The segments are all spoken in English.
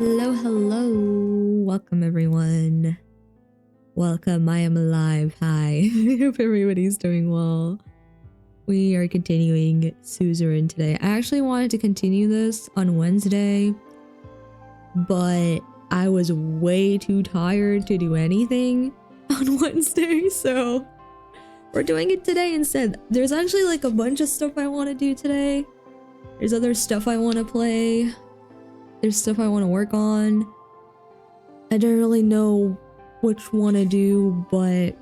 Hello, hello. Welcome, everyone. Welcome. I am alive. Hi. I hope everybody's doing well. We are continuing Suzerain today. I actually wanted to continue this on Wednesday, but I was way too tired to do anything on Wednesday, so we're doing it today instead. There's actually like a bunch of stuff I want to do today. There's other stuff I want to play. There's stuff I want to work on. I don't really know which one to do, but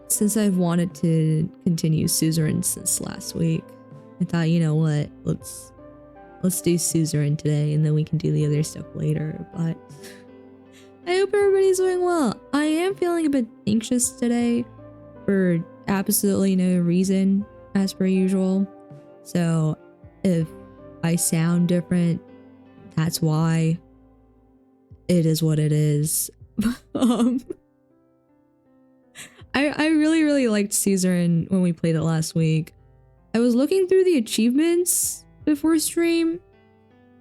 since I've wanted to continue Suzerain since last week, I thought, you know what, let's do Suzerain today and then we can do the other stuff later. But I hope everybody's doing well. I am feeling a bit anxious today for absolutely no reason, as per usual. So if I sound different, that's why. It is what it is. I really liked Suzerain when we played it last week. I was looking through the achievements before stream.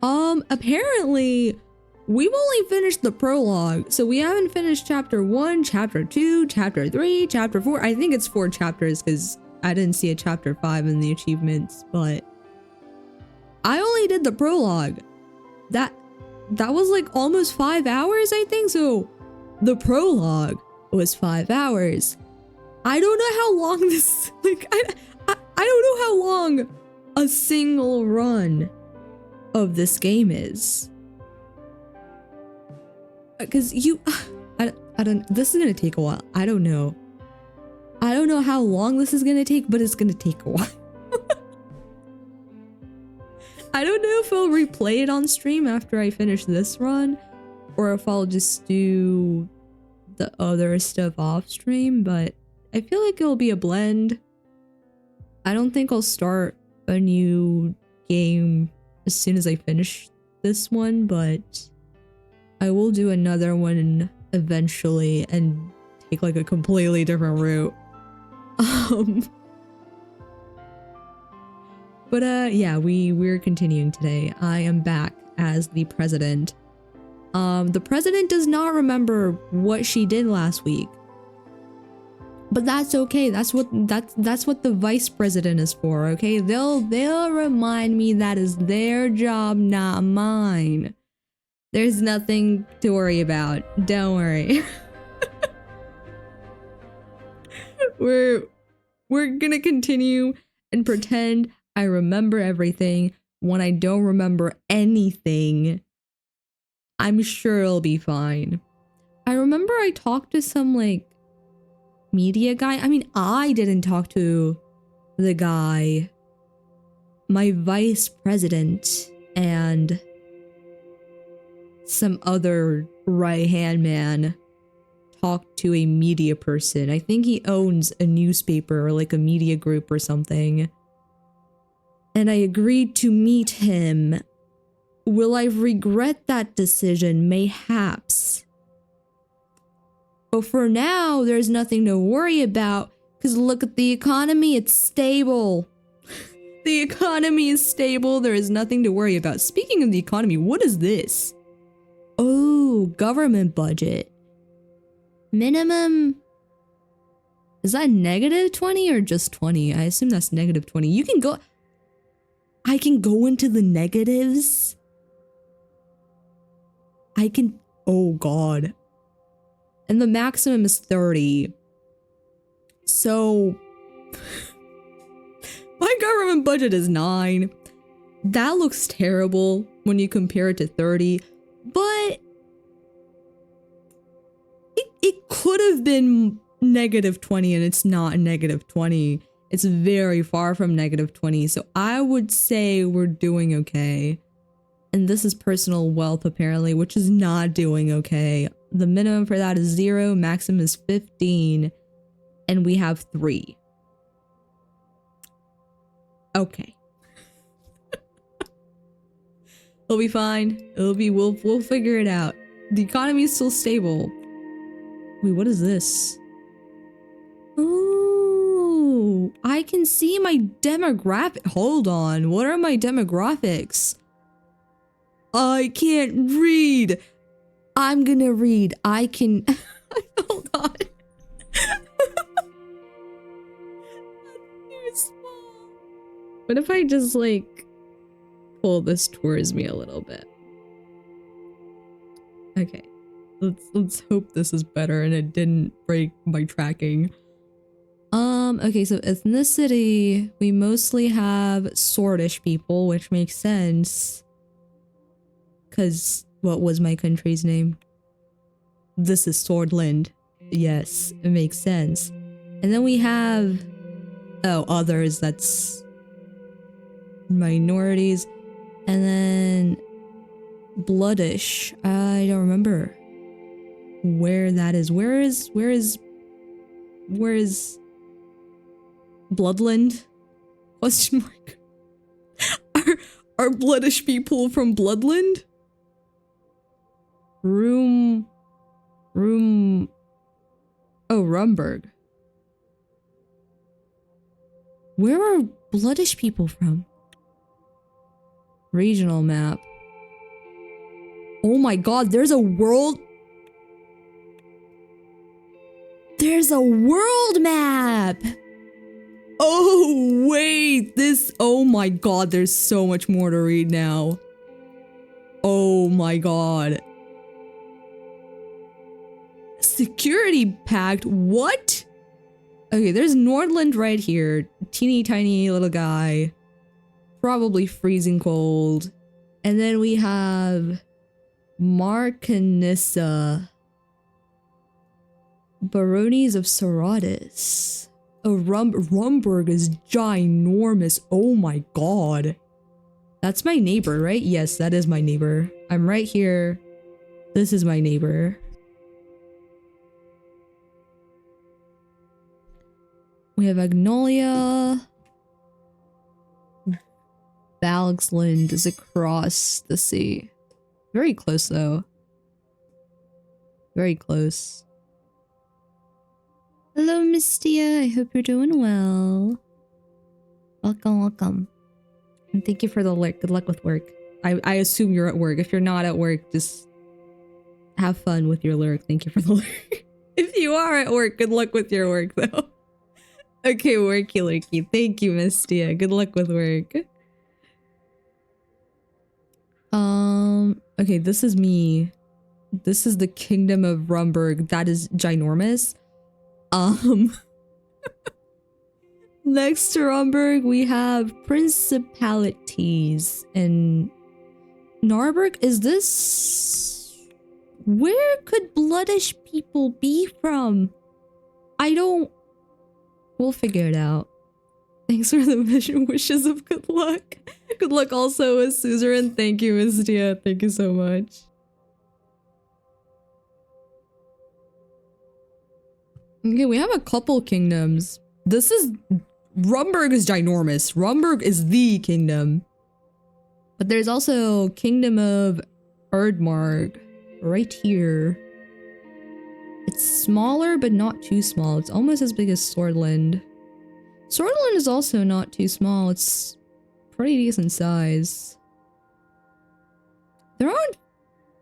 Apparently we've only finished the prologue, so we haven't finished chapter 1, chapter 2, chapter 3, chapter 4. I think it's 4 chapters because I didn't see a chapter 5 in the achievements, but I only did the prologue. That was like almost 5 hours, I think. So the prologue was 5 hours. I don't know how long this, like, I don't know how long a single run of this game is. Cause I don't, this is gonna take a while. I don't know how long this is gonna take, but it's gonna take a while. I don't know if I'll replay it on stream after I finish this run, or if I'll just do the other stuff off stream, but I feel like it'll be a blend. I don't think I'll start a new game as soon as I finish this one, but I will do another one eventually and take like a completely different route. But yeah, we're continuing today. I am back as the president. The president does not remember what she did last week. But that's okay. That's what the vice president is for, okay? They'll remind me that is their job, not mine. There's nothing to worry about. Don't worry. We're gonna continue and pretend I remember everything. When I don't remember anything, I'm sure it'll be fine. I remember I talked to some like media guy. I mean, I didn't talk to the guy. My vice president and some other right-hand man talked to a media person. I think he owns a newspaper or like a media group or something. And I agreed to meet him. Will I regret that decision? Mayhaps. But for now, there's nothing to worry about, because look at the economy, it's stable. The economy is stable, there is nothing to worry about. Speaking of the economy, what is this? Oh, government budget. Minimum... Is that negative 20 or just 20? I assume that's negative 20. You can go... I can go into the negatives. I can... Oh god. And the maximum is 30. So... my government budget is 9. That looks terrible when you compare it to 30. But... It could have been negative 20 and it's not negative 20. It's very far from negative 20, so I would say we're doing okay. And this is personal wealth, apparently, which is not doing okay. The minimum for that is 0, maximum is 15, and we have 3. Okay. It'll be fine. We'll figure it out. The economy is still stable. Wait, what is this? Oh, I can see my demographic. Hold on. What are my demographics? I can't read. I'm gonna read. I can. Hold on. Too small. What if I just like pull this towards me a little bit? Okay. Let's hope this is better and it didn't break my tracking. Okay, so ethnicity, we mostly have Swordish people, which makes sense. Cause what was my country's name? This is Swordland. Yes, it makes sense. And then we have others, that's minorities. And then Bloodish. I don't remember where that is. Where is Bloodland? Question mark. Are Bloodish people from Bloodland? Room. Oh, Rumburg. Where are Bloodish people from? Regional map. Oh my god, there's a world. There's a world map. Oh, wait, oh my god, there's so much more to read now. Oh my god. Security pact, what? Okay, there's Nordland right here. Teeny tiny little guy. Probably freezing cold. And then we have Marcanissa. Baronies of Seratis. Oh, Rumburg is ginormous. Oh my god. That's my neighbor, right? Yes, that is my neighbor. I'm right here. This is my neighbor. We have Agnolia. Balgsland is across the sea. Very close though. Very close. Hello, Mystia. I hope you're doing well. Welcome. And thank you for the lurk. Good luck with work. I assume you're at work. If you're not at work, just have fun with your lurk. Thank you for the lurk. If you are at work, good luck with your work though. Okay, worky lurky. Thank you, Mystia. Good luck with work. Okay, this is me. This is the Kingdom of Rumburg. That is ginormous. Next to Rumburg, we have principalities. And Narberg, is this... Where could Bloodish people be from? I don't... We'll figure it out. Thanks for the wishes of good luck. Good luck also with Suzerain. Thank you, Mystia. Thank you so much. Okay, we have a couple kingdoms. Rumburg is ginormous. Rumburg is the kingdom. But there's also Kingdom of Erdmarg right here. It's smaller, but not too small. It's almost as big as Swordland. Swordland is also not too small. It's pretty decent size. There aren't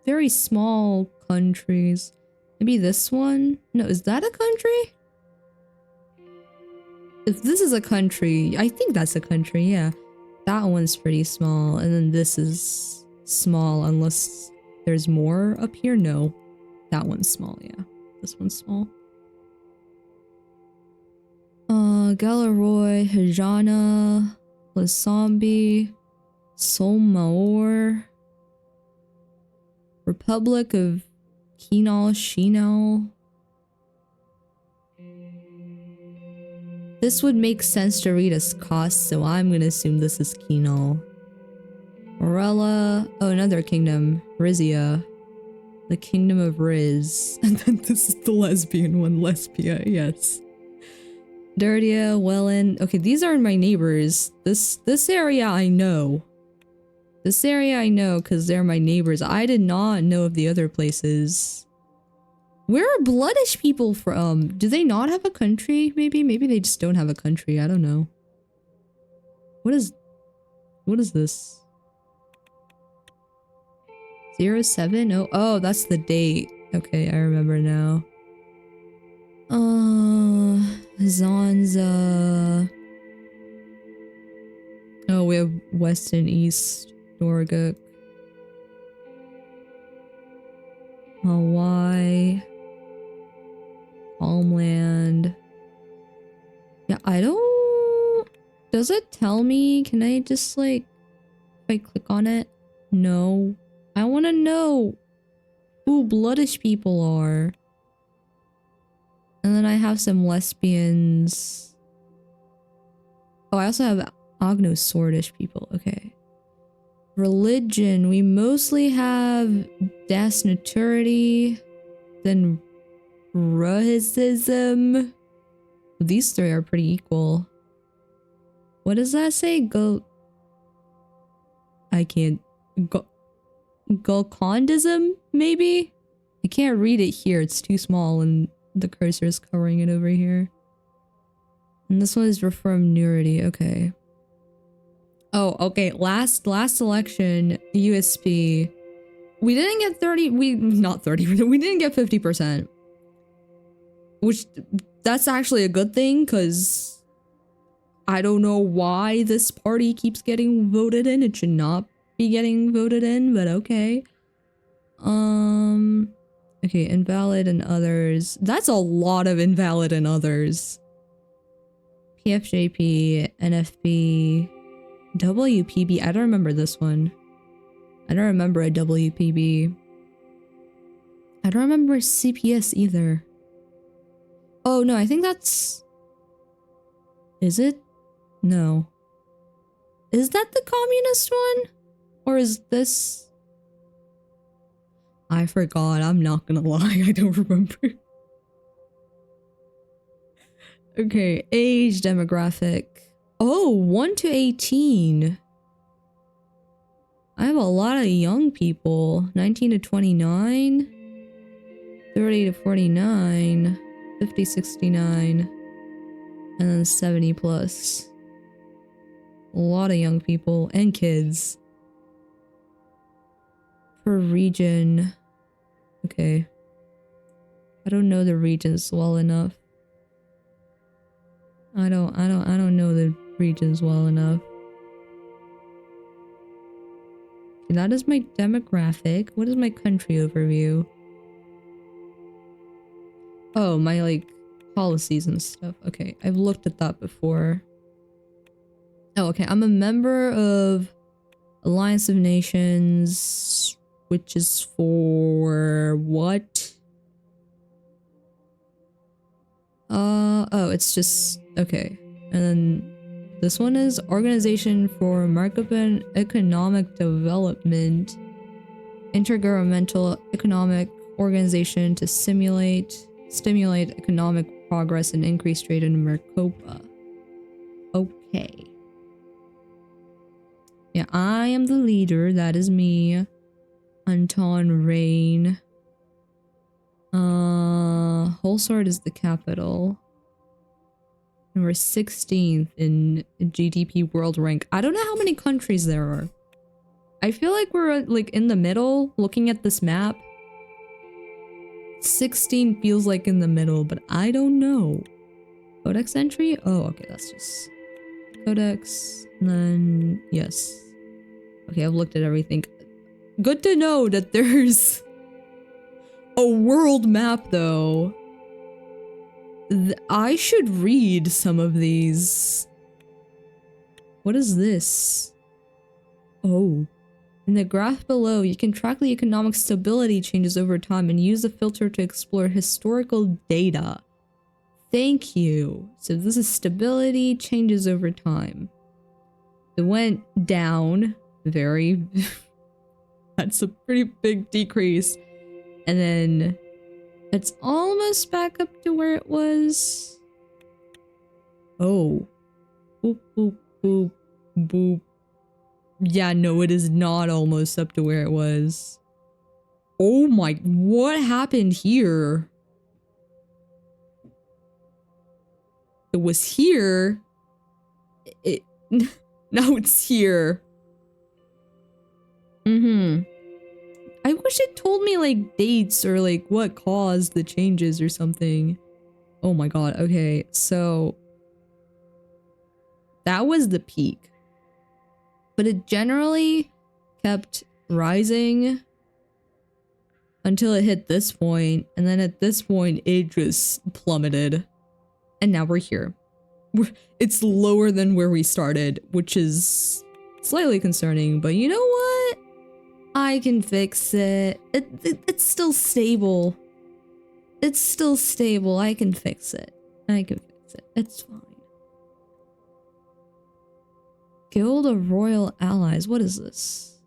very small countries. Maybe this one? No, is that a country? If this is a country, I think that's a country, yeah. That one's pretty small, and then this is small unless there's more up here. No, that one's small, yeah. This one's small. Galaroy, Hajana, Lasambi, Solmaor, Republic of Shinal. This would make sense to read as cost, so I'm gonna assume this is Kinal. Morella. Oh, another kingdom. Rizia. The Kingdom of Riz. And then this is the lesbian one. Lesbia, yes. Dirtia, Welland. Okay, these are my neighbors. This area I know. This area I know because they're my neighbors. I did not know of the other places. Where are Bloodish people from? Do they not have a country? Maybe they just don't have a country. I don't know. What is this? 07? Oh, that's the date. Okay, I remember now. Zanza. Oh, we have West and East Norguk. Hawaii. Homeland. Yeah, I don't... Does it tell me? Can I just like... If I click on it? No. I want to know who Bloodish people are. And then I have some lesbians. Oh, I also have Agno Swordish people. Okay. Religion. We mostly have Das Naturity. Then Rahism. These three are pretty equal. What does that say? I can't... Golkondism, maybe? I can't read it here. It's too small and the cursor is covering it over here. And this one is Reformed Nurity. Okay. Oh, okay. Last election, USP. We didn't get 30... Not 30. We didn't get 50%. Which, that's actually a good thing, because I don't know why this party keeps getting voted in. It should not be getting voted in, but okay. Okay, invalid and others. That's a lot of invalid and others. PFJP, NFB, WPB. I don't remember this one. I don't remember a WPB. I don't remember CPS either. Oh no, I think that's... Is it? No. Is that the communist one? Or is this... I forgot, I'm not gonna lie, I don't remember. Okay, age demographic. Oh, 1 to 18. I have a lot of young people. 19 to 29. 30 to 49. 50, 69. And then 70 plus. A lot of young people and kids. Per region. Okay. I don't know the regions well enough. I don't know the regions well enough. Okay, that is my demographic. What is my country overview? Oh, my like policies and stuff. Okay, I've looked at that before. Oh, okay. I'm a member of Alliance of Nations, which is for what? Oh, it's just okay. And then this one is Organization for Markup and Economic Development, intergovernmental economic organization to stimulate economic progress and increase trade in Maricopa. Okay. Yeah, I am the leader. That is me. Anton Rain. Wholesword is the capital. And we're 16th in GDP world rank. I don't know how many countries there are. I feel like we're like in the middle looking at this map. 16 feels like in the middle, but I don't know. Codex entry? Oh, okay, that's just Codex. And then, yes. Okay, I've looked at everything. Good to know that there's a world map, though. I should read some of these. What is this? Oh. In the graph below, you can track the economic stability changes over time and use the filter to explore historical data. Thank you. So this is stability changes over time. It went down very... That's a pretty big decrease. And then it's almost back up to where it was. Oh. Boop, boop, boop, boop. Yeah, no, it is not almost up to where it was. Oh my, what happened here? It was here. Now it's here. I I wish it told me like dates or like what caused the changes or something. Oh my god, okay, so that was the peak. But it generally kept rising until it hit this point, and then at this point it just plummeted. And now we're here. It's lower than where we started, which is slightly concerning, but you know what? I can fix it. It's still stable. It's still stable. I can fix it. I can fix it. It's fine. Guild of Royal Allies. What is this?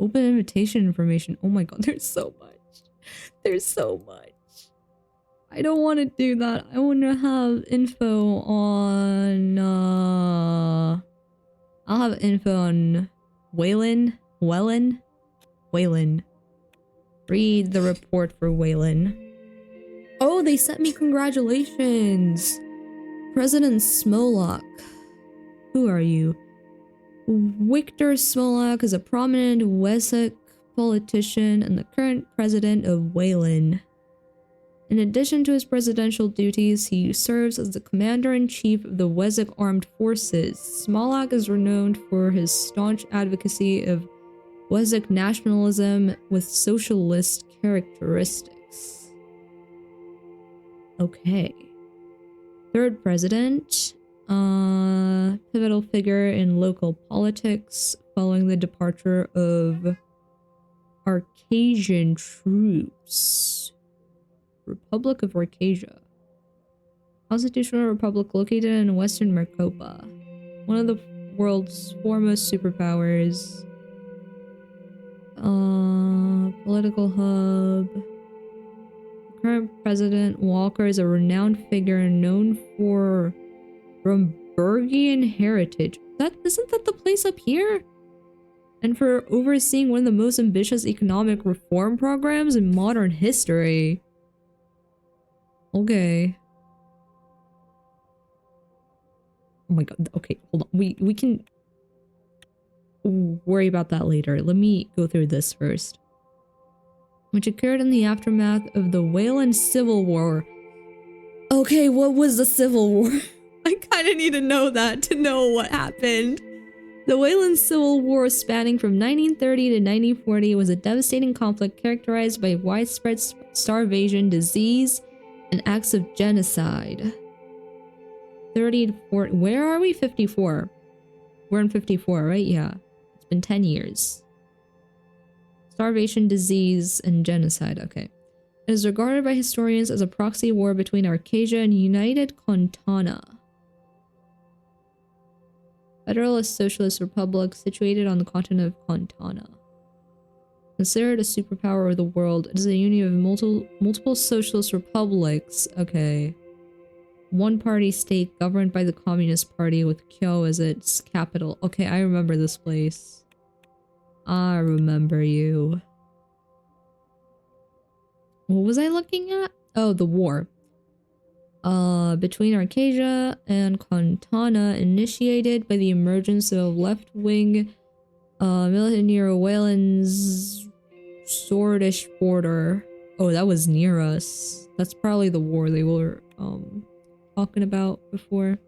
Open invitation information. Oh my god, there's so much. There's so much. I don't want to do that. I want to have info on... I'll have info on Waylon. Read the report for Waylon. Oh, they sent me congratulations. President Smolak. Who are you? Victor Smolak is a prominent Wessex politician and the current president of Waylon. In addition to his presidential duties, he serves as the commander-in-chief of the Wessex Armed Forces. Smolak is renowned for his staunch advocacy of Wessex nationalism with socialist characteristics. Okay. Third president. Pivotal figure in local politics following the departure of Arcasian troops. Republic of Arcasia. Constitutional Republic located in Western Marcopa. One of the world's foremost superpowers. Political hub. Current President Walker is a renowned figure known for Brumbergian heritage. Isn't that the place up here? And for overseeing one of the most ambitious economic reform programs in modern history. Okay. Oh my god. Okay, hold on. We can worry about that later. Let me go through this first. Which occurred in the aftermath of the Waylon Civil War. Okay, what was the Civil War? I kind of need to know that to know what happened. The Waylon Civil War, spanning from 1930 to 1940, was a devastating conflict characterized by widespread starvation, disease, and acts of genocide. 30 to 40. Where are we? 54. We're in 54, right? Yeah. It's been 10 years. Starvation, disease, and genocide. Okay. It is regarded by historians as a proxy war between Arcasia and United Contana. Federalist Socialist Republic situated on the continent of Contana. Considered a superpower of the world, it is a union of multiple socialist republics. Okay. One-party state governed by the Communist Party with Kyo as its capital. Okay, I remember this place. I remember you. What was I looking at? Oh, the war. Between Arcasia and Contana, initiated by the emergence of a left-wing militant near Waylon's Swordish border. Oh, that was near us. That's probably the war they were talking about before.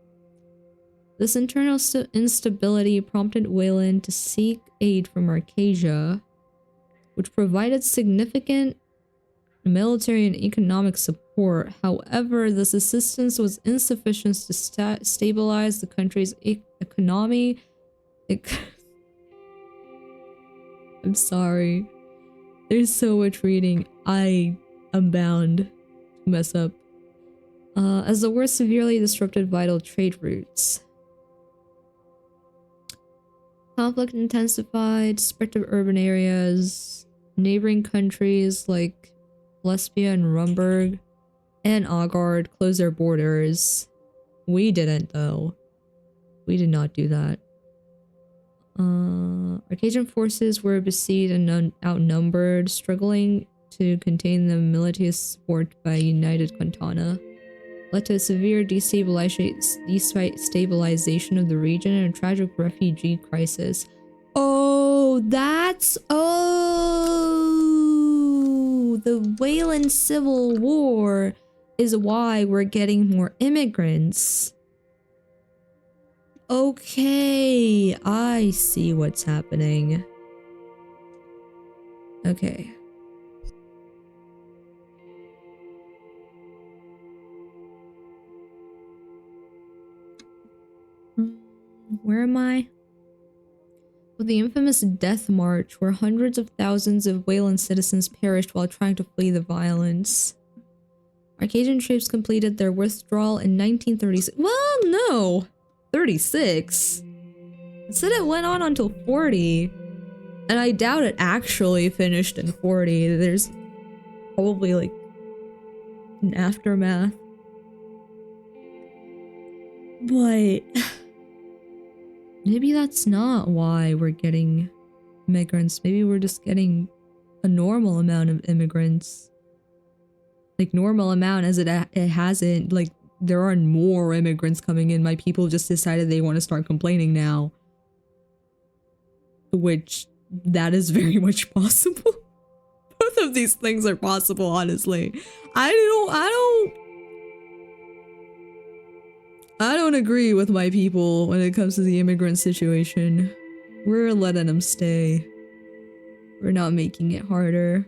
This internal instability prompted Waylon to seek aid from Arcasia, which provided significant military and economic support. However, this assistance was insufficient to stabilize the country's economy. I'm sorry. There's so much reading. I am bound to mess up. As the war severely disrupted vital trade routes. Conflict intensified, spread to urban areas, neighboring countries like Lesbia and Rumburg and Augard closed their borders. We didn't, though. We did not do that. Arcasian forces were besieged and outnumbered, struggling to contain the military support by United Contana. Led to a severe destabilization of the region and a tragic refugee crisis. Oh, that's... Oh! the Wayland Civil War is why we're getting more immigrants. Okay, I see what's happening. Okay. Where am I? With the infamous Death March, where hundreds of thousands of Wayland citizens perished while trying to flee the violence. Arcadian troops completed their withdrawal in 1936. Well, no! 36? It said it went on until 40. And I doubt it actually finished in 40. There's probably like an aftermath. But maybe that's not why we're getting immigrants. Maybe we're just getting a normal amount of immigrants. Like normal amount as it hasn't, like there aren't more immigrants coming in. My people just decided they want to start complaining now. Which, that is very much possible. Both of these things are possible, honestly. I don't agree with my people when it comes to the immigrant situation. We're letting them stay. We're not making it harder.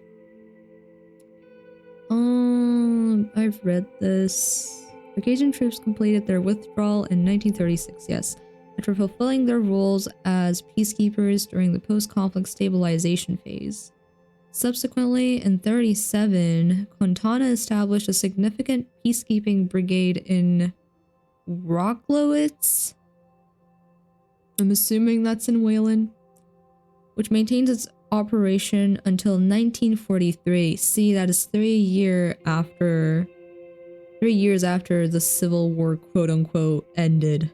I've read this. Arcadian troops completed their withdrawal in 1936, yes, after fulfilling their roles as peacekeepers during the post-conflict stabilization phase. Subsequently, in 37, Quintana established a significant peacekeeping brigade in Rocklowitz. I'm assuming that's in Wayland, which maintains its operation until 1943. See, that is 3 years after the Civil War, quote-unquote, ended.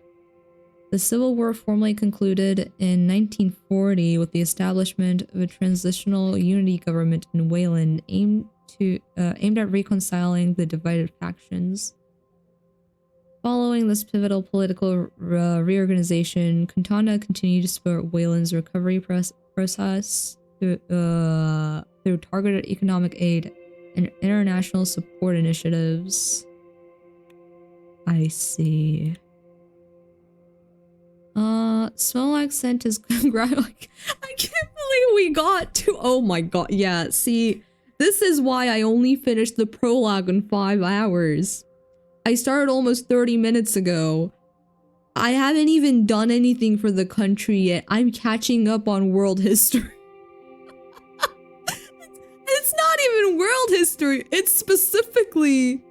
The Civil War formally concluded in 1940 with the establishment of a transitional unity government in Wayland aimed at reconciling the divided factions. Following this pivotal political reorganization, Quintana continued to support Wayland's recovery process through targeted economic aid and international support initiatives. I see. Smolak sent his like, I can't believe we got to, oh my god, yeah, see, this is why I only finished the prologue in 5 hours. I started almost 30 minutes ago. I haven't even done anything for the country yet. I'm catching up on world history. It's not even world history. It's specifically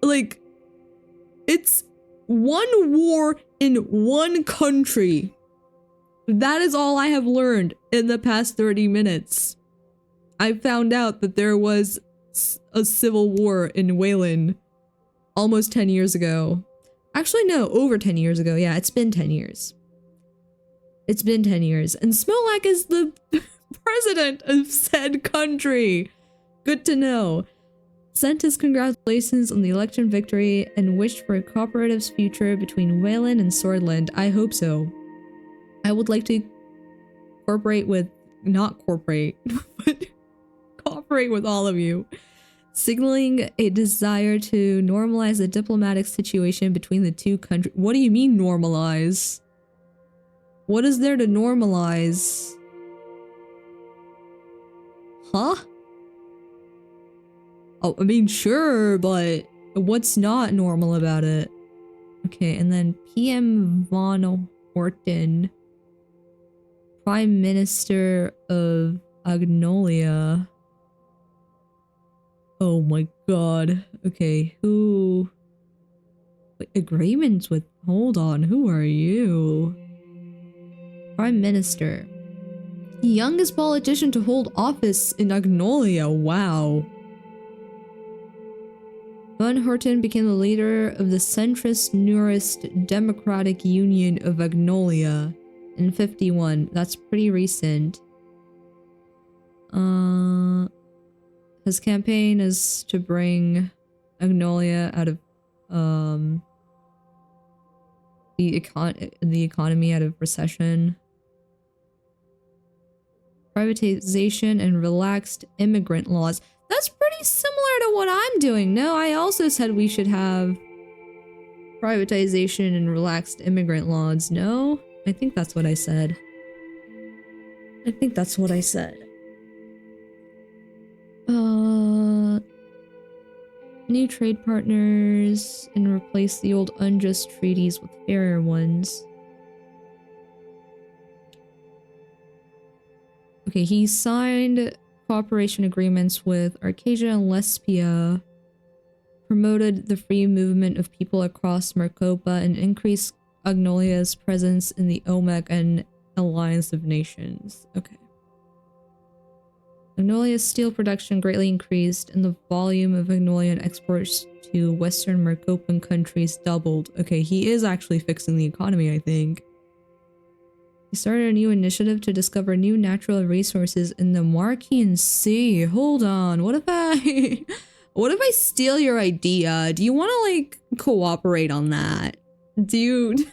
like, it's one war in one country. That is all I have learned in the past 30 minutes. I found out that there was a civil war in Wayland almost 10 years ago. Actually, no, over 10 years ago. Yeah, it's been 10 years. It's been 10 years. And Smolak is the president of said country. Good to know. Sent his congratulations on the election victory and wished for a cooperative's future between Wayland and Swordland. I hope so. I would like to cooperate with, not cooperate, but cooperate with all of you. Signaling a desire to normalize the diplomatic situation between the two countries. What do you mean normalize? What is there to normalize? Huh? Oh, I mean, sure, but what's not normal about it? Okay, and then PM Von Horten, Prime Minister of Agnolia. Oh my god. Okay, who... Wait, agreements with... Hold on, who are you? Prime Minister. The youngest politician to hold office in Agnolia, wow. Von Horten became the leader of the centrist Neurist Democratic Union of Agnolia in 51. That's pretty recent. His campaign is to bring Agnolia out of the economy out of recession. privatization and relaxed immigrant laws. That's pretty similar to what I'm doing. No, I also said we should have privatization and relaxed immigrant laws. No? I think that's what I said. I think that's what I said. New trade partners and replace the old unjust treaties with fairer ones. Okay, he signed cooperation agreements with Arcasia and Lesbia, promoted the free movement of people across Marcopa, and increased Agnolia's presence in the OMEC and Alliance of Nations. Okay. Agnolia's steel production greatly increased, and the volume of Agnolian exports to Western Marcopan countries doubled. Okay, he is actually fixing the economy, I think. He started a new initiative to discover new natural resources in the Marquian Sea. Hold on, what if I... what if I steal your idea? Do you want to, like, cooperate on that? Do you want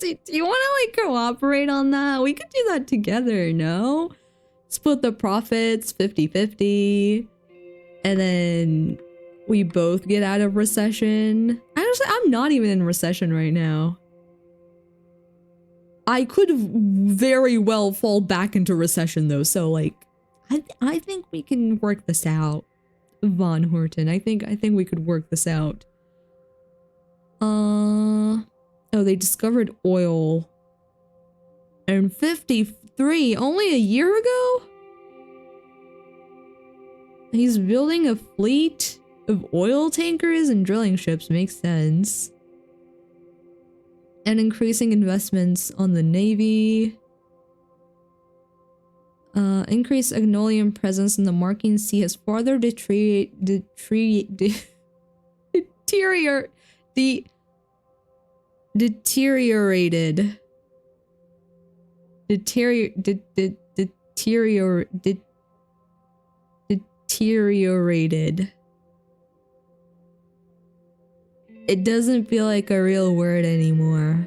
to, like, cooperate on that? We could do that together, no? Split the profits 50-50, and then we both get out of recession. Actually, I'm not even in recession right now. I could very well fall back into recession though, so like, I think we can work this out, Von Horton. I think we could work this out. Oh, they discovered oil. And 53, only a year ago? He's building a fleet of oil tankers and drilling ships, makes sense. And increasing investments on the Navy. Increased Agnolian presence in the Marquian Sea has further deteriorated It doesn't feel like a real word anymore.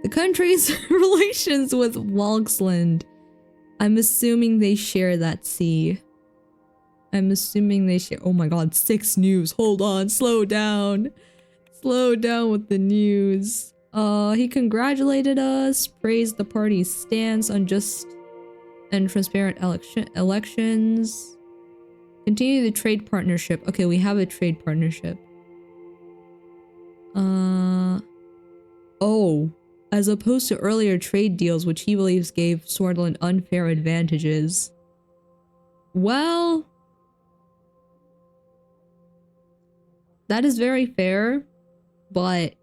The country's relations with Walksland. I'm assuming they share that sea. I'm assuming they share— oh my god, 6 news. Hold on, slow down. Slow down with the news. He congratulated us, praised the party's stance on just and transparent elections. Continue the trade partnership. Okay, we have a trade partnership. Oh. As opposed to earlier trade deals, which he believes gave Swordland unfair advantages. Well, that is very fair, but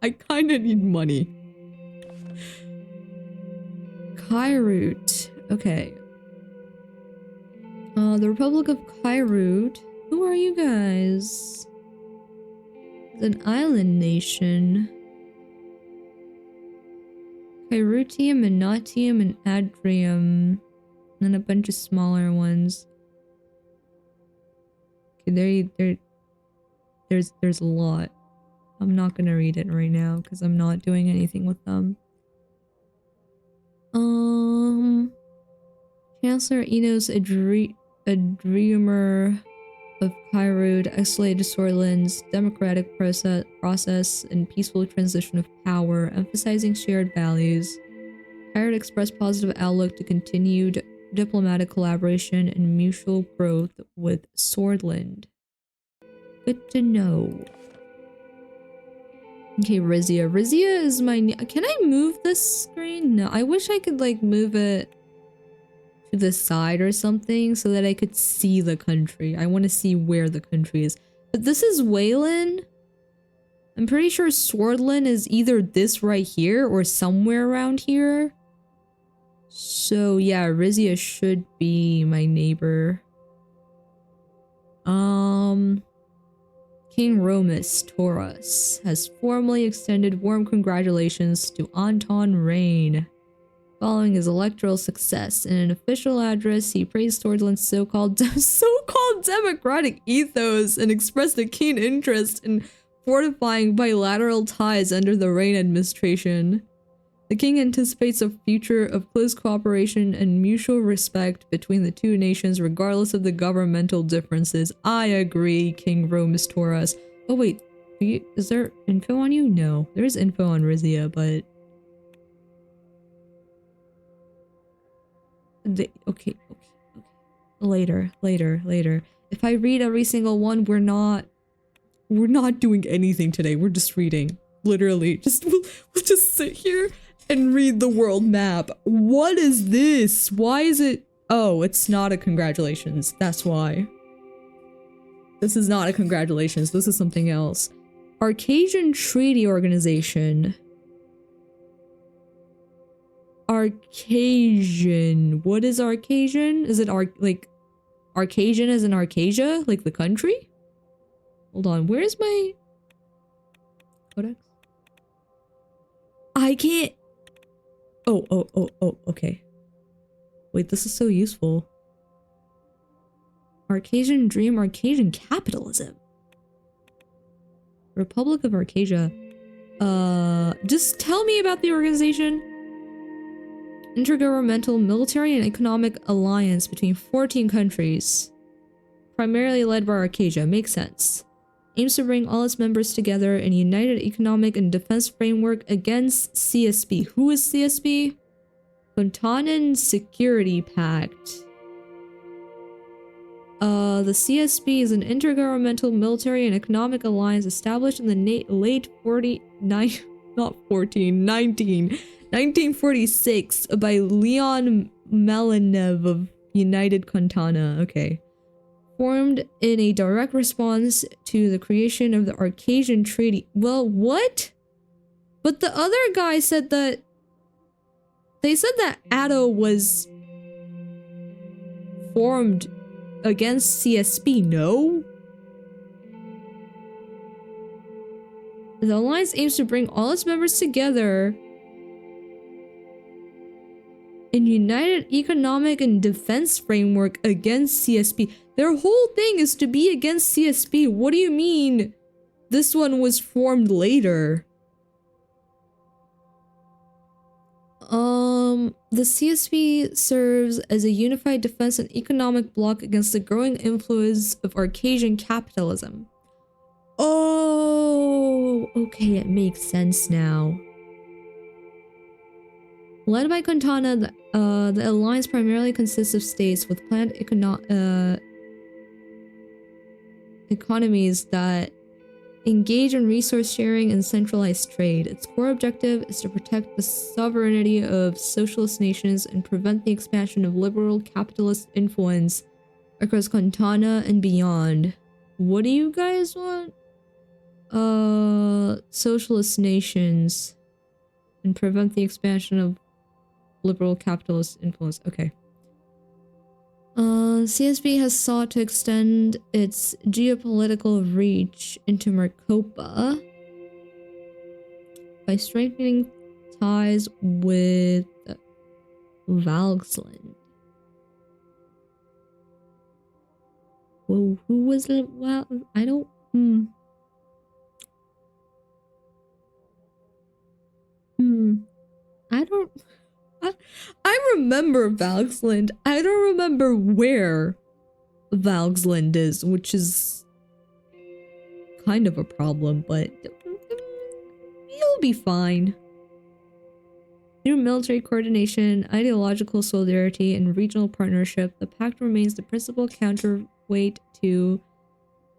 I kind of need money. Kairut. Okay. The Republic of Kairut. Who are you guys? It's an island nation. Kairutium and Nautium and Adrium. And a bunch of smaller ones. Okay, there's a lot. I'm not gonna read it right now because I'm not doing anything with them. Chancellor Enos Adriumer of Kairut escalated Swordland's democratic process and peaceful transition of power, emphasizing shared values. Kairut expressed positive outlook to continued diplomatic collaboration and mutual growth with Swordland. Good to know. Okay, Rizia. Rizia is my— can I move this screen? No, I wish I could like move it to the side or something so that I could see the country. I want to see where the country is. But this is Wayland. I'm pretty sure Swordland is either this right here or somewhere around here. So yeah, Rizia should be my neighbor. King Romus Taurus has formally extended warm congratulations to Anton Rain. Following his electoral success, in an official address, he praised Swordland's so-called democratic ethos and expressed a keen interest in fortifying bilateral ties under the Rain administration. The king anticipates a future of close cooperation and mutual respect between the two nations, regardless of the governmental differences. I agree, King Romus Taurus. Oh wait, is there info on you? No, there is info on Rizia, but okay. Later. If I read every single one, we're not doing anything today. We're just reading. Literally. We'll just sit here and read the world map. What is this? Why is it? Oh, it's not a congratulations. That's why. This is not a congratulations. This is something else. Arcasian Treaty Organization. Arcasian. What is Arcasian? Is it like Arcasian as in Arcasia? Like the country? Hold on. Where's my codex? I can't. Oh, okay. Wait, this is so useful. Arcasian Dream, Arcasian Capitalism. Republic of Arcasia. Just tell me about the organization. Intergovernmental military and economic alliance between 14 countries. Primarily led by Arcasia. Makes sense. Aims to bring all its members together in a united economic and defense framework against CSP. Who is CSP? Kontanan Security Pact. The CSP is an intergovernmental military and economic alliance established in the late 1946 by Leon Malenev of United Kontana. Okay. Formed in a direct response to the creation of the Arcasian Treaty. Well, what? But the other guy said that... They said that Atto was formed against CSP, no? The alliance aims to bring all its members together in united economic and defense framework against CSP. Their whole thing is to be against CSP. What do you mean this one was formed later? The CSP serves as a unified defense and economic bloc against the growing influence of Arcasian capitalism. Oh, okay, it makes sense now. Led by Kontana, the alliance primarily consists of states with planned economies that engage in resource sharing and centralized trade. Its core objective is to protect the sovereignty of socialist nations and prevent the expansion of liberal capitalist influence across Kontana and beyond. What do you guys want? Socialist nations and prevent the expansion of liberal capitalist influence. Okay. CSP has sought to extend its geopolitical reach into Marcopa by strengthening ties with Valgsland. Whoa, who was it? Well, I don't... I remember Valgsland. I don't remember where Valgsland is, which is kind of a problem, but you'll be fine. Through military coordination, ideological solidarity, and regional partnership, the pact remains the principal counterweight to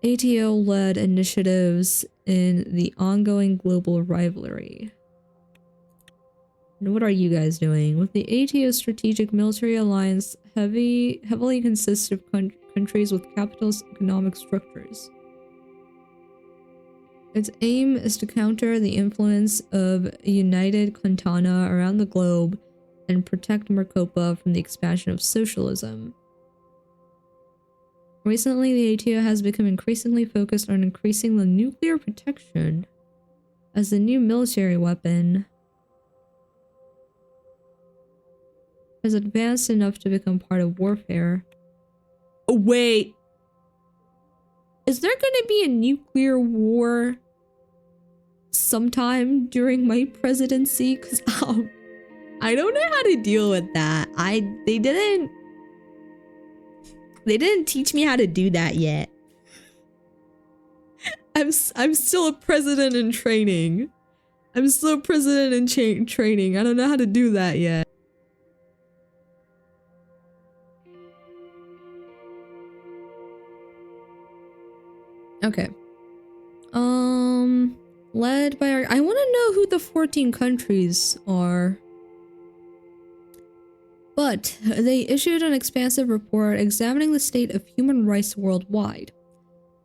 ATO-led initiatives in the ongoing global rivalry. And what are you guys doing? With the ATO strategic military alliance heavily consists of countries with capitalist economic structures. Its aim is to counter the influence of United Kontana around the globe and protect Marcopa from the expansion of socialism. Recently, the ATO has become increasingly focused on increasing the nuclear protection as the new military weapon has advanced enough to become part of warfare. Oh, wait. Is there gonna be a nuclear war sometime during my presidency? Because I don't know how to deal with that. They didn't teach me how to do that yet. I'm still a president in training. I'm still a president in training. I don't know how to do that yet. Okay. Led by I want to know who the 14 countries are. But they issued an expansive report examining the state of human rights worldwide,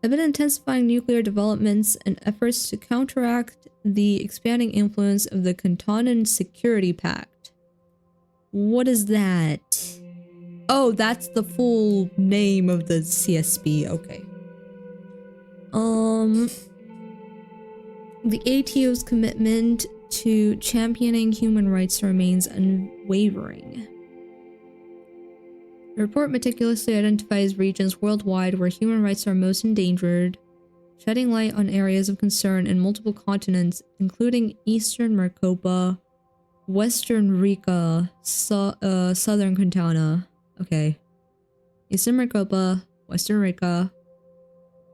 amid intensifying nuclear developments and efforts to counteract the expanding influence of the Cantonan Security Pact. What is that? Oh, that's the full name of the CSP. Okay. The ATO's commitment to championing human rights remains unwavering. The report meticulously identifies regions worldwide where human rights are most endangered, shedding light on areas of concern in multiple continents, including Eastern Maricopa, Western Rica, Southern Quintana. Okay. Eastern Maricopa, Western Rica,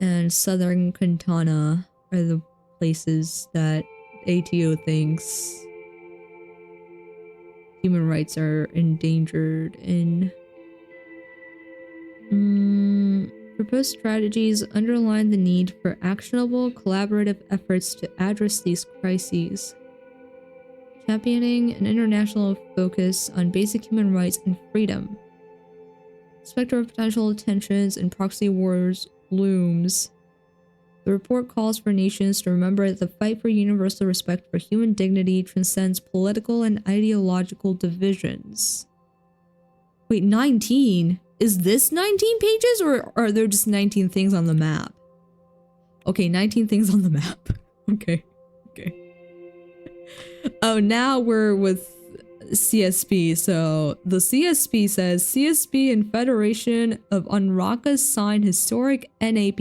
and Southern Quintana are the places that ATO thinks human rights are endangered in. Proposed strategies underline the need for actionable, collaborative efforts to address these crises, championing an international focus on basic human rights and freedom. The specter of potential tensions and proxy wars looms. The report calls for nations to remember that the fight for universal respect for human dignity transcends political and ideological divisions. Wait, 19? Is this 19 pages, or are there just 19 things on the map? Okay, 19 things on the map. Okay. Oh, now we're with CSP. So the CSP says CSP and Federation of UNRWA sign historic NAP.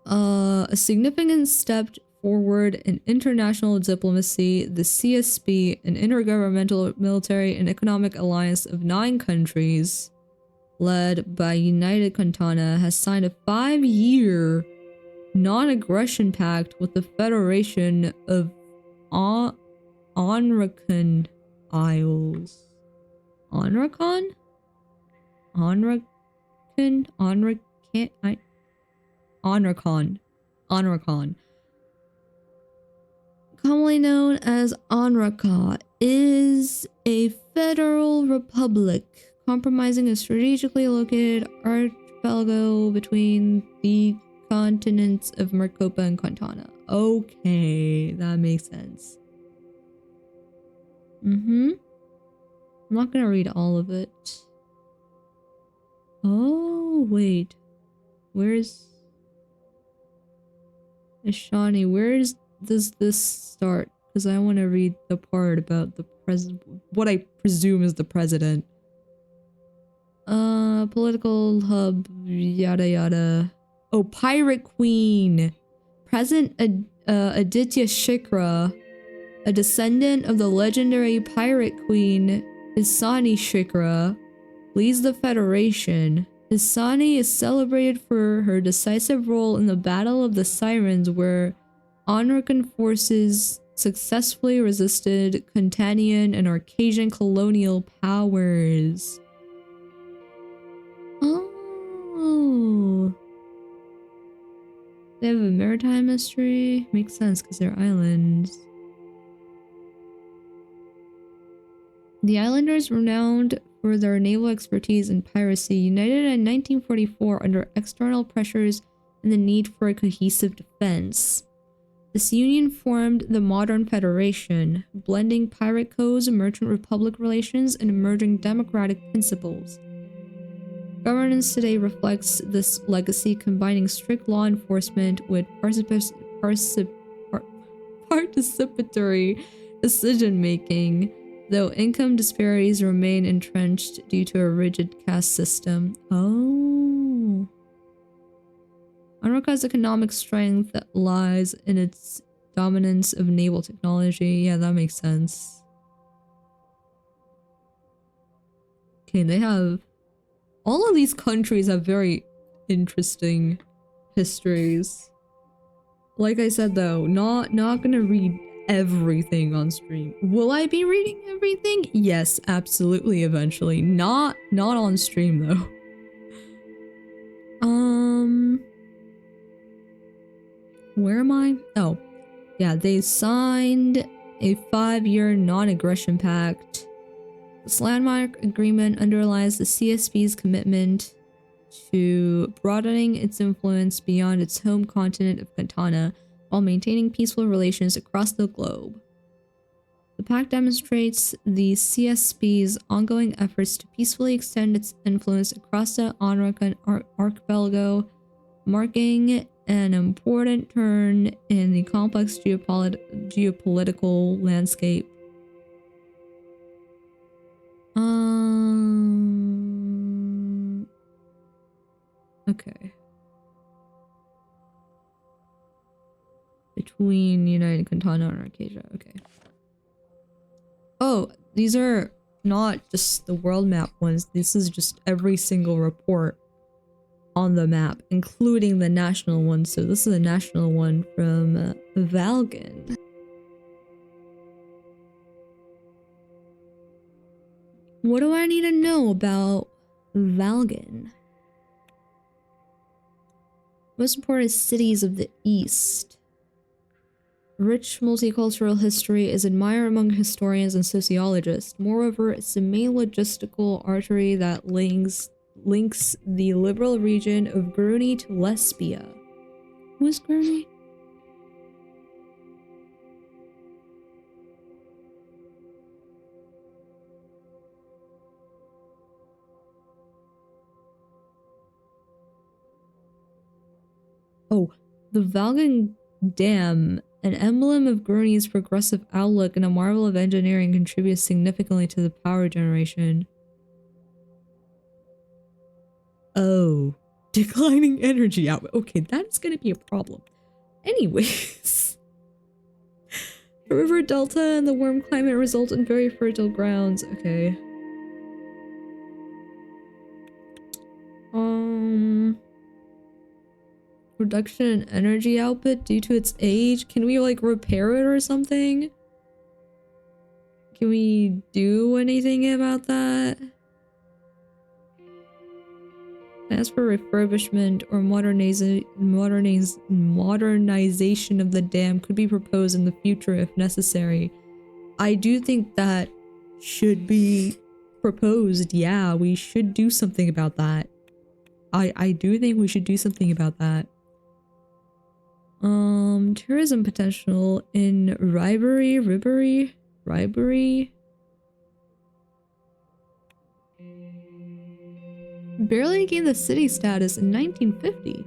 A significant step forward in international diplomacy, the CSP, an intergovernmental military and economic alliance of 9 countries, led by United Quintana, has signed a 5-year non-aggression pact with the Federation of Onrakan Isles. Onrakan? Onrakan. Commonly known as Onraka, is a federal republic comprising a strategically located archipelago between the continents of Maricopa and Quintana. Okay, that makes sense. I'm not gonna read all of it. Oh, wait. Where's Ishani? Does this start? Because I want to read the part about the president, what I presume is the president. Political hub, yada yada. Oh, Pirate Queen. President Aditya Shikra, a descendant of the legendary Pirate Queen Hisani Shikra, leads the Federation. Hisani is celebrated for her decisive role in the Battle of the Sirens, where Onrakan forces successfully resisted Quintanian and Arcasian colonial powers. Oh. They have a maritime history. Makes sense because they're islands. The islanders, renowned for their naval expertise in piracy, united in 1944 under external pressures and the need for a cohesive defense. This union formed the modern federation, blending pirate codes, merchant republic relations, and emerging democratic principles. Governance today reflects this legacy, combining strict law enforcement with participatory decision-making, though income disparities remain entrenched due to a rigid caste system. Oh. Onraka's economic strength lies in its dominance of naval technology. Yeah, that makes sense. Okay, they have... all of these countries have very interesting histories. Like I said though, not gonna read everything on stream. Will I be reading everything? Yes, absolutely, eventually. Not on stream though. Where am I? Oh, yeah, they signed a 5-year non-aggression pact. This landmark agreement underlies the CSP's commitment to broadening its influence beyond its home continent of Katana while maintaining peaceful relations across the globe. The pact demonstrates the CSP's ongoing efforts to peacefully extend its influence across the Onrakan archipelago, marking an important turn in the complex geopolitical landscape. Okay. Between United Katana and Arcadia, okay. Oh, these are not just the world map ones. This is just every single report on the map, including the national one. So this is a national one from Valgan. What do I need to know about Valgan? Most important cities of the East. Rich multicultural history is admired among historians and sociologists. Moreover, it's the main logistical artery that links the liberal region of Gruni to Lesbia. Who is Gruni? Oh, the Valgan Dam, an emblem of Gruni's progressive outlook and a marvel of engineering, contributes significantly to the power generation. Oh, declining energy output. Okay, that's gonna be a problem. Anyways. The river delta and the warm climate result in very fertile grounds. Okay. Reduction in energy output due to its age. Can we like repair it or something? Can we do anything about that? As for refurbishment or modernization of the dam could be proposed in the future if necessary. I do think that should be proposed. Yeah, we should do something about that. I do think we should do something about that. Tourism potential in Ribery. Barely gained the city status in 1950.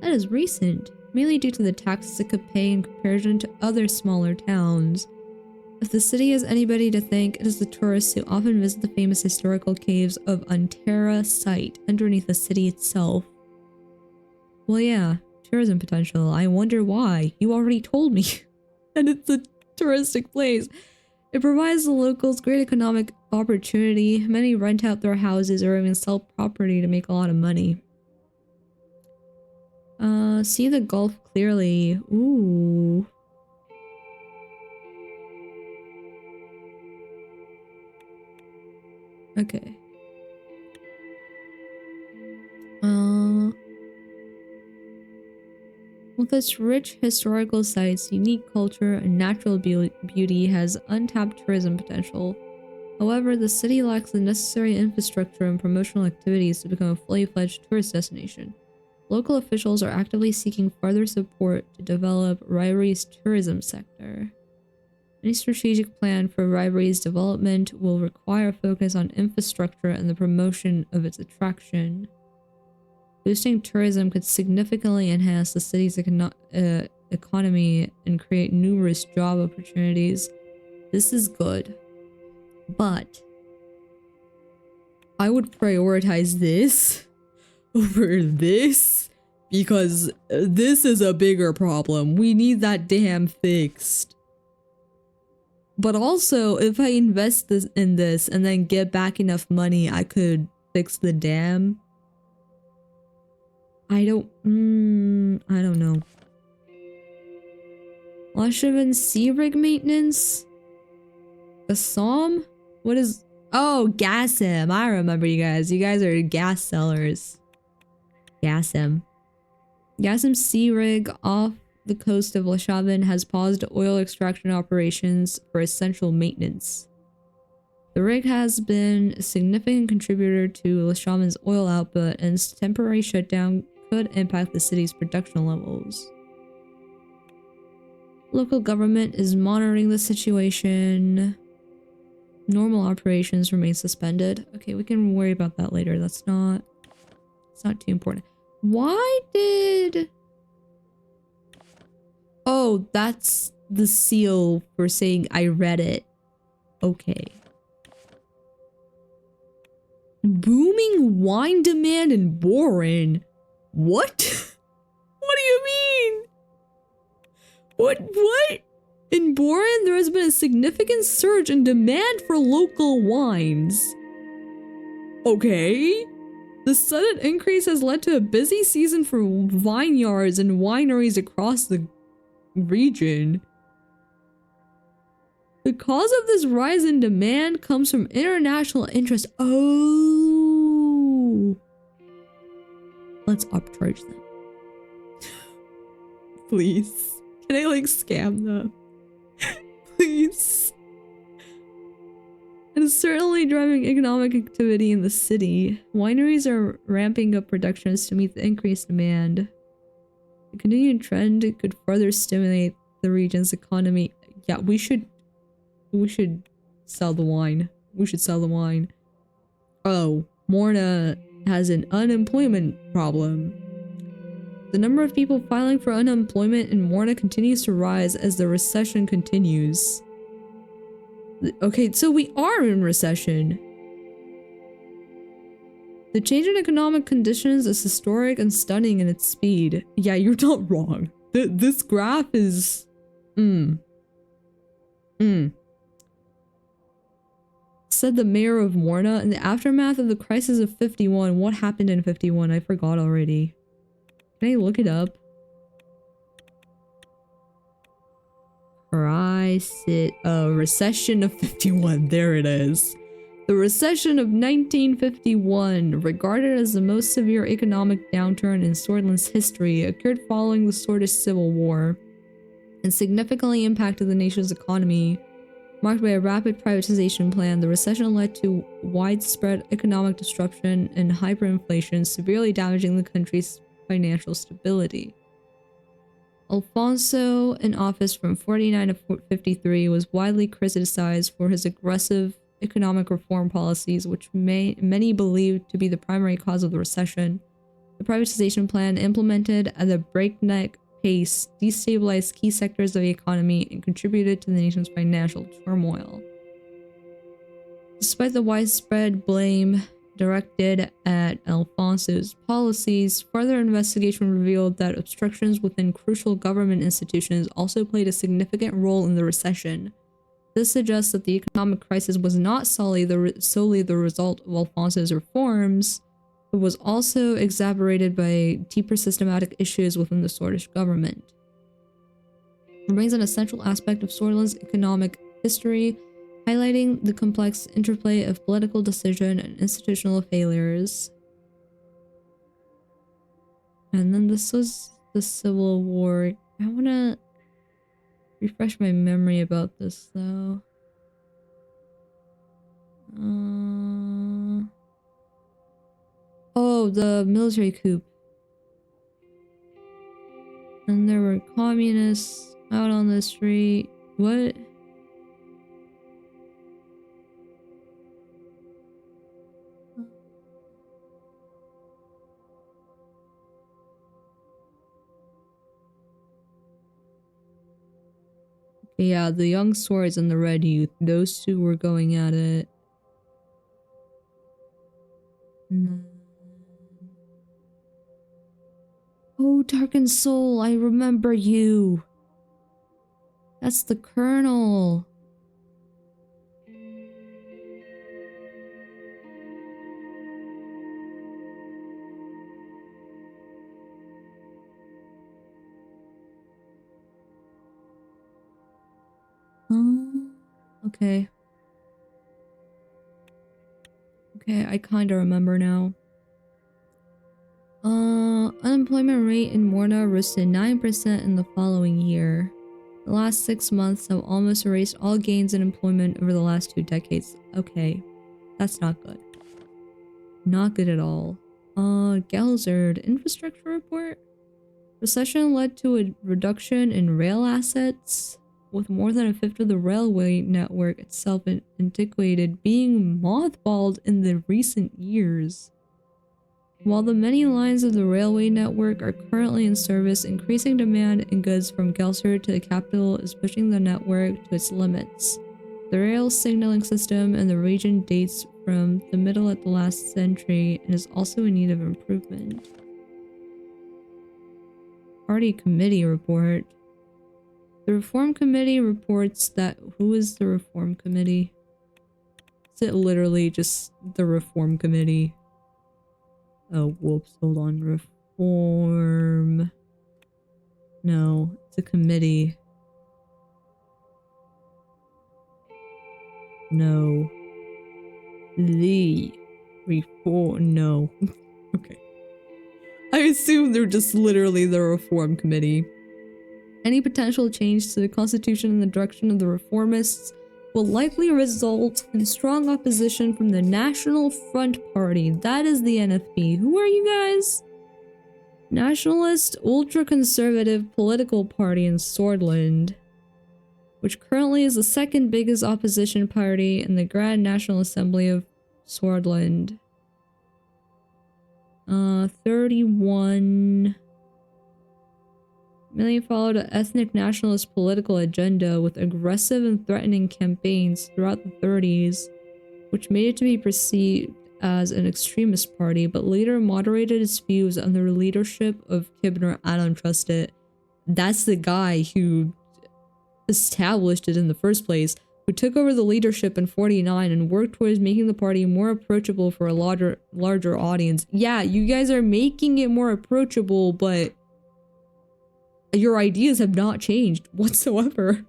That is recent, mainly due to the taxes it could pay in comparison to other smaller towns. If the city has anybody to thank, it is the tourists who often visit the famous historical caves of Antera site underneath the city itself. Well, yeah, tourism potential. I wonder why. You already told me. And it's a touristic place. It provides the locals great economic opportunity. Many rent out their houses or even sell property to make a lot of money. See the Gulf clearly. Ooh. Okay. With its rich historical sites, unique culture, and natural beauty has untapped tourism potential. However, the city lacks the necessary infrastructure and promotional activities to become a fully fledged tourist destination. Local officials are actively seeking further support to develop Ribery's tourism sector. Any strategic plan for Ribery's development will require a focus on infrastructure and the promotion of its attraction. Boosting tourism could significantly enhance the city's economy and create numerous job opportunities. This is good. But I would prioritize this over this because this is a bigger problem. We need that dam fixed. But also, if I invest in this and then get back enough money, I could fix the dam. I don't know. Lashavan Sea Rig maintenance? Assam? What is... Oh, Gassim. I remember you guys. You guys are gas sellers. Gassim. Gassim Sea Rig off the coast of Lashavan has paused oil extraction operations for essential maintenance. The rig has been a significant contributor to Lashavan's oil output, and its temporary shutdown could impact the city's production levels. Local government is monitoring the situation. Normal operations remain suspended. Okay, we can worry about that later. It's not too important. Why did... Oh, that's the seal for saying I read it. Okay. Booming wine demand in Boren. What? What do you mean? What? In Boren, there has been a significant surge in demand for local wines. Okay. The sudden increase has led to a busy season for vineyards and wineries across the region. The cause of this rise in demand comes from international interest. Oh. Let's upcharge them. Please. Can I like scam them? Please. And it's certainly driving economic activity in the city. Wineries are ramping up productions to meet the increased demand. The continued trend could further stimulate the region's economy. Yeah, we should sell the wine. We should sell the wine. Oh, Morna has an unemployment problem. The number of people filing for unemployment in Morna continues to rise as the recession continues. Okay, so we are in recession. The change in economic conditions is historic and stunning in its speed. Yeah, you're not wrong. This graph is... Said the mayor of Morna. In the aftermath of the crisis of 51, what happened in 51? I forgot already. Can I look it up? Recession of 51. There it is. The recession of 1951, regarded as the most severe economic downturn in Sordland's history, occurred following the Sordish Civil War and significantly impacted the nation's economy. Marked by a rapid privatization plan, the recession led to widespread economic disruption and hyperinflation, severely damaging the country's financial stability. Alfonso, in office from 49 to 53, was widely criticized for his aggressive economic reform policies, which many believed to be the primary cause of the recession. The privatization plan, implemented at a breakneck pace, destabilized key sectors of the economy and contributed to the nation's financial turmoil. Despite the widespread blame directed at Alfonso's policies, further investigation revealed that obstructions within crucial government institutions also played a significant role in the recession. This suggests that the economic crisis was not solely the result of Alfonso's reforms, but was also exacerbated by deeper systematic issues within the Sordish government. It remains an essential aspect of Sordland's economic history, highlighting the complex interplay of political decision and institutional failures. And then this was the Civil War. I want to refresh my memory about this, though. Oh, the military coup. And there were communists out on the street. What? Yeah, the young swords and the red youth. Those two were going at it. Oh Darkened Soul, I remember you. That's the Colonel. Okay. Okay, I kinda remember now. Unemployment rate in Morna rose to 9% in the following year. The last 6 months have almost erased all gains in employment over the last 2 decades. Okay, that's not good. Not good at all. Gelzard, infrastructure report? Recession led to a reduction in rail assets, with more than a fifth of the railway network itself antiquated, being mothballed in the recent years. While the many lines of the railway network are currently in service, increasing demand in goods from Gelser to the capital is pushing the network to its limits. The rail signaling system in the region dates from the middle of the last century and is also in need of improvement. Party Committee report. The Reform Committee reports that... Who is the Reform Committee? Is it literally just the Reform Committee? Oh, whoops, hold on. Reform... No, it's a committee. No. The Reform... No. Okay. I assume they're just literally the Reform Committee. Any potential change to the Constitution in the direction of the reformists will likely result in strong opposition from the National Front Party. That is the NFP. Who are you guys? Nationalist ultra-conservative political party in Swordland, which currently is the second biggest opposition party in the Grand National Assembly of Swordland. 31 million followed an ethnic nationalist political agenda with aggressive and threatening campaigns throughout the 30s, which made it to be perceived as an extremist party, but later moderated its views under the leadership of Kibner. I don't trust it. That's the guy who established it in the first place, who took over the leadership in 49 and worked towards making the party more approachable for a larger audience. Yeah, you guys are making it more approachable, but your ideas have not changed whatsoever.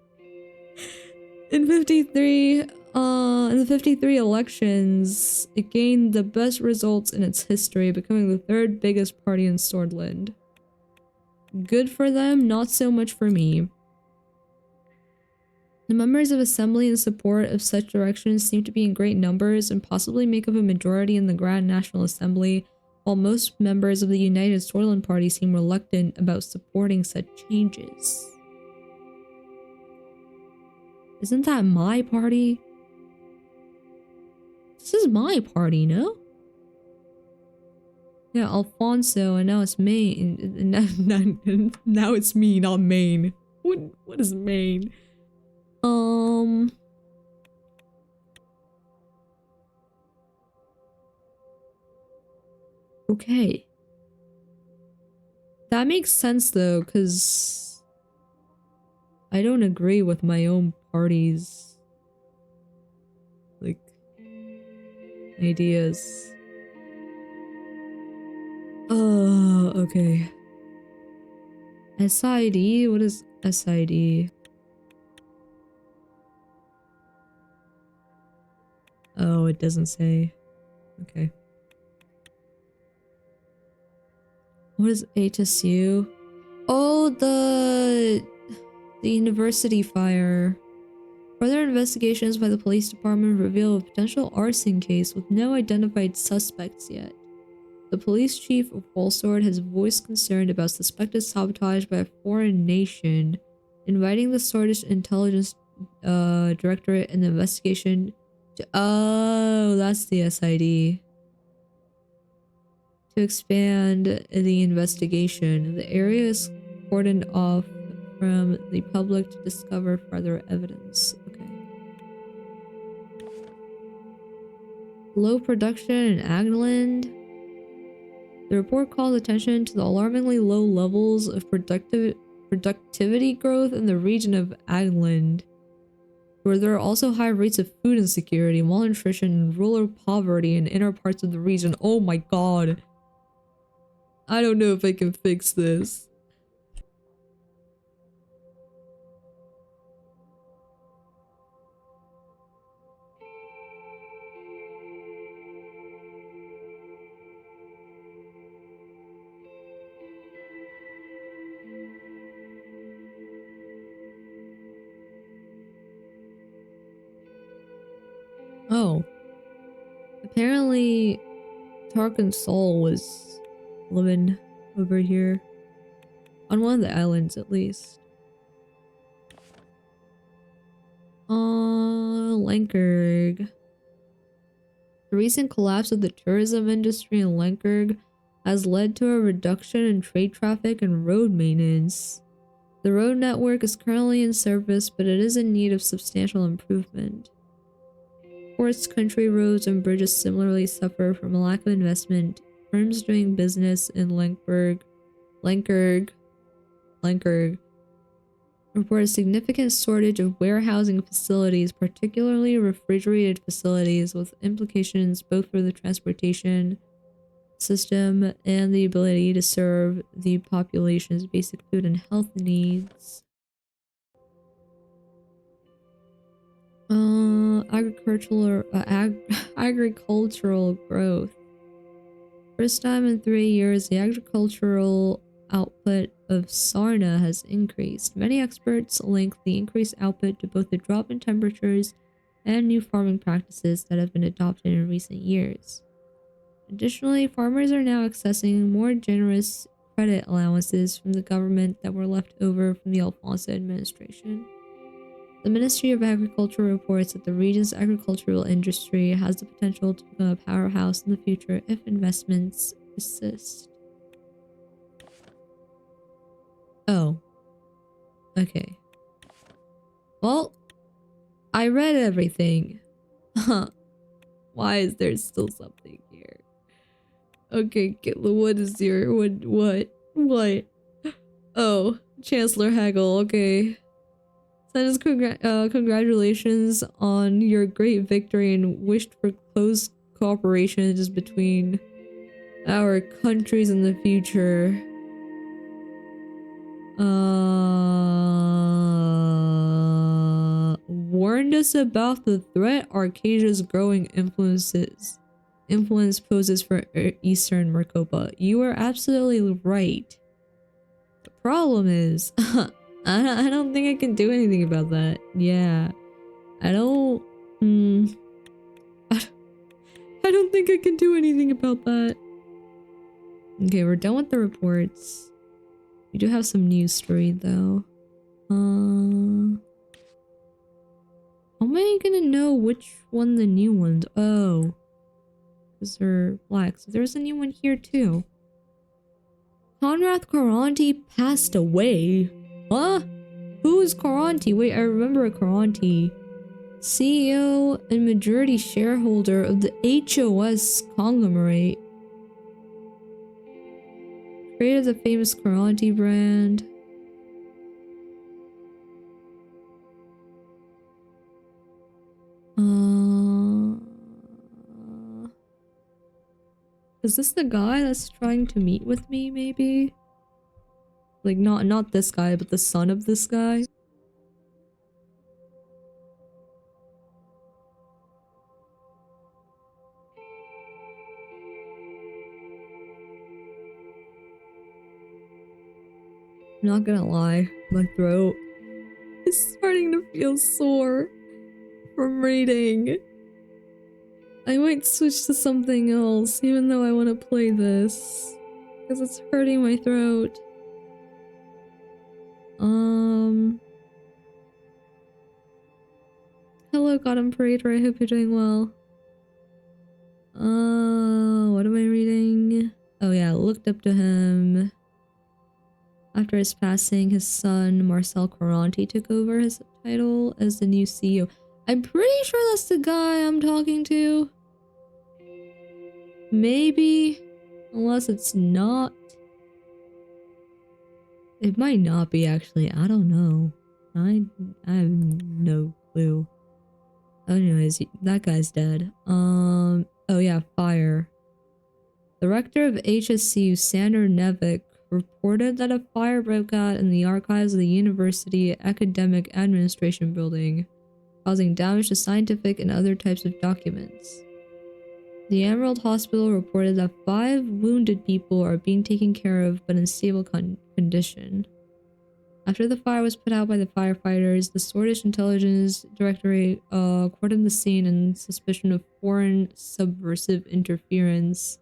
In the 53 elections, it gained the best results in its history, becoming the third biggest party in Swordland. Good for them, not so much for me. The members of Assembly in support of such directions seem to be in great numbers and possibly make up a majority in the Grand National Assembly, while most members of the United Swordland Party seem reluctant about supporting such changes. Isn't that my party? This is my party, no? Yeah, Alfonso, and now it's Maine. Now it's me, not Maine. What is Maine? Okay. That makes sense though, because I don't agree with my own party's like ideas. Okay. SID? What is SID? Oh, it doesn't say. Okay. What is HSU? Oh, the university fire. Further investigations by the police department reveal a potential arson case with no identified suspects yet. The police chief of Walsword has voiced concern about suspected sabotage by a foreign nation, inviting the Swedish intelligence directorate and the investigation to— oh, that's the SID. To expand the investigation. The area is cordoned off from the public to discover further evidence. Okay. Low production in Agland. The report calls attention to the alarmingly low levels of productivity growth in the region of Agland, where there are also high rates of food insecurity, malnutrition, and rural poverty in inner parts of the region. Oh my god. I don't know if I can fix this. Oh. Apparently, Tarkin Sol was living over here. On one of the islands, at least. Lenkerg. The recent collapse of the tourism industry in Lenkerg has led to a reduction in trade traffic and road maintenance. The road network is currently in service, but it is in need of substantial improvement. Ports, country roads, and bridges similarly suffer from a lack of investment. Firms doing business in Lenkerg report a significant shortage of warehousing facilities, particularly refrigerated facilities, with implications both for the transportation system and the ability to serve the population's basic food and health needs. Agricultural growth. First time in 3 years, the agricultural output of Sarna has increased. Many experts link the increased output to both the drop in temperatures and new farming practices that have been adopted in recent years. Additionally, farmers are now accessing more generous credit allowances from the government that were left over from the Alfonso administration. The Ministry of Agriculture reports that the region's agricultural industry has the potential to become a powerhouse in the future if investments persist. Oh. Okay. Well, I read everything. Why is there still something here? Okay, what is your... What? Oh, Chancellor Hagel, okay. Send us congratulations on your great victory and wished for close cooperation just between our countries in the future. Warned us about the threat Arcasia's growing influence poses for Eastern Mercopa. You are absolutely right. The problem is, I don't think I can do anything about that. Yeah. I don't think I can do anything about that. Okay, we're done with the reports. We do have some news story though. How am I gonna know which one the new ones? Oh. Because they're black. So there's a new one here too. Conrad Caranti passed away. Huh? Who is Caranti? Wait, I remember a Caranti. CEO and majority shareholder of the HOS conglomerate. Created the famous Caranti brand. Is this the guy that's trying to meet with me, maybe? Like, not this guy, but the son of this guy? I'm not gonna lie, my throat is starting to feel sore from reading. I might switch to something else, even though I want to play this. Because it's hurting my throat. Hello, God Imperator, I hope you're doing well. What am I reading? Oh yeah, looked up to him. After his passing, his son, Marcel Caranti, took over his title as the new CEO. I'm pretty sure that's the guy I'm talking to. Maybe. Unless it's not. It might not be actually. I don't know. I have no clue. Anyways, that guy's dead. Oh yeah, fire. The rector of HSCU, Sander Nevik, reported that a fire broke out in the archives of the University Academic Administration Building, causing damage to scientific and other types of documents. The Emerald Hospital reported that 5 wounded people are being taken care of but in stable condition. After the fire was put out by the firefighters, the Swedish Intelligence Directorate reported the scene in suspicion of foreign subversive interference.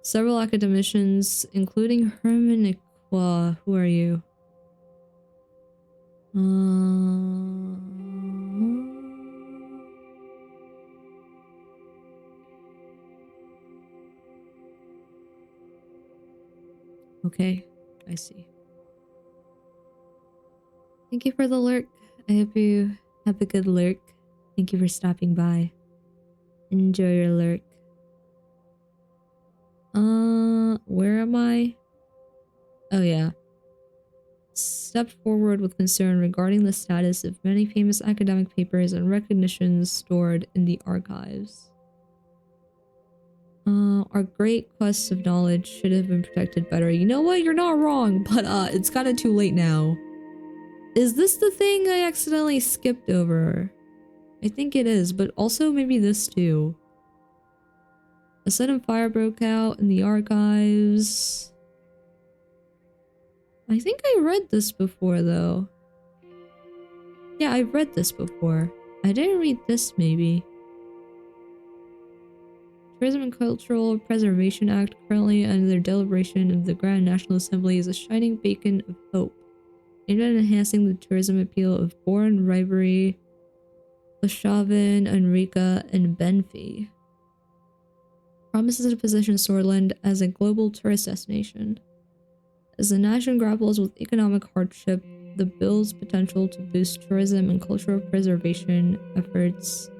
Several academicians, including Herman Ikwa, who are you? Okay, I see. Thank you for the lurk. I hope you have a good lurk. Thank you for stopping by. Enjoy your lurk. Where am I? Oh yeah. Stepped forward with concern regarding the status of many famous academic papers and recognitions stored in the archives. Our great quests of knowledge should have been protected better. You know what? You're not wrong, but it's kinda too late now. Is this the thing I accidentally skipped over? I think it is, but also maybe this too. A sudden fire broke out in the archives. I think I read this before though. Yeah, I've read this before. I didn't read this maybe. Tourism and Cultural Preservation Act, currently under deliberation of the Grand National Assembly, is a shining beacon of hope, aimed at enhancing the tourism appeal of Bourne, Ribery, Lochaven, Enrica, and Benfey. Promises to position Swordland as a global tourist destination. As the nation grapples with economic hardship, the bill's potential to boost tourism and cultural preservation efforts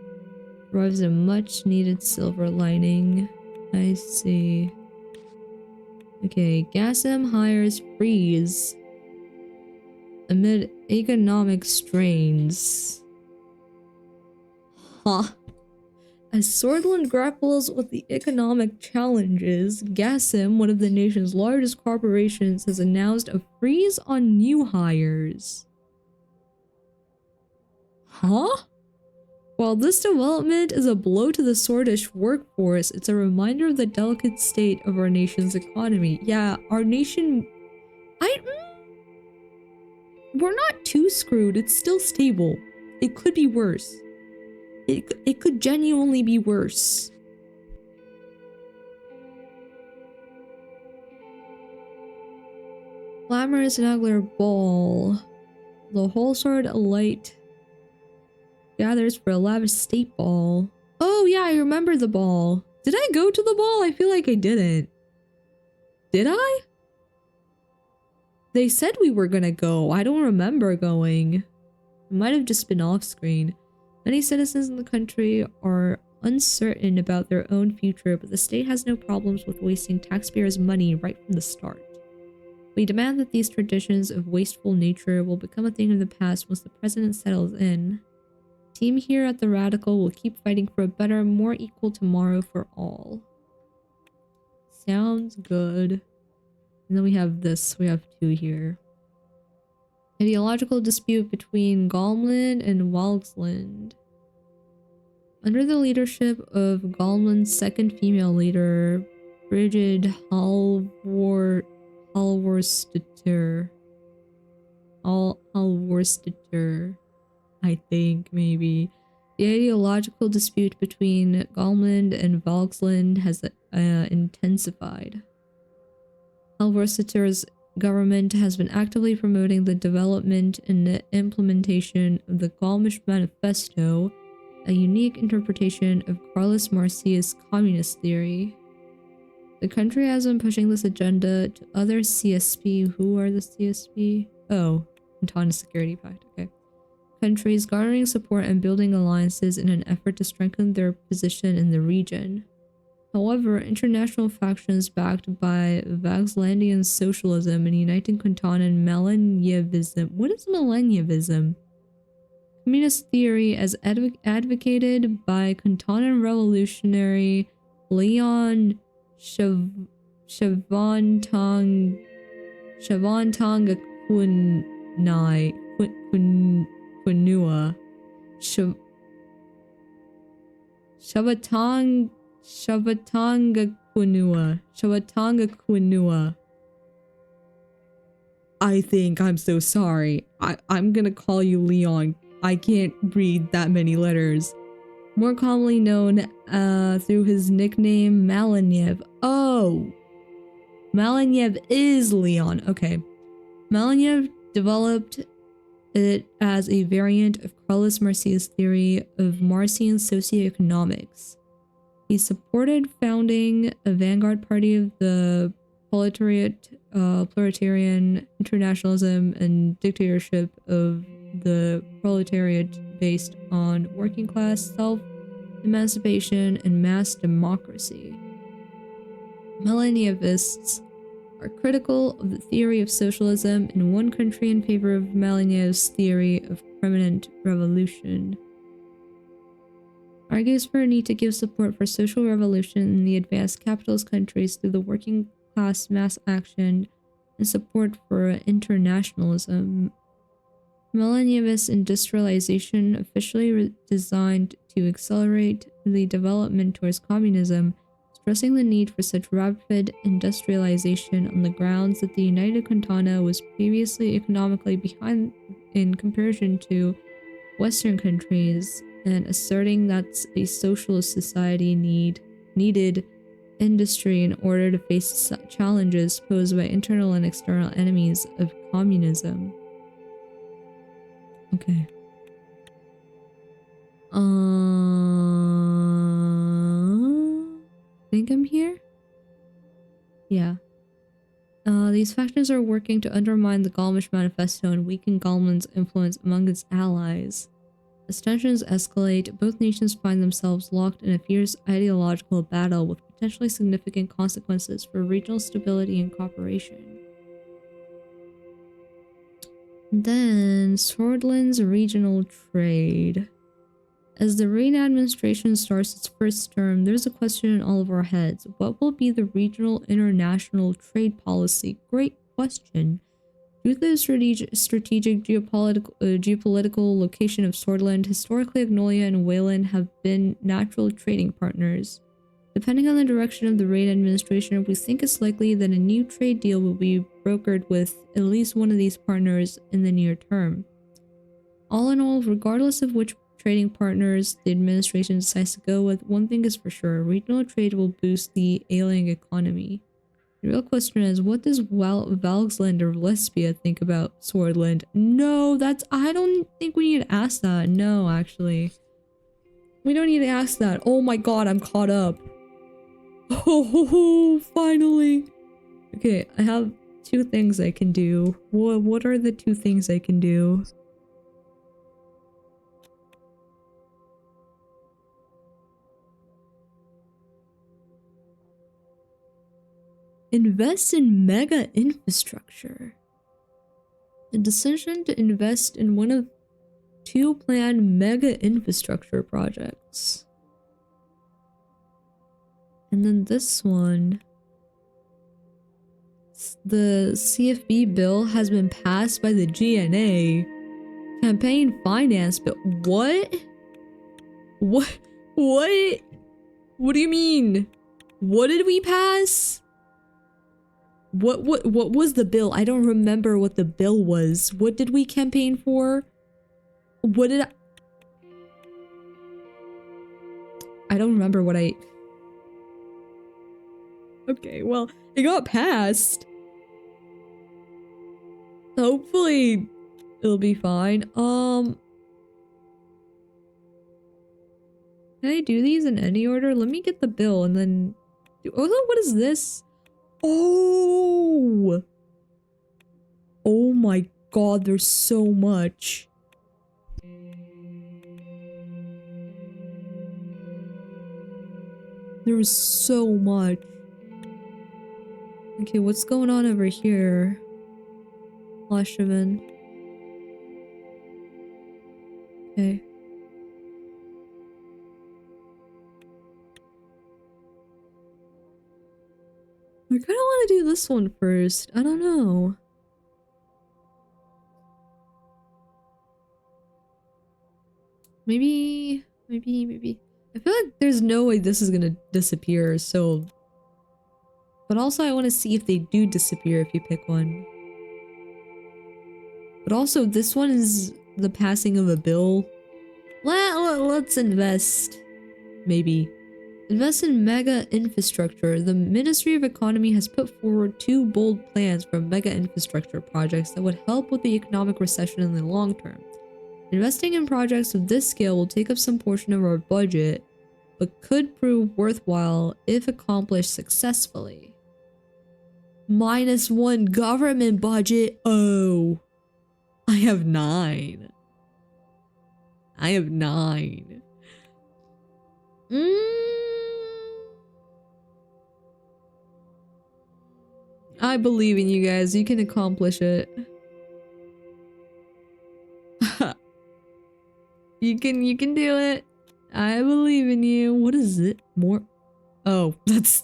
provides a much-needed silver lining. I see. Okay, Gasm hires freeze amid economic strains. Huh. As Swordland grapples with the economic challenges, Gasm, one of the nation's largest corporations, has announced a freeze on new hires. Huh? While this development is a blow to the Swordish workforce, it's a reminder of the delicate state of our nation's economy. Yeah, our nation... We're not too screwed. It's still stable. It could be worse. It could genuinely be worse. Glamorous Nagler Ball. The whole sword light gathers for a lavish state ball. Oh yeah, I remember the ball. Did I go to the ball? I feel like I didn't. Did I? They said we were gonna go. I don't remember going. It might have just been off screen. Many citizens in the country are uncertain about their own future, but the state has no problems with wasting taxpayers' money right from the start. We demand that these traditions of wasteful nature will become a thing of the past once the president settles in. Team here at the Radical will keep fighting for a better, more equal tomorrow for all. Sounds good. And then we have this. We have 2 here. Ideological dispute between Galmland and Walgsland. Under the leadership of Galmland's second female leader, Brigid Halvorstetter. Halvorstetter, I think, maybe. The ideological dispute between Galmland and Valksland has intensified. Halvorstedter's government has been actively promoting the development and the implementation of the Galmish Manifesto, a unique interpretation of Carlos Marcia's communist theory. The country has been pushing this agenda to other CSP. Who are the CSP? Oh, Entente Security Pact, okay. Countries garnering support and building alliances in an effort to strengthen their position in the region. However, international factions backed by Vaxlandian socialism and United Canton Malenievism. What is Malenievism? Communist theory as advocated by Cantonan revolutionary Leon Shavantanga Quinua. Shavatanga Quinua. I think I'm so sorry. I'm gonna call you Leon. I can't read that many letters. More commonly known through his nickname Maleniev. Oh! Maleniev is Leon. Okay. Maleniev developed it as a variant of Carlos Marcia's theory of Marcian socioeconomics. He supported founding a vanguard party of the proletarian internationalism and dictatorship of the proletariat based on working class self-emancipation and mass democracy. Malenievists are critical of the theory of socialism in one country in favor of Maleniev's theory of permanent revolution. Argues for a need to give support for social revolution in the advanced capitalist countries through the working class mass action and support for internationalism. Malenievist industrialization, officially designed to accelerate the development towards communism, stressing the need for such rapid industrialization on the grounds that the United Cantona was previously economically behind in comparison to Western countries, and asserting that a socialist society needed industry in order to face challenges posed by internal and external enemies of communism. Okay. Think I'm here? Yeah. These factors are working to undermine the Gallmish Manifesto and weaken Gallman's influence among its allies. As tensions escalate, both nations find themselves locked in a fierce ideological battle with potentially significant consequences for regional stability and cooperation. And then, Swordland's regional trade. As the Reign administration starts its first term, there's a question in all of our heads. What will be the regional international trade policy? Great question. Due to the strategic geopolitical location of Swordland, historically Agnolia and Wayland have been natural trading partners. Depending on the direction of the Reign administration, we think it's likely that a new trade deal will be brokered with at least one of these partners in the near term. All in all, regardless of which trading partners the administration decides to go with, one thing is for sure: regional trade will boost the ailing economy. The real question is, what does Valgsland or Lesbia think about Swordland? No, I don't think we need to ask that. No, actually. We don't need to ask that. Oh my god, I'm caught up. Oh, finally. Okay, I have 2 things I can do. What are the 2 things I can do? Invest in mega infrastructure. The decision to invest in one of 2 planned mega infrastructure projects. And then this one. The CFB bill has been passed by the GNA. Campaign finance bill. What? What? What? What do you mean? What did we pass? What was the bill? I don't remember what the bill was. What did we campaign for? What did I don't remember what I... Okay, well, it got passed. Hopefully it'll be fine. Can I do these in any order? Let me get the bill and then... Oh, what is this? Oh! Oh my god, there's so much. There was so much. Okay, what's going on over here? Lashavan. Okay. I kind of want to do this one first. I don't know. Maybe. I feel like there's no way this is gonna disappear, so... But also I want to see if they do disappear if you pick one. But also this one is the passing of a bill. Let's invest. Maybe. Invest in mega infrastructure. The Ministry of Economy has put forward 2 bold plans for mega infrastructure projects that would help with the economic recession in the long term. Investing in projects of this scale will take up some portion of our budget, but could prove worthwhile if accomplished successfully. -1 government budget. Oh. I have 9. I have 9. I believe in you guys. You can accomplish it. You can do it. I believe in you. What is it? More? Oh, that's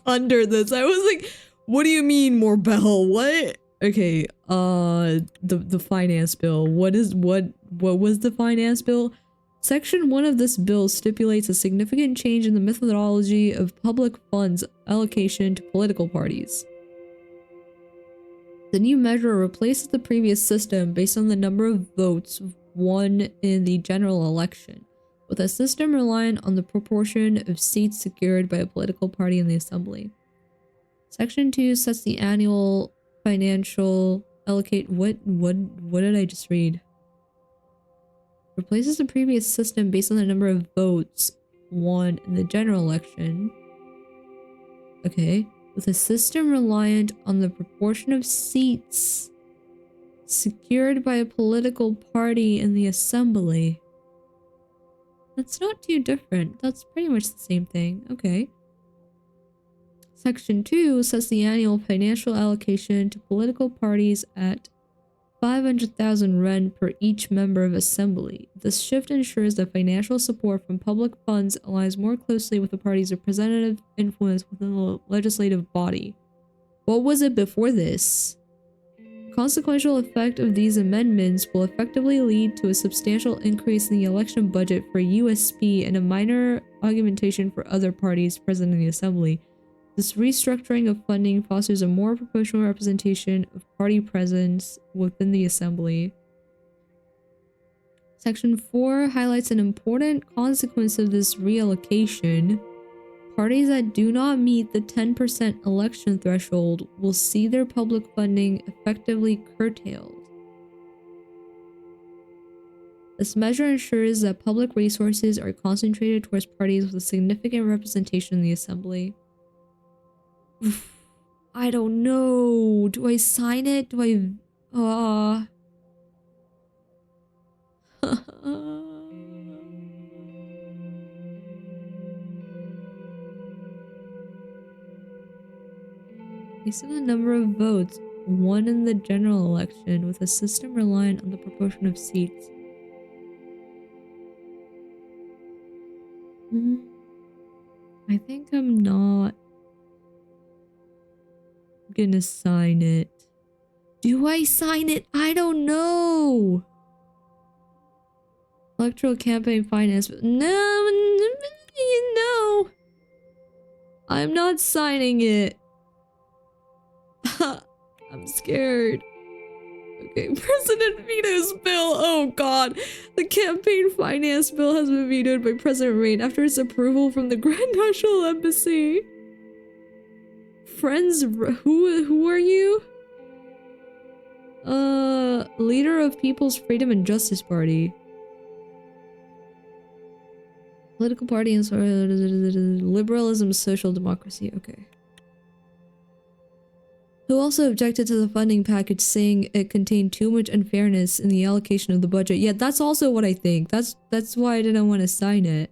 under this. I was like, what do you mean more bell? What? Okay, the finance bill. What was the finance bill? Section 1 of this bill stipulates a significant change in the methodology of public funds allocation to political parties. The new measure replaces the previous system based on the number of votes won in the general election, with a system reliant on the proportion of seats secured by a political party in the assembly. Section 2 sets the annual financial allocate. What did I just read? Replaces the previous system based on the number of votes won in the general election. Okay. With a system reliant on the proportion of seats secured by a political party in the assembly. That's not too different. That's pretty much the same thing. Okay. Section 2 sets the annual financial allocation to political parties at 500,000 ren per each member of assembly. This shift ensures that financial support from public funds aligns more closely with the party's representative influence within the legislative body. What was it before this? The consequential effect of these amendments will effectively lead to a substantial increase in the election budget for USP and a minor augmentation for other parties present in the assembly. This restructuring of funding fosters a more proportional representation of party presence within the assembly. Section 4 highlights an important consequence of this reallocation. Parties that do not meet the 10% election threshold will see their public funding effectively curtailed. This measure ensures that public resources are concentrated towards parties with a significant representation in the assembly. I don't know. Do I sign it? Do I... Based on the number of votes won in the general election with a system reliant on the proportion of seats. I think I'm not gonna sign it. Do I sign it? I don't know. Electoral campaign finance. No. I'm not signing it. I'm scared. Okay, President vetoes bill. Oh god. The campaign finance bill has been vetoed by President Rain after its approval from the Grand National Embassy. Friends, who are you? Leader of People's Freedom and Justice Party. Political party and liberalism, social democracy. Okay. Who also objected to the funding package, saying it contained too much unfairness in the allocation of the budget. Yeah, that's also what I think. That's why I didn't want to sign it.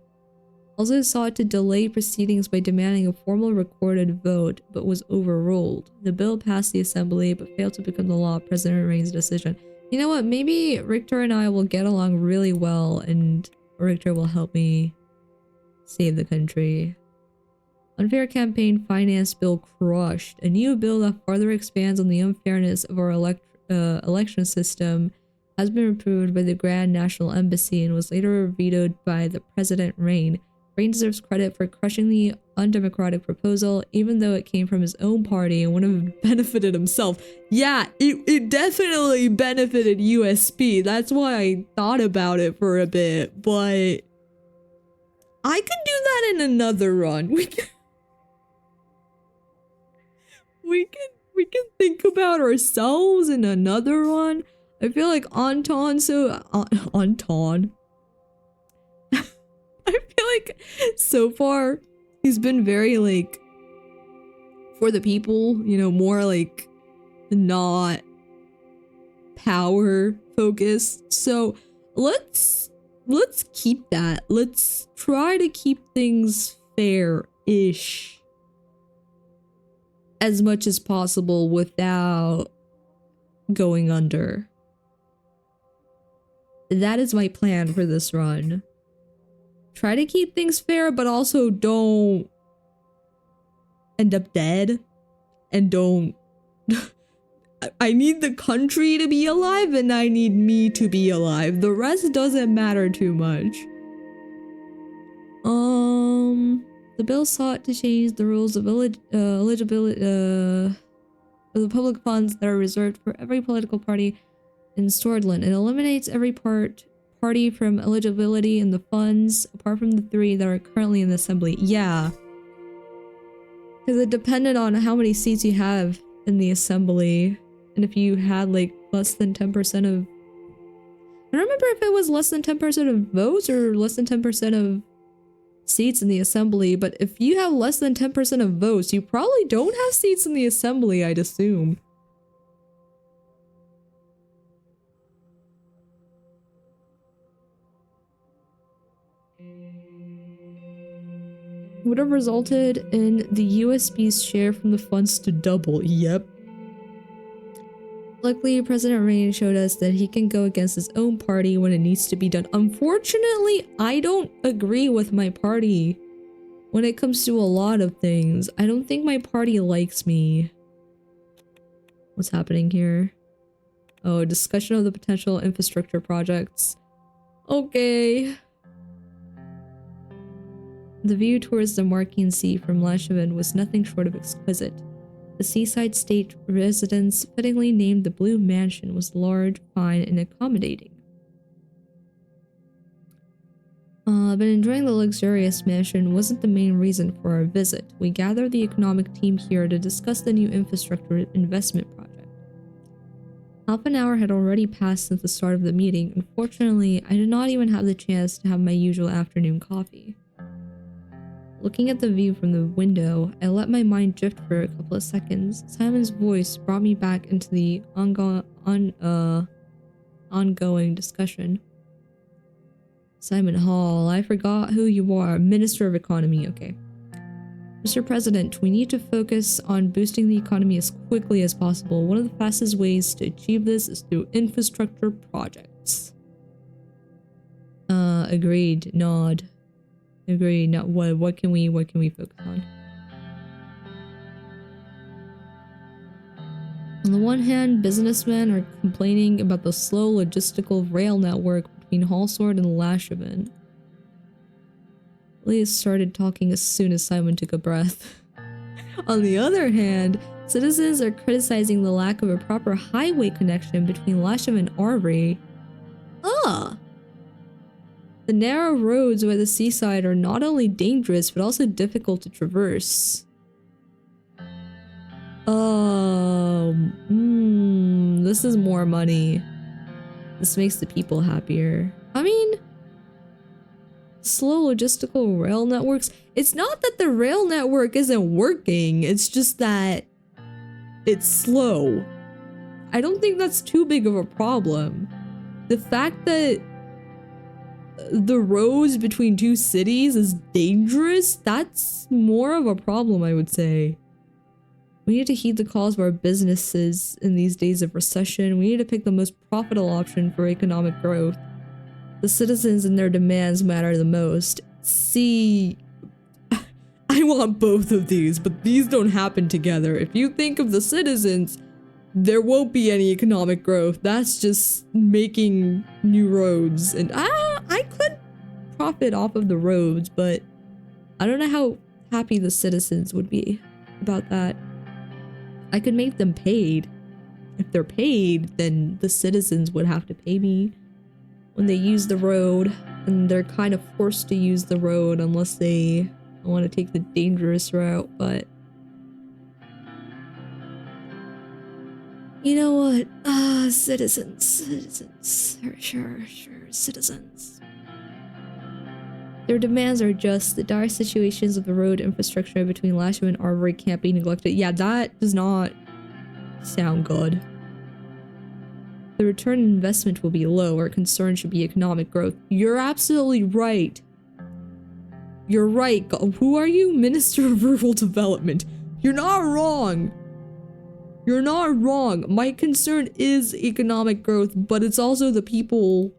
also sought to delay proceedings by demanding a formal recorded vote, but was overruled. The bill passed the assembly, but failed to become the law. President Rain's decision. You know what? Maybe Richter and I will get along really well, and Richter will help me save the country. Unfair campaign finance bill crushed. A new bill that further expands on the unfairness of our election system has been approved by the Grand National Embassy and was later vetoed by the President Rain. Rain deserves credit for crushing the undemocratic proposal, even though it came from his own party and would have benefited himself. Yeah, it definitely benefited USP. That's why I thought about it for a bit, but I could do that in another run. We can think about ourselves in another one. I feel like Anton I feel like so far he's been very like for the people, you know, more like not power focused. So let's keep that. Let's try to keep things fair-ish as much as possible without going under. That is my plan for this run. Try to keep things fair, but also don't end up dead. And don't... I need the country to be alive, and I need me to be alive. The rest doesn't matter too much. The bill sought to change the rules of eligibility for the public funds that are reserved for every political party in Swordland. It eliminates every party from eligibility in the funds, apart from the 3 that are currently in the assembly. Yeah. Because it depended on how many seats you have in the assembly. And if you had like less than 10% of... I don't remember if it was less than 10% of votes or less than 10% of seats in the assembly, but if you have less than 10% of votes, you probably don't have seats in the assembly, I'd assume. Would have resulted in the USB's share from the funds to double. Yep. Luckily, President Rain showed us that he can go against his own party when it needs to be done. Unfortunately, I don't agree with my party when it comes to a lot of things. I don't think my party likes me. What's happening here? Oh, discussion of the potential infrastructure projects. Okay. The view towards the Markian Sea from Lashaven was nothing short of exquisite. The seaside state residence, fittingly named the Blue Mansion, was large, fine, and accommodating. But enjoying the luxurious mansion wasn't the main reason for our visit. We gathered the economic team here to discuss the new infrastructure investment project. Half an hour had already passed since the start of the meeting. Unfortunately, I did not even have the chance to have my usual afternoon coffee. Looking at the view from the window, I let my mind drift for a couple of seconds. Simon's voice brought me back into the ongoing discussion. Simon Hall, I forgot who you are. Minister of Economy, okay. Mr. President, we need to focus on boosting the economy as quickly as possible. One of the fastest ways to achieve this is through infrastructure projects. Agreed. Nod. Agreed. Now, what can we focus on? On the one hand, businessmen are complaining about the slow logistical rail network between Hallsword and Lashaven. Leah started talking as soon as Simon took a breath. On the other hand, citizens are criticizing the lack of a proper highway connection between Lashaven and Arbury. The narrow roads by the seaside are not only dangerous, but also difficult to traverse. This is more money. This makes the people happier. I mean, slow logistical rail networks. It's not that the rail network isn't working, it's just that it's slow. I don't think that's too big of a problem. The fact that the roads between two cities is dangerous, that's more of a problem, I would say. We need to heed the calls of our businesses in these days of recession. We need to pick the most profitable option for economic growth. The citizens and their demands matter the most. See, I want both of these, but these don't happen together. If you think of the citizens, there won't be any economic growth. That's just making new roads. And I could profit off of the roads, but I don't know how happy the citizens would be about that. I could make them paid. If they're paid, then the citizens would have to pay me when they use the road, and they're kind of forced to use the road unless they want to take the dangerous route, but you know what? Citizens, sure, citizens. Their demands are just. The dire situations of the road infrastructure between Lasham and Arbory can't be neglected. Yeah, that does not sound good. The return on investment will be low. Our concern should be economic growth. You're absolutely right. You're right. Who are you? Minister of Rural Development. You're not wrong. You're not wrong. My concern is economic growth, but it's also the people.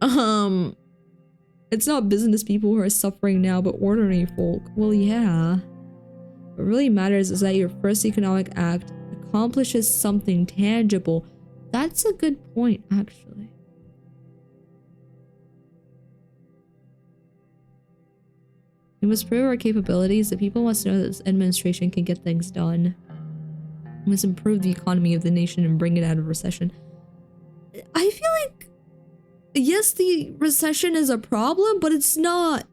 It's not business people who are suffering now, but ordinary folk. Well, yeah. What really matters is that your first economic act accomplishes something tangible. That's a good point, actually. We must prove our capabilities. The people must know that this administration can get things done. We must improve the economy of the nation and bring it out of recession. I feel like, yes, the recession is a problem, but it's not.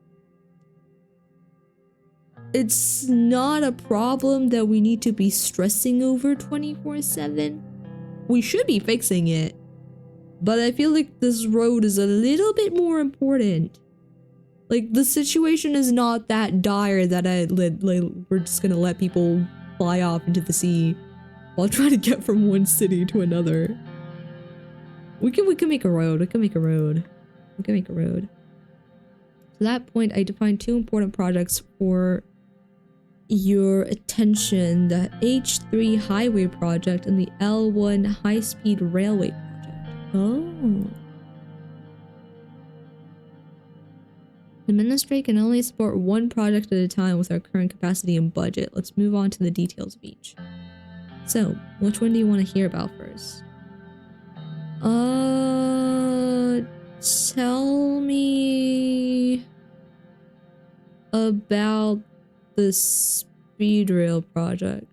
It's not a problem that we need to be stressing over 24/7. We should be fixing it, but I feel like this road is a little bit more important. Like, the situation is not that dire that we're just gonna let people fly off into the sea while trying to get from one city to another. We can make a road. We can make a road. To that point, I defined two important projects for your attention: the H3 highway project and the L1 high-speed railway project. Oh. The ministry can only support one project at a time with our current capacity and budget. Let's move on to the details of each. So, which one do you want to hear about first? Tell me about the speed rail project.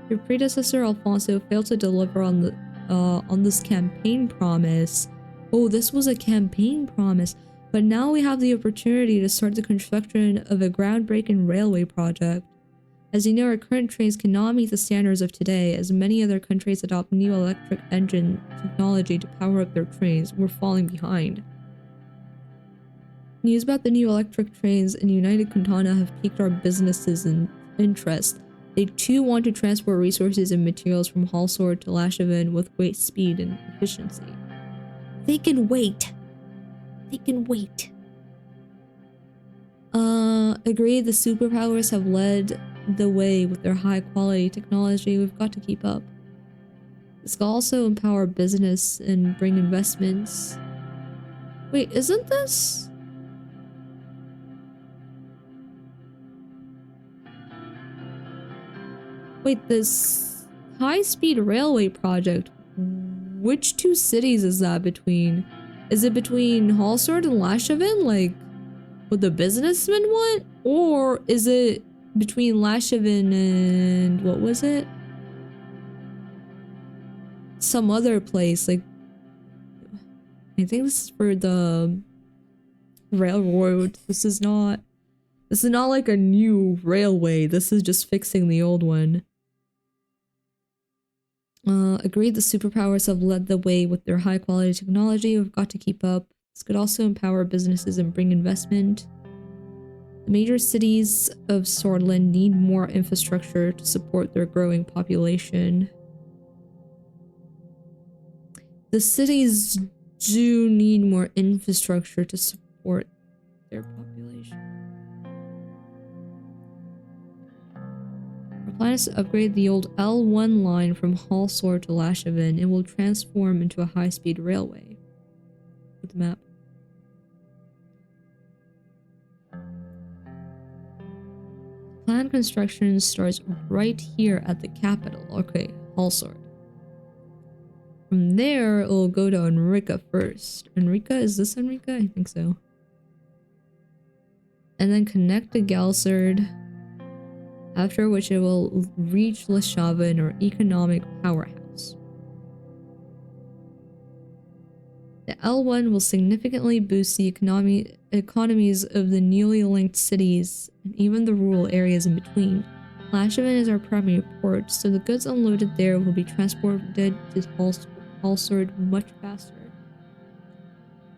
Your predecessor Alfonso failed to deliver on this campaign promise. Oh, this was a campaign promise, but now we have the opportunity to start the construction of a groundbreaking railway project. As you know, our current trains cannot meet the standards of today, as many other countries adopt new electric engine technology to power up their trains. We're falling behind. News about the new electric trains in United Quintana have piqued our businesses' interest. They too want to transport resources and materials from Halsord to Lashaven with great speed and efficiency. They can wait. Agreed, the superpowers have led the way with their high quality technology. We've got to keep up. This will also empower business and bring investments. Wait, isn't this? Wait, this high-speed railway project, which two cities is that between? Is it between Halsord and Lashaven, like what the businessmen want? Or is it between Lashaven and what was it? Some other place, like I think this is for the railroad. This is not like a new railway. This is just fixing the old one. Agreed, the superpowers have led the way with their high quality technology. We've got to keep up. This could also empower businesses and bring investment. The major cities of Swordland need more infrastructure to support their growing population. the cities do need more infrastructure to support their population. Our plan is to upgrade the old L1 line from Halsor to Lashaven. It will transform into a high-speed railway. With the map. Planned construction starts right here at the capital. Okay, Halsor. From there, it will go to Enrica first. Enrica? Is this Enrica? I think so. And then connect to Galsard. After which it will reach Lashaven, or economic powerhouse. The L1 will significantly boost the economies of the newly linked cities and even the rural areas in between. Lashaven is our primary port, so the goods unloaded there will be transported to Halsord much faster.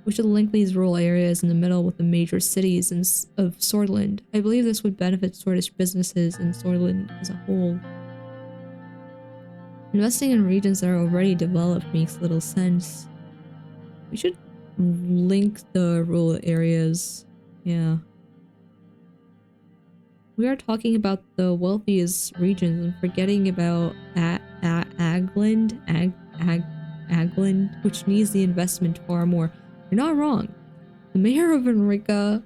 We should link these rural areas in the middle with the major cities of Swordland. I believe this would benefit Swordish businesses and Swordland as a whole. Investing in regions that are already developed makes little sense. We should link the rural areas. Yeah. We are talking about the wealthiest regions and forgetting about Agland, which needs the investment far more. You're not wrong. The mayor of Enrica,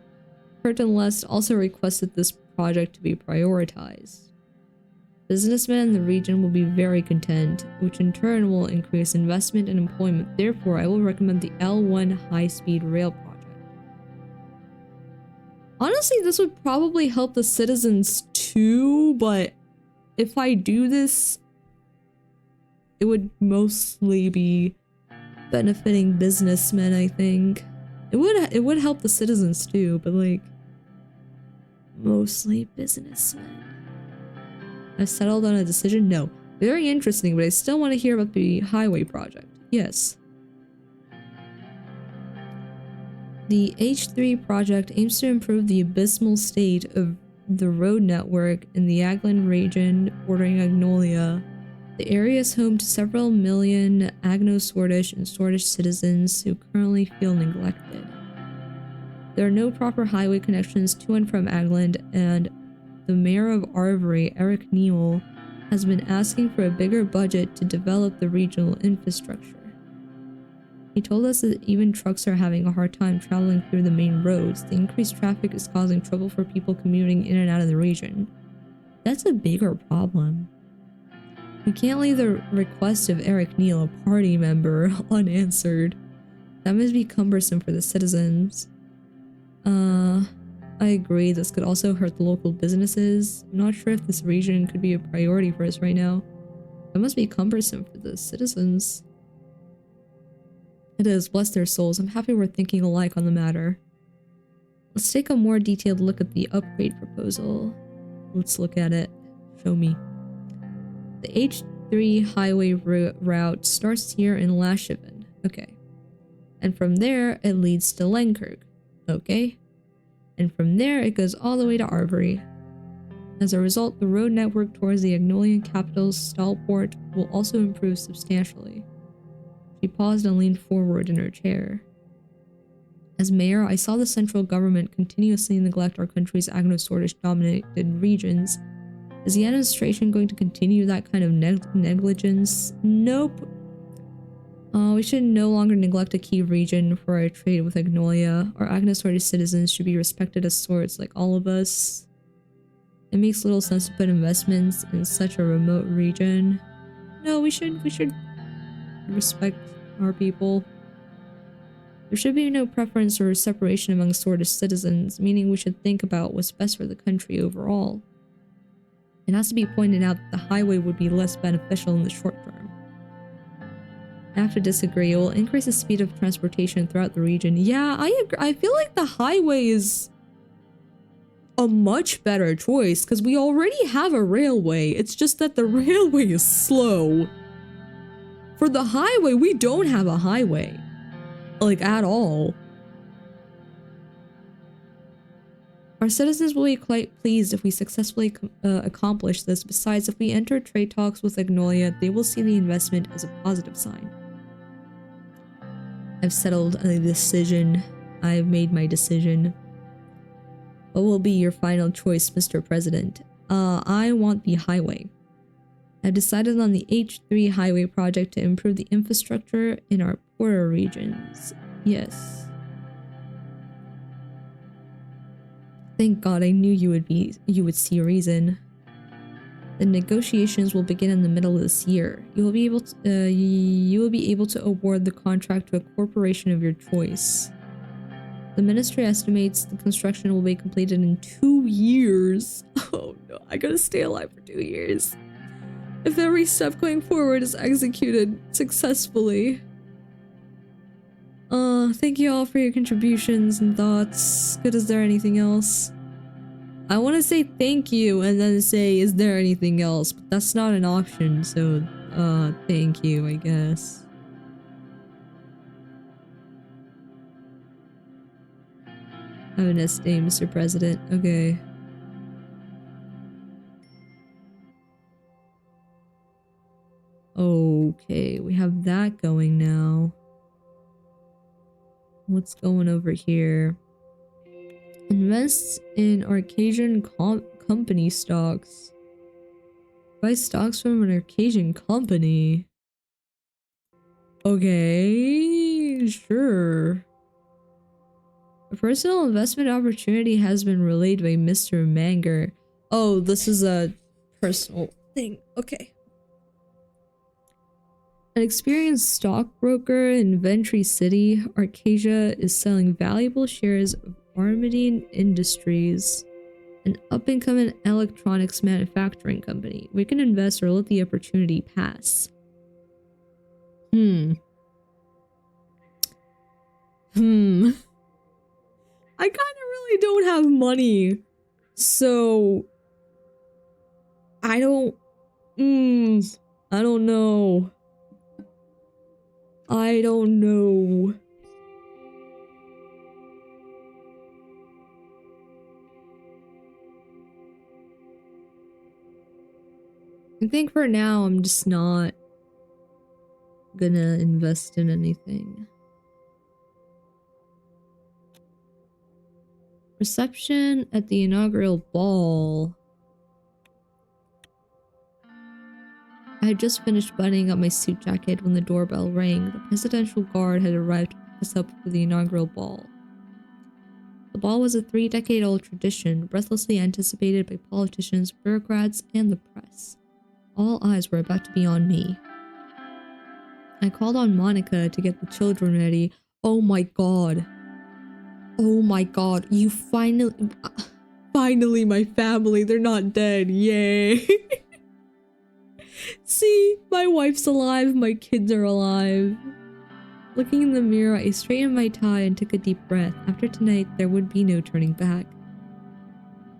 Curtin Lest, also requested this project to be prioritized. Businessmen in the region will be very content, which in turn will increase investment and employment. Therefore, I will recommend the L1 high-speed rail project. Honestly, this would probably help the citizens too, but if I do this, it would mostly be benefiting businessmen, I think. It would help the citizens too, but like mostly businessmen. I've settled on a decision? No. Very interesting, but I still want to hear about the highway project. Yes. The H3 project aims to improve the abysmal state of the road network in the Agland region bordering Agnolia. The area is home to several million Agno-Swordish and Swordish citizens who currently feel neglected. There are no proper highway connections to and from Agland, and the mayor of Arvery, Eric Neal, has been asking for a bigger budget to develop the regional infrastructure. He told us that even trucks are having a hard time traveling through the main roads. The increased traffic is causing trouble for people commuting in and out of the region. That's a bigger problem. We can't leave the request of Eric Neal, a party member, unanswered. That must be cumbersome for the citizens. I agree, this could also hurt the local businesses. I'm not sure if this region could be a priority for us right now. That must be cumbersome for the citizens. It is, bless their souls. I'm happy we're thinking alike on the matter. Let's take a more detailed look at the upgrade proposal. Let's look at it. Show me. The H3 highway route starts here in Lashaven. Okay. And from there, it leads to Lenkirk. Okay. And from there, it goes all the way to Arvery. As a result, the road network towards the Agnolian capital's Stalport will also improve substantially. She paused and leaned forward in her chair. As mayor, I saw the central government continuously neglect our country's Agno-Swordish-dominated regions. Is the administration going to continue that kind of negligence? Nope. We should no longer neglect a key region for our trade with Agnolia. Our Agno-Swordish citizens should be respected as swords like all of us. It makes little sense to put investments in such a remote region. No, we should respect our people. There should be no preference or separation among Swordish citizens, meaning we should think about what's best for the country overall. It has to be pointed out that the highway would be less beneficial in the short term. I have to disagree. It will increase the speed of transportation throughout the region. Yeah, I agree. I feel like the highway is a much better choice because we already have a railway. It's just that the railway is slow. For the highway, we don't have a highway. Like, at all. Our citizens will be quite pleased if we successfully accomplish this. Besides, if we enter trade talks with Agnolia, they will see the investment as a positive sign. I've settled a decision. I've made my decision. What will be your final choice, Mr. President? I want the highway. I've decided on the H3 highway project to improve the infrastructure in our poorer regions. Yes. Thank God, I knew you would see reason. The negotiations will begin in the middle of this year. You will be able to award the contract to a corporation of your choice. The ministry estimates the construction will be completed in 2 years. Oh no, I gotta stay alive for 2 years. If every step going forward is executed successfully. Thank you all for your contributions and thoughts. Good, is there anything else? I want to say thank you and then say, is there anything else? But that's not an option, so, thank you, I guess. Have a nice day, Mr. President. Okay. Okay, we have that going now. What's going over here? Invest in Arcasian company stocks. Buy stocks from an Arcasian company. Okay, sure. A personal investment opportunity has been relayed by Mr. Manger. Oh, this is a personal thing. Okay. An experienced stockbroker in Ventry City, Arcasia is selling valuable shares of Armadine Industries, an up-and-coming electronics manufacturing company. We can invest or let the opportunity pass. I kind of really don't have money, so I don't know. I don't know. I think for now I'm just not gonna invest in anything. Reception at the inaugural ball. I had just finished buttoning up my suit jacket when the doorbell rang. The presidential guard had arrived to pick us up for the inaugural ball. The ball was a 3-decade-old tradition, breathlessly anticipated by politicians, bureaucrats, and the press. All eyes were about to be on me. I called on Monica to get the children ready. Oh my god. Oh my god, you finally my family, they're not dead, yay. See, my wife's alive, my kids are alive. Looking in the mirror, I straightened my tie and took a deep breath. After tonight, there would be no turning back.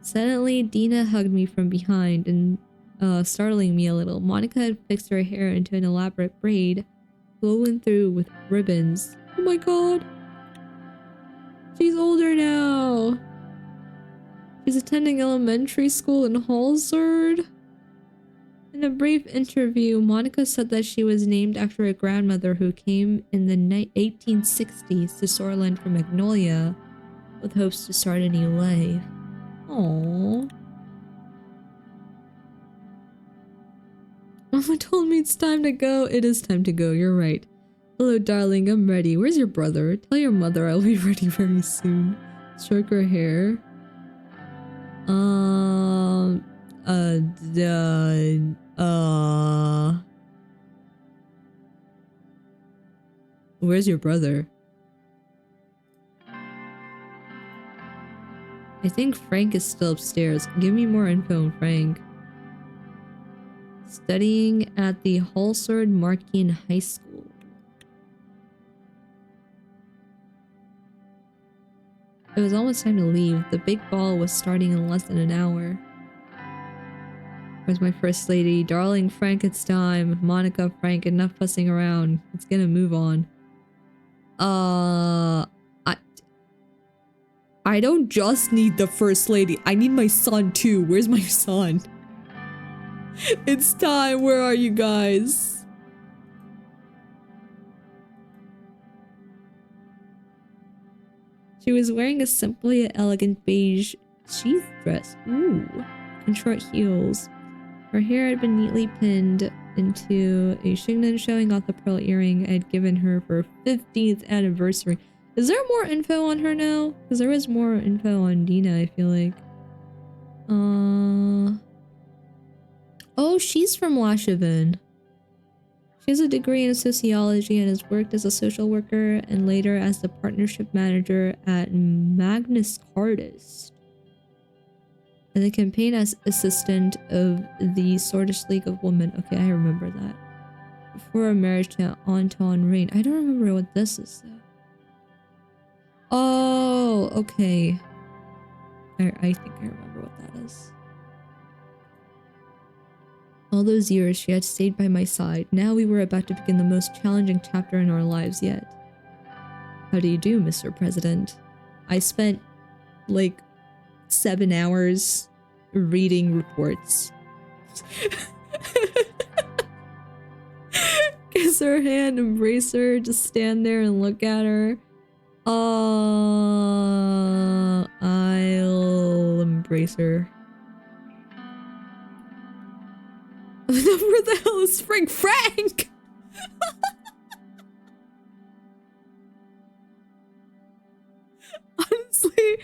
Suddenly, Dina hugged me from behind and startling me a little. Monica had fixed her hair into an elaborate braid, woven through with ribbons. Oh my god. She's older now. She's attending elementary school in Halsard. In a brief interview, Monica said that she was named after a grandmother who came in the 1860s to Soarland from Magnolia with hopes to start a new life. Aww. Mama told me it's time to go. It is time to go, you're right. Hello, darling, I'm ready. Where's your brother? Tell your mother I'll be ready very soon. Stroke her hair. Where's your brother? I think Frank is still upstairs. Give me more info on Frank. Studying at the Halsard Markian High School. It was almost time to leave. The big ball was starting in less than an hour. Where's my first lady? Darling Frank, it's time. Monica, Frank, enough fussing around. Let's get a move on. I don't just need the first lady. I need my son too. Where's my son? It's time. Where are you guys? She was wearing a simple yet elegant beige sheath dress. Ooh. And short heels. Her hair had been neatly pinned into a chignon, showing off the pearl earring I had given her for her 15th anniversary. Is there more info on her now? Because there was more info on Dina, I feel like. Oh, she's from Washington. She has a degree in sociology and has worked as a social worker and later as the partnership manager at Magnus Cartist and the campaign as assistant of the Swordfish League of Women. Okay, I remember that. Before a marriage to Anton Rain. I don't remember what this is though. Oh, okay. I think I remember what that is. All those years she had stayed by my side. Now we were about to begin the most challenging chapter in our lives yet. How do you do, Mr. President? I spent like 7 hours reading reports. Kiss her hand, embrace her, just stand there and look at her. I'll embrace her. Where the hell is Frank? Frank! Honestly,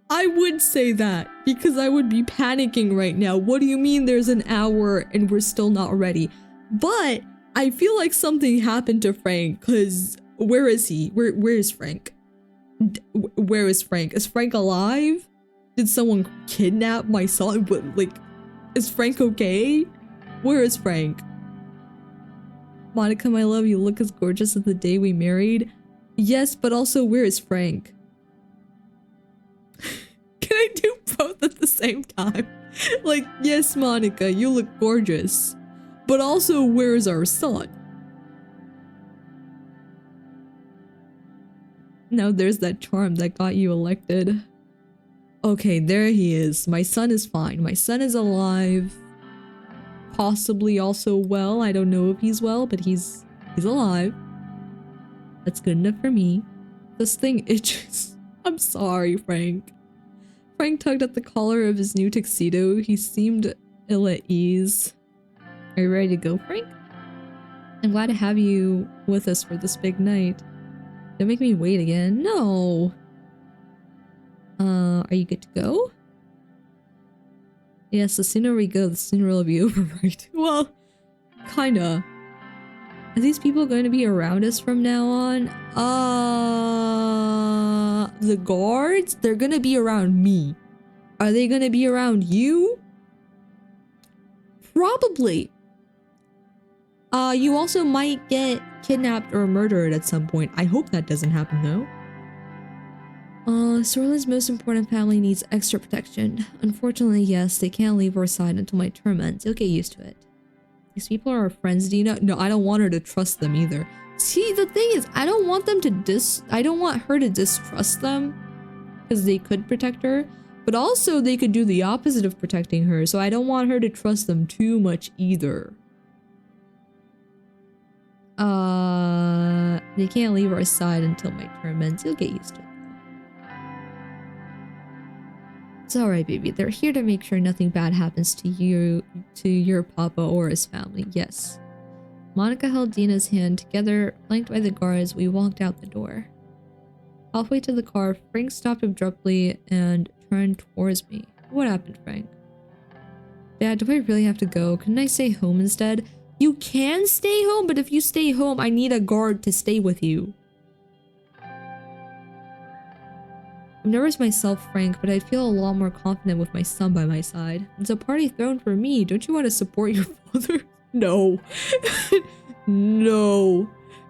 I would say that because I would be panicking right now. What do you mean there's an hour and we're still not ready? But I feel like something happened to Frank because where is he? Where is Frank? Where is Frank? Is Frank alive? Did someone kidnap my son? Like, is Frank okay? Where is Frank? Monica, my love, you look as gorgeous as the day we married. Yes, but also where is Frank? Can I do both at the same time? Like, yes, Monica, you look gorgeous. But also, where is our son? Now there's that charm that got you elected. Okay, there he is. My son is fine. My son is alive. Possibly also well. I don't know if he's well, but he's alive. That's good enough for me. This thing itches. I'm sorry, Frank. Frank tugged at the collar of his new tuxedo. He seemed ill at ease. Are you ready to go, Frank? I'm glad to have you with us for this big night. Don't make me wait again. No. Are you good to go? Yes, the sooner we go, the sooner it'll be over, right? Well, kinda. Are these people going to be around us from now on? The guards? They're gonna be around me. Are they gonna be around you? Probably. You also might get kidnapped or murdered at some point. I hope that doesn't happen though. Sorlin's most important family needs extra protection. Unfortunately, yes, they can't leave our side until my term ends. You'll get used to it. These people are our friends, Dina. No, I don't want her to trust them either. See, the thing is, I don't want them to I don't want her to distrust them. Because they could protect her. But also, they could do the opposite of protecting her. So I don't want her to trust them too much either. They can't leave our side until my term ends. You'll get used to it. It's alright, baby. They're here to make sure nothing bad happens to you, to your papa or his family. Yes. Monica held Dina's hand. Together, flanked by the guards, we walked out the door. Halfway to the car, Frank stopped abruptly and turned towards me. What happened, Frank? Dad, do I really have to go? Couldn't I stay home instead? You can stay home, but if you stay home, I need a guard to stay with you. I'm nervous myself, Frank, but I'd feel a lot more confident with my son by my side. It's a party thrown for me. Don't you want to support your father? No. No.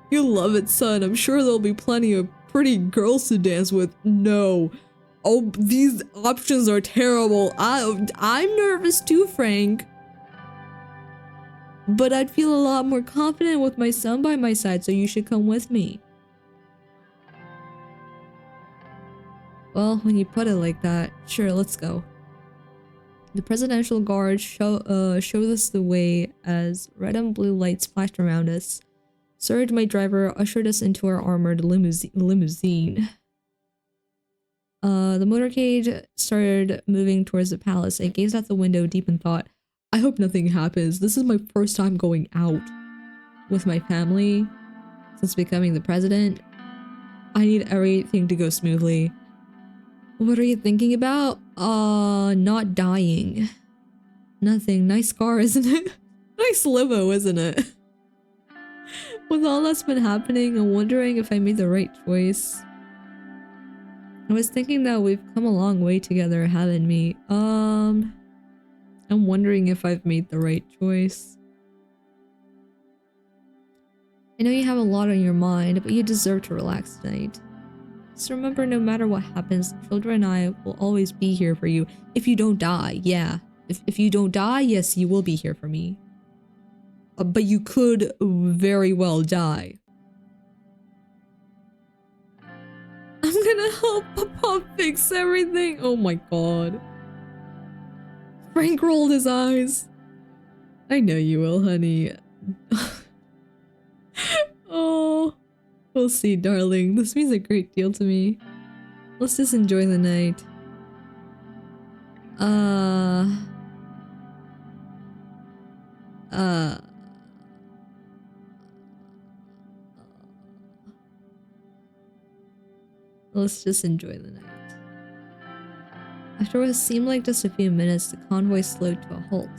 You love it, son. I'm sure there'll be plenty of pretty girls to dance with. No. Oh, these options are terrible. I'm nervous too, Frank. But I'd feel a lot more confident with my son by my side, so you should come with me. Well, when you put it like that, sure, let's go. The Presidential Guard showed us the way as red and blue lights flashed around us. Serge, my driver, ushered us into our armored limousine. The motorcade started moving towards the palace. I gazed out the window deep in thought. I hope nothing happens. This is my first time going out with my family since becoming the president. I need everything to go smoothly. What are you thinking about? Not dying. Nothing. Nice scar, isn't it? Nice limo, isn't it? With all that's been happening, I'm wondering if I made the right choice. I was thinking that we've come a long way together, haven't we? I'm wondering if I've made the right choice. I know you have a lot on your mind, but you deserve to relax tonight. Just remember, no matter what happens, children and I will always be here for you. If you don't die, yeah. If you don't die, yes, you will be here for me. But you could very well die. I'm gonna help Papa fix everything. Oh my god. Frank rolled his eyes. I know you will, honey. Oh, we'll see, darling. This means a great deal to me. Let's just enjoy the night. Let's just enjoy the night. After what seemed like just a few minutes, the convoy slowed to a halt.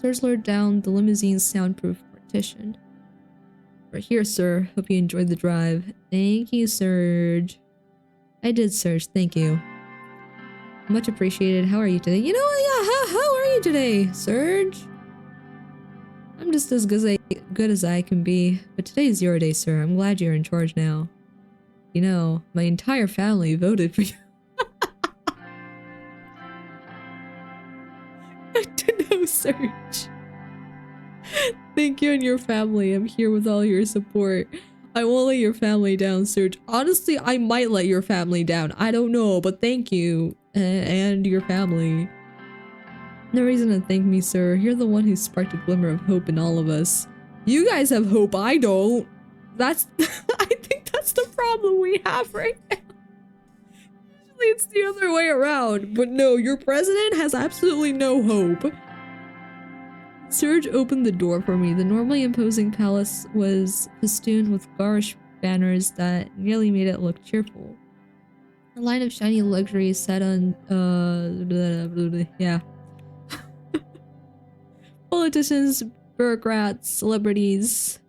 Surge lowered down the limousine's soundproof partition. We're here, sir. Hope you enjoyed the drive. Thank you, Surge. I did, Surge. Thank you. Much appreciated. How are you today? You know what? Yeah, how are you today, Surge? I'm just as good as I can be. But today's your day, sir. I'm glad you're in charge now. You know, my entire family voted for you. To know, Surge. Thank you and your family. I'm here with all your support. I won't let your family down, Surge. Honestly, I might let your family down. I don't know, but thank you. And your family. No reason to thank me, sir. You're the one who sparked a glimmer of hope in all of us. You guys have hope, I don't. That's... I think that's the problem we have right now. Usually it's the other way around. But no, your president has absolutely no hope. Surge opened the door for me. The normally imposing palace was festooned with garish banners that nearly made it look cheerful. A line of shiny luxuries set on, yeah. Politicians, bureaucrats, celebrities.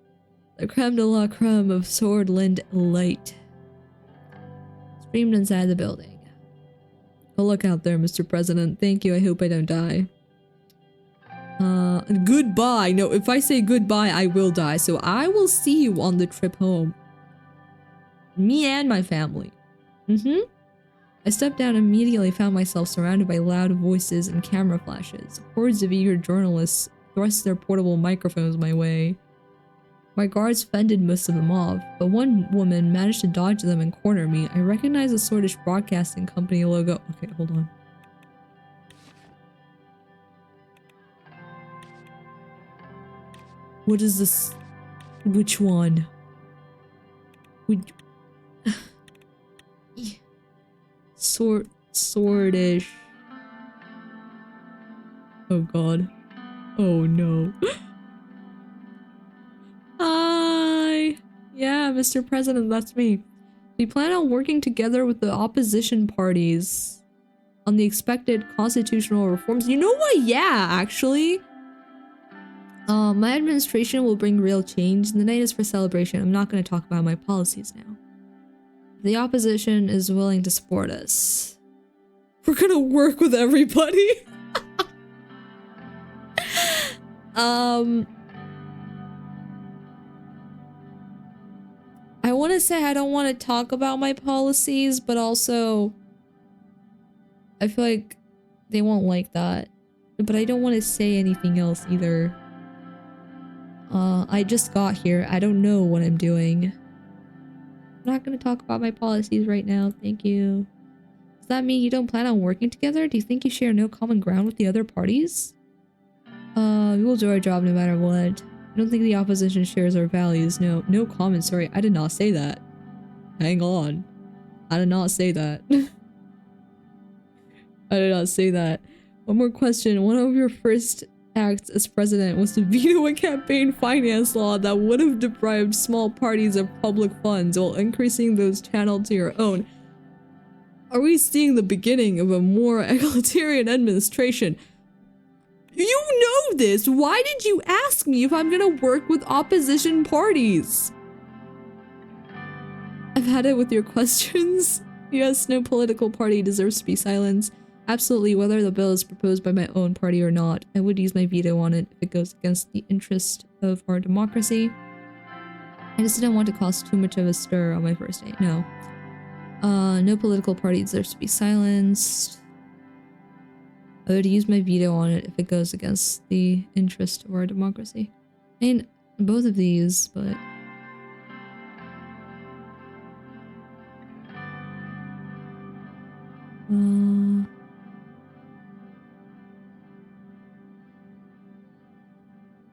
The creme de la creme of Swordland light streamed inside the building. Oh, look out there, Mr. President. Thank you. I hope I don't die. Goodbye. No, if I say goodbye, I will die. So I will see you on the trip home. Me and my family. I stepped down and immediately found myself surrounded by loud voices and camera flashes. Hordes of eager journalists thrust their portable microphones my way. My guards fended most of them off, but one woman managed to dodge them and corner me. I recognized the Swedish Broadcasting Company logo. Okay, hold on. What is this? Which one? Swordish. Oh god. Oh no. Hi. Yeah, Mr. President, that's me. We plan on working together with the opposition parties on the expected constitutional reforms. You know what? Yeah, actually. My administration will bring real change. The night is for celebration. I'm not going to talk about my policies now. The opposition is willing to support us. We're going to work with everybody. I want to say I don't want to talk about my policies, but also I feel like they won't like that. But I don't want to say anything else either. I just got here. I don't know what I'm doing. I'm not going to talk about my policies right now. Thank you. Does that mean you don't plan on working together? Do you think you share no common ground with the other parties? We will do our job no matter what. I don't think the opposition shares our values. No comment. Sorry, I did not say that. Hang on. I did not say that. I did not say that. One more question. One of your first acts as president was to veto a campaign finance law that would have deprived small parties of public funds while increasing those channeled to your own. Are we seeing the beginning of a more egalitarian administration? You know this! Why did you ask me if I'm gonna work with opposition parties? I've had it with your questions. Yes, no political party deserves to be silenced. Absolutely, whether the bill is proposed by my own party or not, I would use my veto on it if it goes against the interest of our democracy. I just didn't want to cause too much of a stir on my first day. No. No political party deserves to be silenced. I would use my veto on it if it goes against the interest of our democracy. I mean, both of these, but...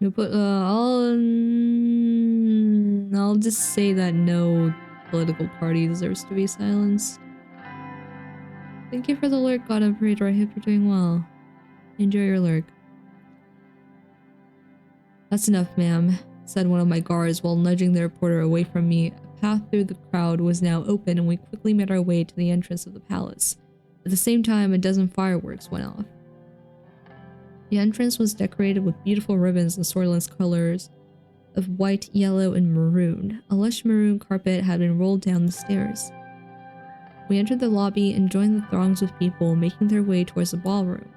No, but I'll just say that no political party deserves to be silenced. Thank you for the lurk, God Operator. I hope you're doing well. Enjoy your lurk. That's enough, ma'am, said one of my guards while nudging the reporter away from me. A path through the crowd was now open and we quickly made our way to the entrance of the palace. At the same time, a dozen fireworks went off. The entrance was decorated with beautiful ribbons and Sordland's colors of white, yellow, and maroon. A lush maroon carpet had been rolled down the stairs. We entered the lobby and joined the throngs of people making their way towards the ballroom.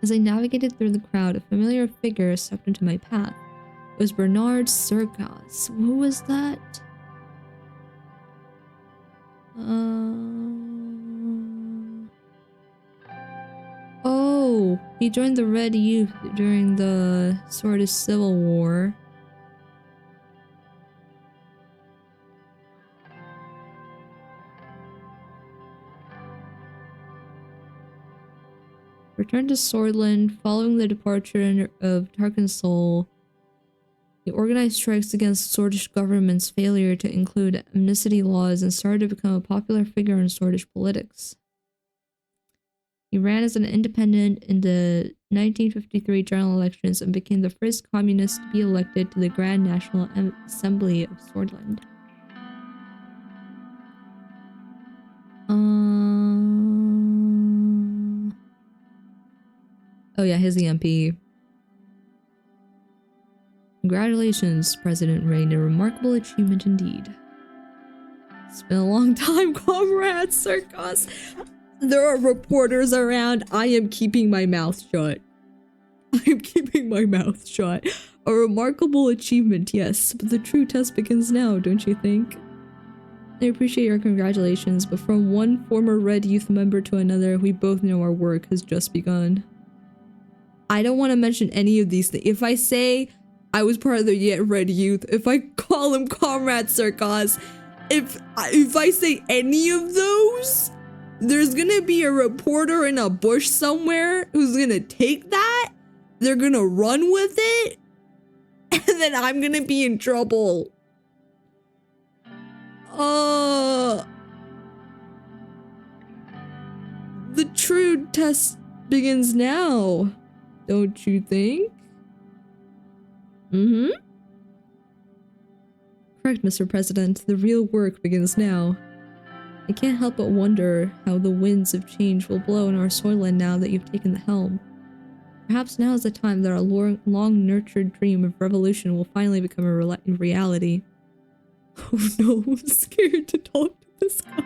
As I navigated through the crowd, a familiar figure stepped into my path. It was Bernard Surkas. Who was that? Oh, he joined the Red Youth during the Swordist Civil War. Returned to Swordland following the departure of Tarkin Soul. He organized strikes against Swordish government's failure to include amnesty laws and started to become a popular figure in Swordish politics. He ran as an independent in the 1953 general elections and became the first communist to be elected to the Grand National Assembly of Swordland. Oh yeah, he's the MP. Congratulations, President Rain, a remarkable achievement indeed. It's been a long time, Comrade Surkas. There are reporters around. I am keeping my mouth shut. I am keeping my mouth shut. A remarkable achievement, yes, but the true test begins now, don't you think? I appreciate your congratulations, but from one former Red Youth member to another, we both know our work has just begun. I don't want to mention any of these things. If I say I was part of the Red Youth, if I call him Comrade Surkas, if I say any of those, there's gonna be a reporter in a bush somewhere who's gonna take that, they're gonna run with it, and then I'm gonna be in trouble. The true test begins now, don't you think? Mm-hmm. Correct, Mr. President. The real work begins now. I can't help but wonder how the winds of change will blow in our Swordland now that you've taken the helm. Perhaps now is the time that our long-nurtured dream of revolution will finally become a reality. Oh no, I'm scared to talk to this guy.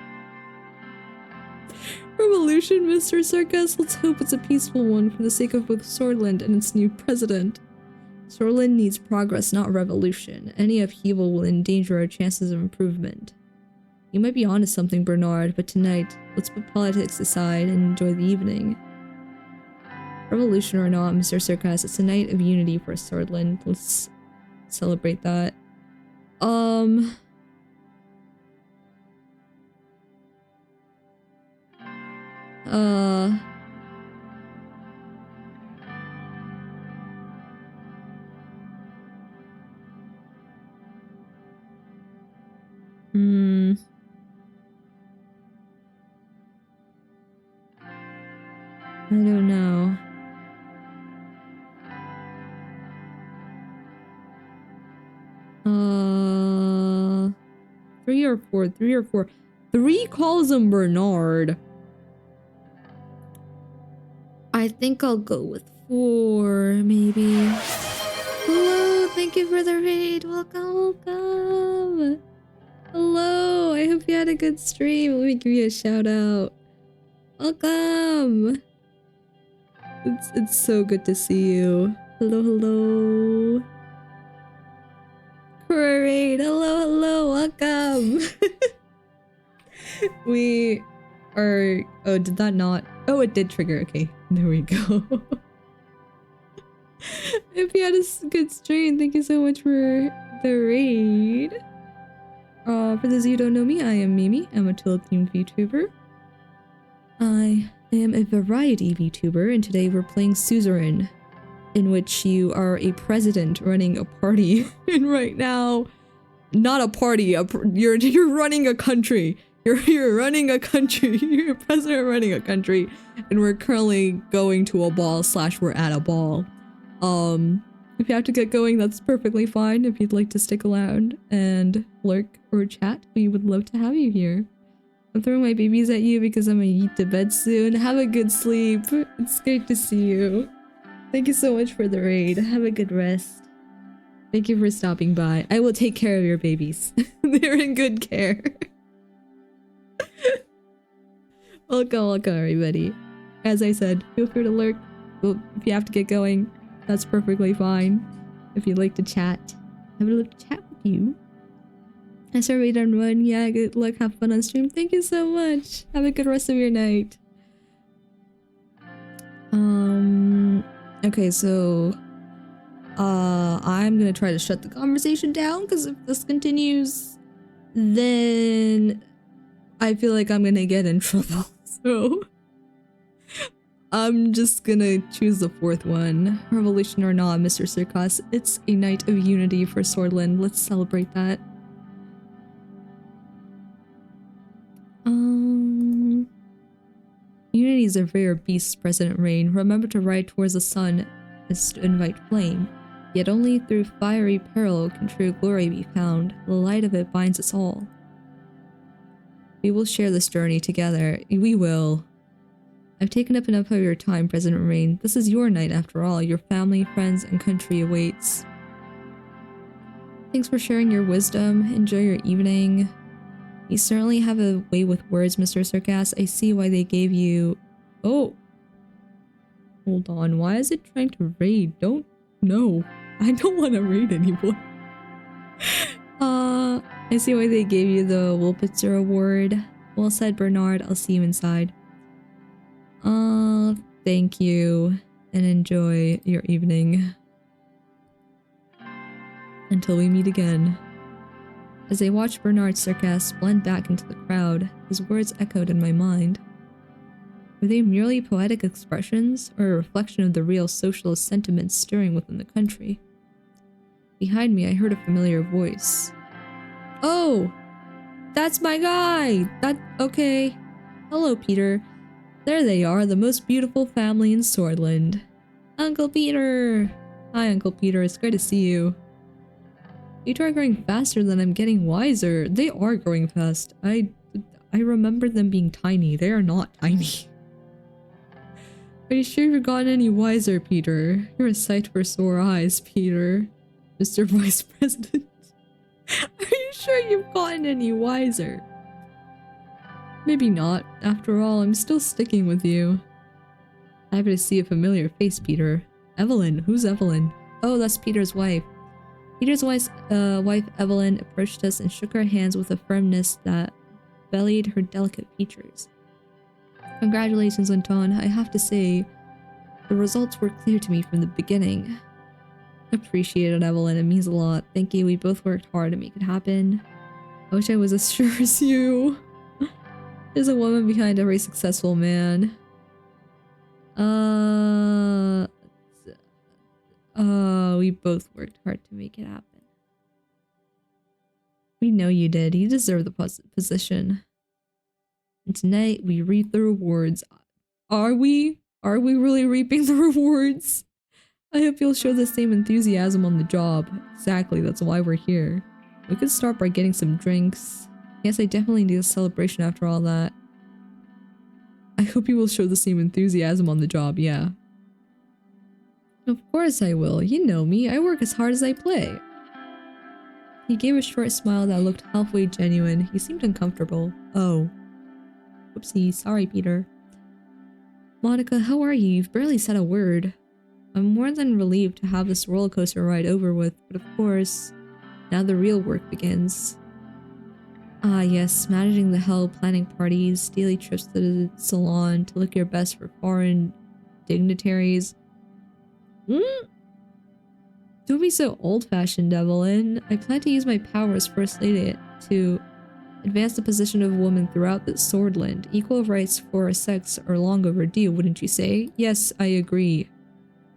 Revolution, Mr. Surkas? Let's hope it's a peaceful one for the sake of both Swordland and its new president. Swordland needs progress, not revolution. Any upheaval will endanger our chances of improvement. You might be onto something, Bernard, but tonight, let's put politics aside and enjoy the evening. Revolution or not, Mr. Surkas, it's a night of unity for Swordland. Let's celebrate that. I don't know. Three or four. Three calls him Bernard. I think I'll go with four, maybe. Hello, thank you for the raid. Welcome. Hello, I hope you had a good stream. Let me give you a shout out. Welcome. It's so good to see you. Hello. Great. Hello. Welcome. We are... Oh, did that not... Oh, it did trigger. Okay, there we go. If you had a good stream, thank you so much for the raid. For those of you who don't know me, I am Mimi. I'm a Tula-themed VTuber. I am a variety VTuber, and today we're playing Suzerain, in which you are a president running a party. And right now, not a party, you're running a country. You're running a country. You're a president running a country, and we're currently going to a ball / we're at a ball. If you have to get going, that's perfectly fine. If you'd like to stick around and lurk or chat, we would love to have you here. I'm throwing my babies at you because I'm gonna eat to bed soon. Have a good sleep. It's great to see you. Thank you so much for the raid. Have a good rest. Thank you for stopping by. I will take care of your babies. They're in good care. Welcome, everybody. As I said, feel free to lurk. Well, if you have to get going, that's perfectly fine. If you'd like to chat, I would love to chat with you. I started read on run. Yeah, good luck. Have fun on stream. Thank you so much. Have a good rest of your night. Okay, so I'm gonna try to shut the conversation down because if this continues, then I feel like I'm gonna get in trouble. So I'm just gonna choose the fourth one. Revolution or not, Mr. Circus. It's a night of unity for Swordland. Let's celebrate that. Unity is a rare beast, President Rain. Remember to ride towards the sun is to invite flame. Yet only through fiery peril can true glory be found. The light of it binds us all. We will share this journey together. We will. I've taken up enough of your time, President Rain. This is your night after all. Your family, friends, and country awaits. Thanks for sharing your wisdom. Enjoy your evening. You certainly have a way with words, Mr. Circus. I see why they gave you... Oh. Hold on. Why is it trying to raid? Don't know. I don't want to raid anymore. I see why they gave you the Wolpitzer Award. Well said, Bernard. I'll see you inside. Thank you. And enjoy your evening. Until we meet again. As I watched Bernard Circus blend back into the crowd, his words echoed in my mind. Were they merely poetic expressions, or a reflection of the real socialist sentiments stirring within the country? Behind me, I heard a familiar voice. Oh! That's my guy! Okay. Hello, Peter. There they are, the most beautiful family in Swordland. Uncle Peter! Hi, Uncle Peter. It's great to see you. You two are growing faster than I'm getting wiser. They are growing fast. I remember them being tiny. They are not tiny. Are you sure you've gotten any wiser, Peter? You're a sight for sore eyes, Peter. Mr. Vice President. Are you sure you've gotten any wiser? Maybe not. After all, I'm still sticking with you. I happen to see a familiar face, Peter. Evelyn. Who's Evelyn? Oh, that's Peter's wife. Peter's wife, Evelyn, approached us and shook our hands with a firmness that belied her delicate features. Congratulations, Anton. I have to say, the results were clear to me from the beginning. Appreciate it, Evelyn. It means a lot. Thank you. We both worked hard to make it happen. I wish I was as sure as you. There's a woman behind every successful man. We both worked hard to make it happen. We know you did. You deserve the position. And tonight, we reap the rewards. Are we? Are we really reaping the rewards? I hope you'll show the same enthusiasm on the job. Exactly, that's why we're here. We could start by getting some drinks. Yes, I definitely need a celebration after all that. I hope you will show the same enthusiasm on the job, yeah. Of course I will. You know me. I work as hard as I play. He gave a short smile that looked halfway genuine. He seemed uncomfortable. Oh. Whoopsie. Sorry, Peter. Monica, how are you? You've barely said a word. I'm more than relieved to have this roller coaster ride over with, but of course, now the real work begins. Ah yes, managing the hell, planning parties, daily trips to the salon to look your best for foreign dignitaries. Don't be so old-fashioned, Evelyn. I plan to use my power as First Lady to advance the position of woman throughout the Swordland. Equal rights for our sex are long overdue, wouldn't you say? Yes, I agree.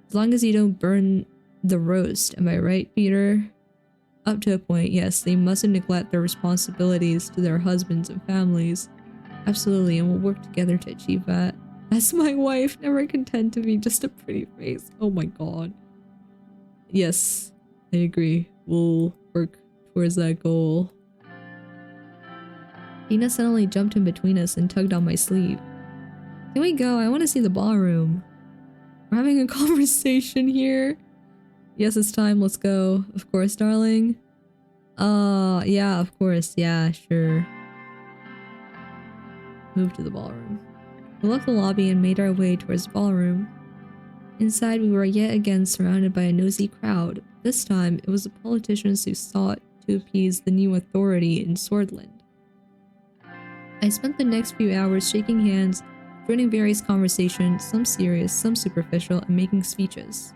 As long as you don't burn the roast, am I right, Peter? Up to a point, yes. They mustn't neglect their responsibilities to their husbands and families. Absolutely, and we'll work together to achieve that. As my wife, never content to be just a pretty face. Oh my god. Yes, I agree. We'll work towards that goal. Dina suddenly jumped in between us and tugged on my sleeve. Can we go? I want to see the ballroom. We're having a conversation here. Yes, it's time. Let's go. Of course, darling. Yeah, of course. Yeah, sure. Move to the ballroom. We left the lobby and made our way towards the ballroom. Inside, we were yet again surrounded by a nosy crowd. This time, it was the politicians who sought to appease the new authority in Swordland. I spent the next few hours shaking hands, joining various conversations, some serious, some superficial, and making speeches.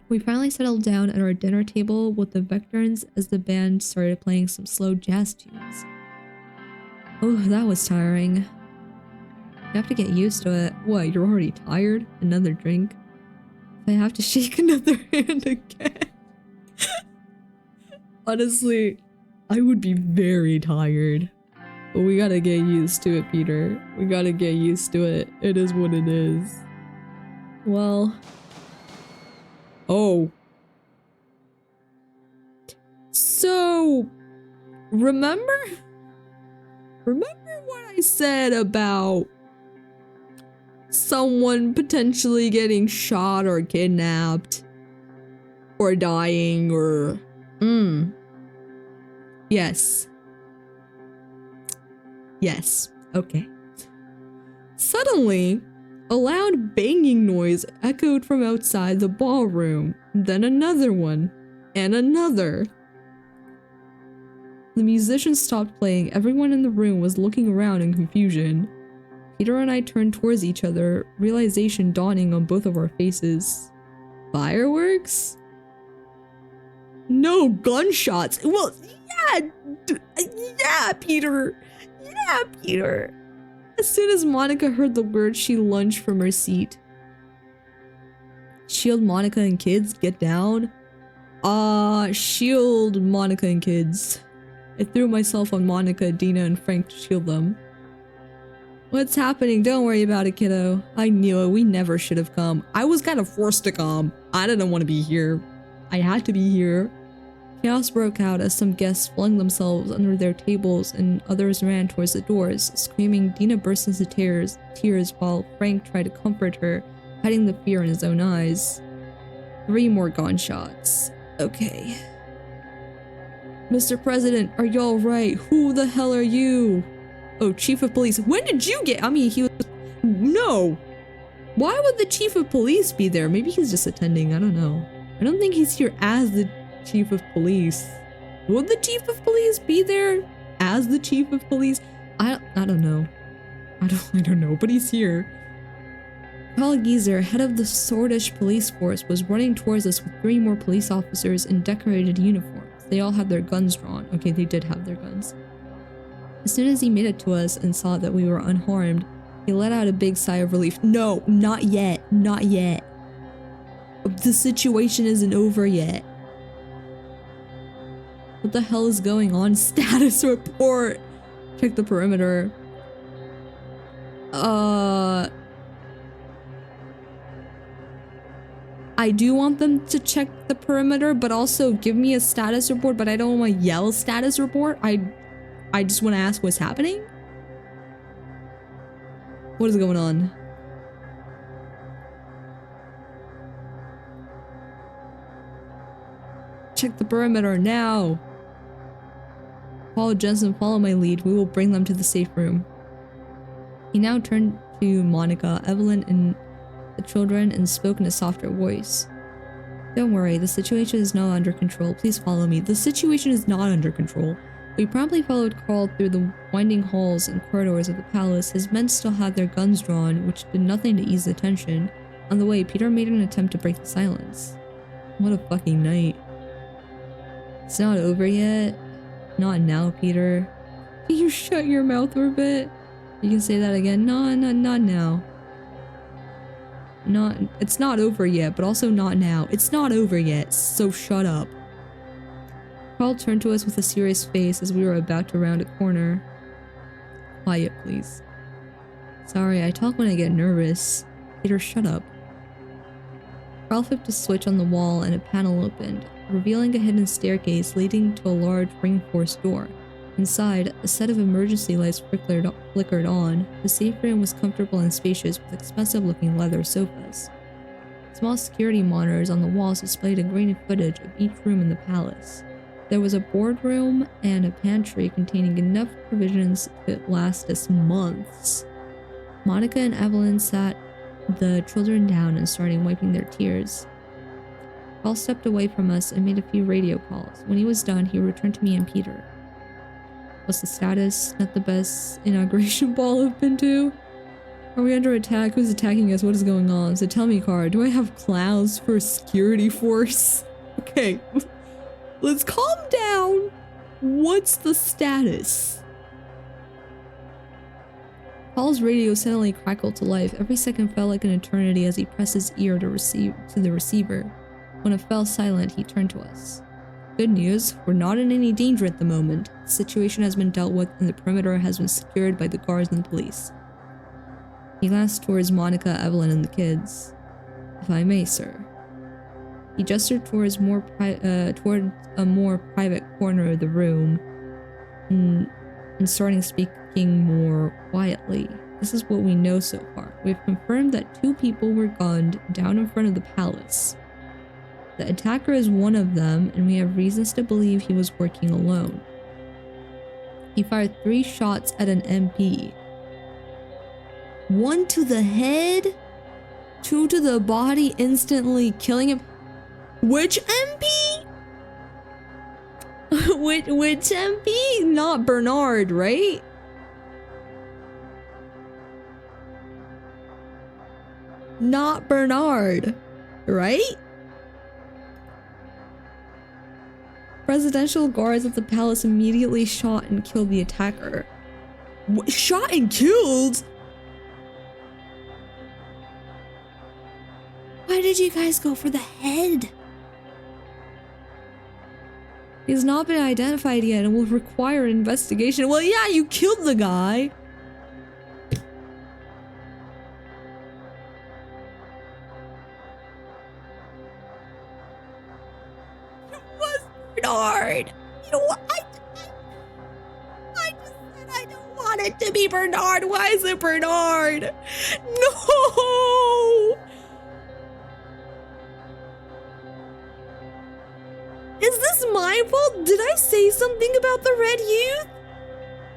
We finally settled down at our dinner table with the Vectorns as the band started playing some slow jazz tunes. Oh, that was tiring. You have to get used to it. What, you're already tired? Another drink? I have to shake another hand again. Honestly, I would be very tired. But we gotta get used to it, Peter. We gotta get used to it. It is what it is. Well... Oh. So... Remember what I said about someone potentially getting shot or kidnapped or dying or yes okay. Suddenly a loud banging noise echoed from outside the ballroom, then another one and another. The musicians stopped playing. Everyone in the room was looking around in confusion. Peter and I turned towards each other, realization dawning on both of our faces. Fireworks? No gunshots. Well, yeah, Peter. Yeah, Peter. As soon as Monica heard the word, she lunged from her seat. Shield Monica and kids, get down. Shield Monica and kids. I threw myself on Monica, Dina, and Frank to shield them. What's happening? Don't worry about it, kiddo. I knew it. We never should have come. I was kind of forced to come. I didn't want to be here. I had to be here. Chaos broke out as some guests flung themselves under their tables and others ran towards the doors. Screaming, Dina burst into tears while Frank tried to comfort her, hiding the fear in his own eyes. 3 more gunshots. Okay. Mr. President, are you alright? Who the hell are you? Oh, Chief of Police. When did you get— I mean, he was— No! Why would the Chief of Police be there? Maybe he's just attending, I don't know. I don't think he's here as the Chief of Police. Would the Chief of Police be there as the Chief of Police? I don't know. I don't know, but he's here. Carl Geezer, head of the Swordish police force, was running towards us with 3 more police officers in decorated uniforms. They all had their guns drawn. Okay, they did have their guns. As soon as he made it to us and saw that we were unharmed, he let out a big sigh of relief. No, not yet. Not yet. The situation isn't over yet. What the hell is going on? Status report. Check the perimeter. I do want them to check the perimeter, but also give me a status report, but I don't want to yell status report. I just want to ask what's happening. What is going on? Check the perimeter now. Paul, Jensen, follow my lead. We will bring them to the safe room. He now turned to Monica, Evelyn, and the children and spoke in a softer voice. Don't worry, the situation is now under control. Please follow me. The situation is not under control. We promptly followed Carl through the winding halls and corridors of the palace. His men still had their guns drawn, which did nothing to ease the tension. On the way, Peter made an attempt to break the silence. What a fucking night. It's not over yet. Not now, Peter. Can you shut your mouth for a bit? You can say that again. No, not now. It's not over yet, but also not now. It's not over yet, so shut up. Carl turned to us with a serious face as we were about to round a corner. Quiet, please. Sorry, I talk when I get nervous. Peter, shut up. Carl flipped a switch on the wall and a panel opened, revealing a hidden staircase leading to a large reinforced door. Inside, a set of emergency lights flickered on. The safe room was comfortable and spacious with expensive-looking leather sofas. Small security monitors on the walls displayed a grainy footage of each room in the palace. There was a boardroom and a pantry containing enough provisions to last us months. Monica and Evelyn sat the children down and started wiping their tears. Paul stepped away from us and made a few radio calls. When he was done, he returned to me and Peter. What's the status? Not the best inauguration ball I've been to? Are we under attack? Who's attacking us? What is going on? So tell me, Car, do I have clowns for a security force? Okay, let's calm down. What's the status? Paul's radio suddenly crackled to life. Every second felt like an eternity as he pressed his ear to the receiver. When it fell silent, he turned to us. Good news, we're not in any danger at the moment. The situation has been dealt with and the perimeter has been secured by the guards and the police. He glanced towards Monica, Evelyn, and the kids. If I may, sir. He gestured towards toward a more private corner of the room and starting speaking more quietly. This is what we know so far. We've confirmed that 2 people were gunned down in front of the palace. The attacker is one of them, and we have reasons to believe he was working alone. He fired 3 shots at an MP. 1 to the head, 2 to the body, instantly killing him. Which MP? which MP? Not Bernard, right? Not Bernard, right? Presidential guards at the palace immediately shot and killed the attacker. Shot and killed? Why did you guys go for the head? He's not been identified yet and will require an investigation. Well, yeah, you killed the guy. Bernard. You know what? I just said I don't want it to be Bernard. Why is it Bernard? No! Is this my fault? Did I say something about the Red Youth?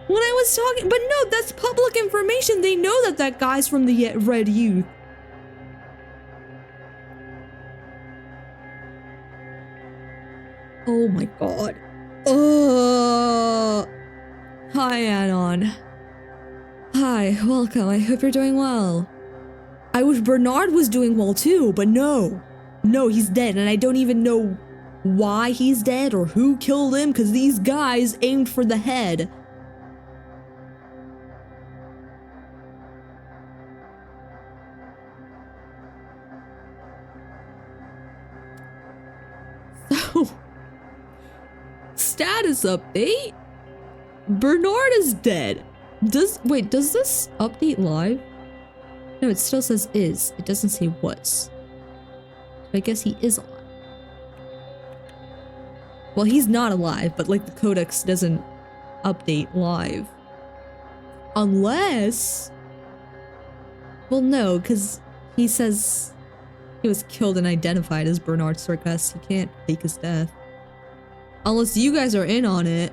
When I was talking, but no, that's public information. They know that that guy's from the Red Youth. Oh my god. Hi, Anon. Hi, welcome. I hope you're doing well. I wish Bernard was doing well too, but no. No, he's dead, and I don't even know why he's dead or who killed him, because these guys aimed for the head. So, status update? Bernard is dead. Does this update live? No, it still says is. It doesn't say was. So I guess he is alive. Well, he's not alive, but like the codex doesn't update live. Unless... Well, no, because he says he was killed and identified as Bernard Circus. He can't fake his death. Unless you guys are in on it.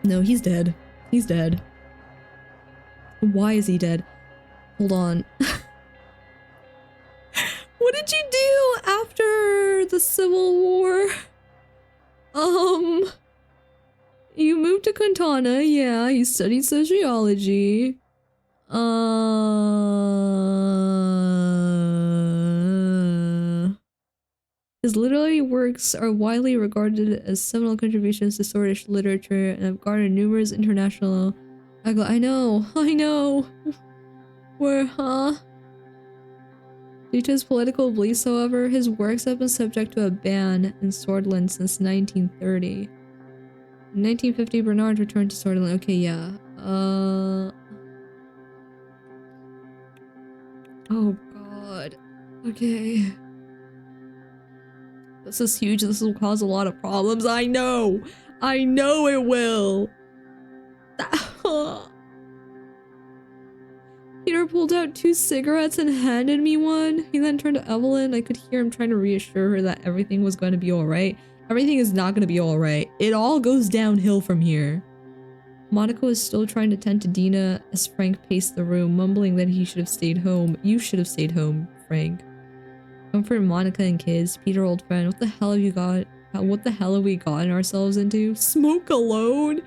No, he's dead. He's dead. Why is he dead? Hold on. What did you do after the Civil War? You moved to Quintana, yeah, you studied sociology. His literary works are widely regarded as seminal contributions to Swedish literature and have garnered numerous international... I know. Where, huh? Due to his political beliefs, however, his works have been subject to a ban in Swordland since 1930. In 1950, Bernard returned to Swordland. Okay, yeah. Oh god. Okay. This is huge. This will cause a lot of problems. I know! I know it will! Peter pulled out 2 cigarettes and handed me one. He then turned to Evelyn. I could hear him trying to reassure her that everything was going to be alright. Everything is not going to be alright. It all goes downhill from here. Monica was still trying to tend to Dina as Frank paced the room, mumbling that he should have stayed home. You should have stayed home, Frank. Comfort Monica and kids. Peter, old friend, what the hell have you got? What the hell have we gotten ourselves into? Smoke alone?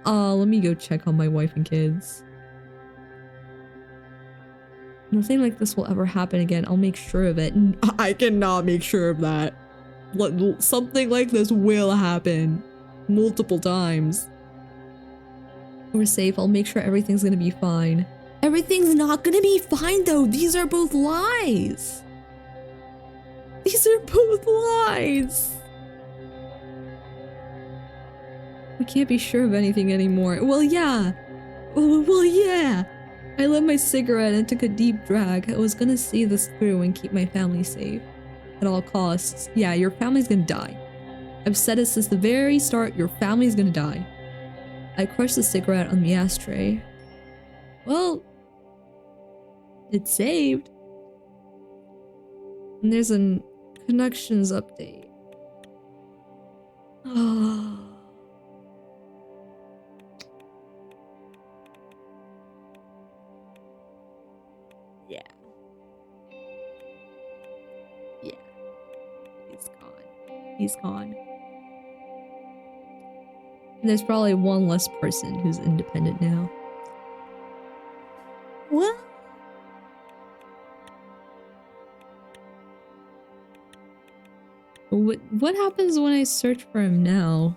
Let me go check on my wife and kids. Nothing like this will ever happen again. I'll make sure of it. I cannot make sure of that. Something like this will happen. Multiple times. We're safe. I'll make sure everything's gonna be fine. Everything's not gonna be fine though. These are both lies. These are both lies. We can't be sure of anything anymore. Well, yeah. Well, yeah. I lit my cigarette and took a deep drag. I was gonna see this through and keep my family safe. At all costs. Yeah, your family's gonna die. I've said it since the very start, your family's gonna die. I crushed the cigarette on the ashtray. Well, it's saved. And there's a connections update. Oh. Yeah. Yeah. He's gone. He's gone. And there's probably one less person who's independent now. What? What happens when I search for him now?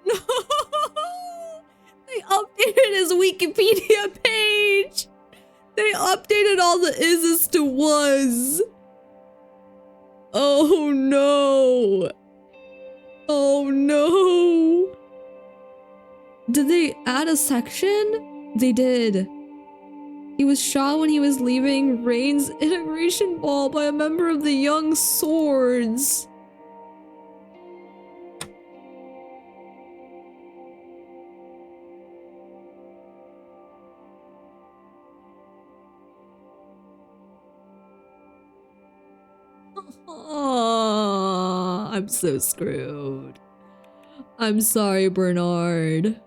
No! They updated his Wikipedia page! They updated all the is's to was! Oh no! Oh no! Did they add a section? They did. He was shot when he was leaving Rain's integration ball by a member of the Young Swords. Oh, I'm so screwed. I'm sorry, Bernard.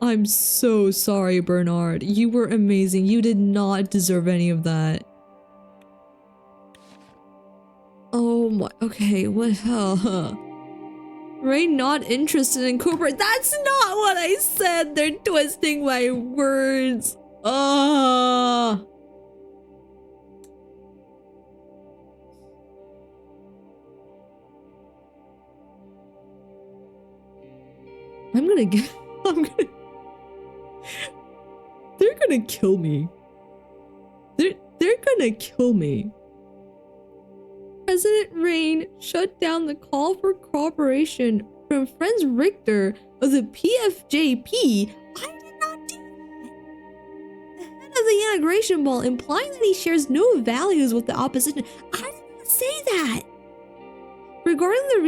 I'm so sorry, Bernard. You were amazing. You did not deserve any of that. Oh my, okay, what? Ray not interested in Cooper. That's not what I said. They're twisting my words. Ah. I'm gonna they're gonna kill me. They're gonna kill me. President Rain shut down the call for cooperation from Franz Richter of the PFJP. I did not do that. The head of the integration ball, implying that he shares no values with the opposition. I did not say that. Regarding the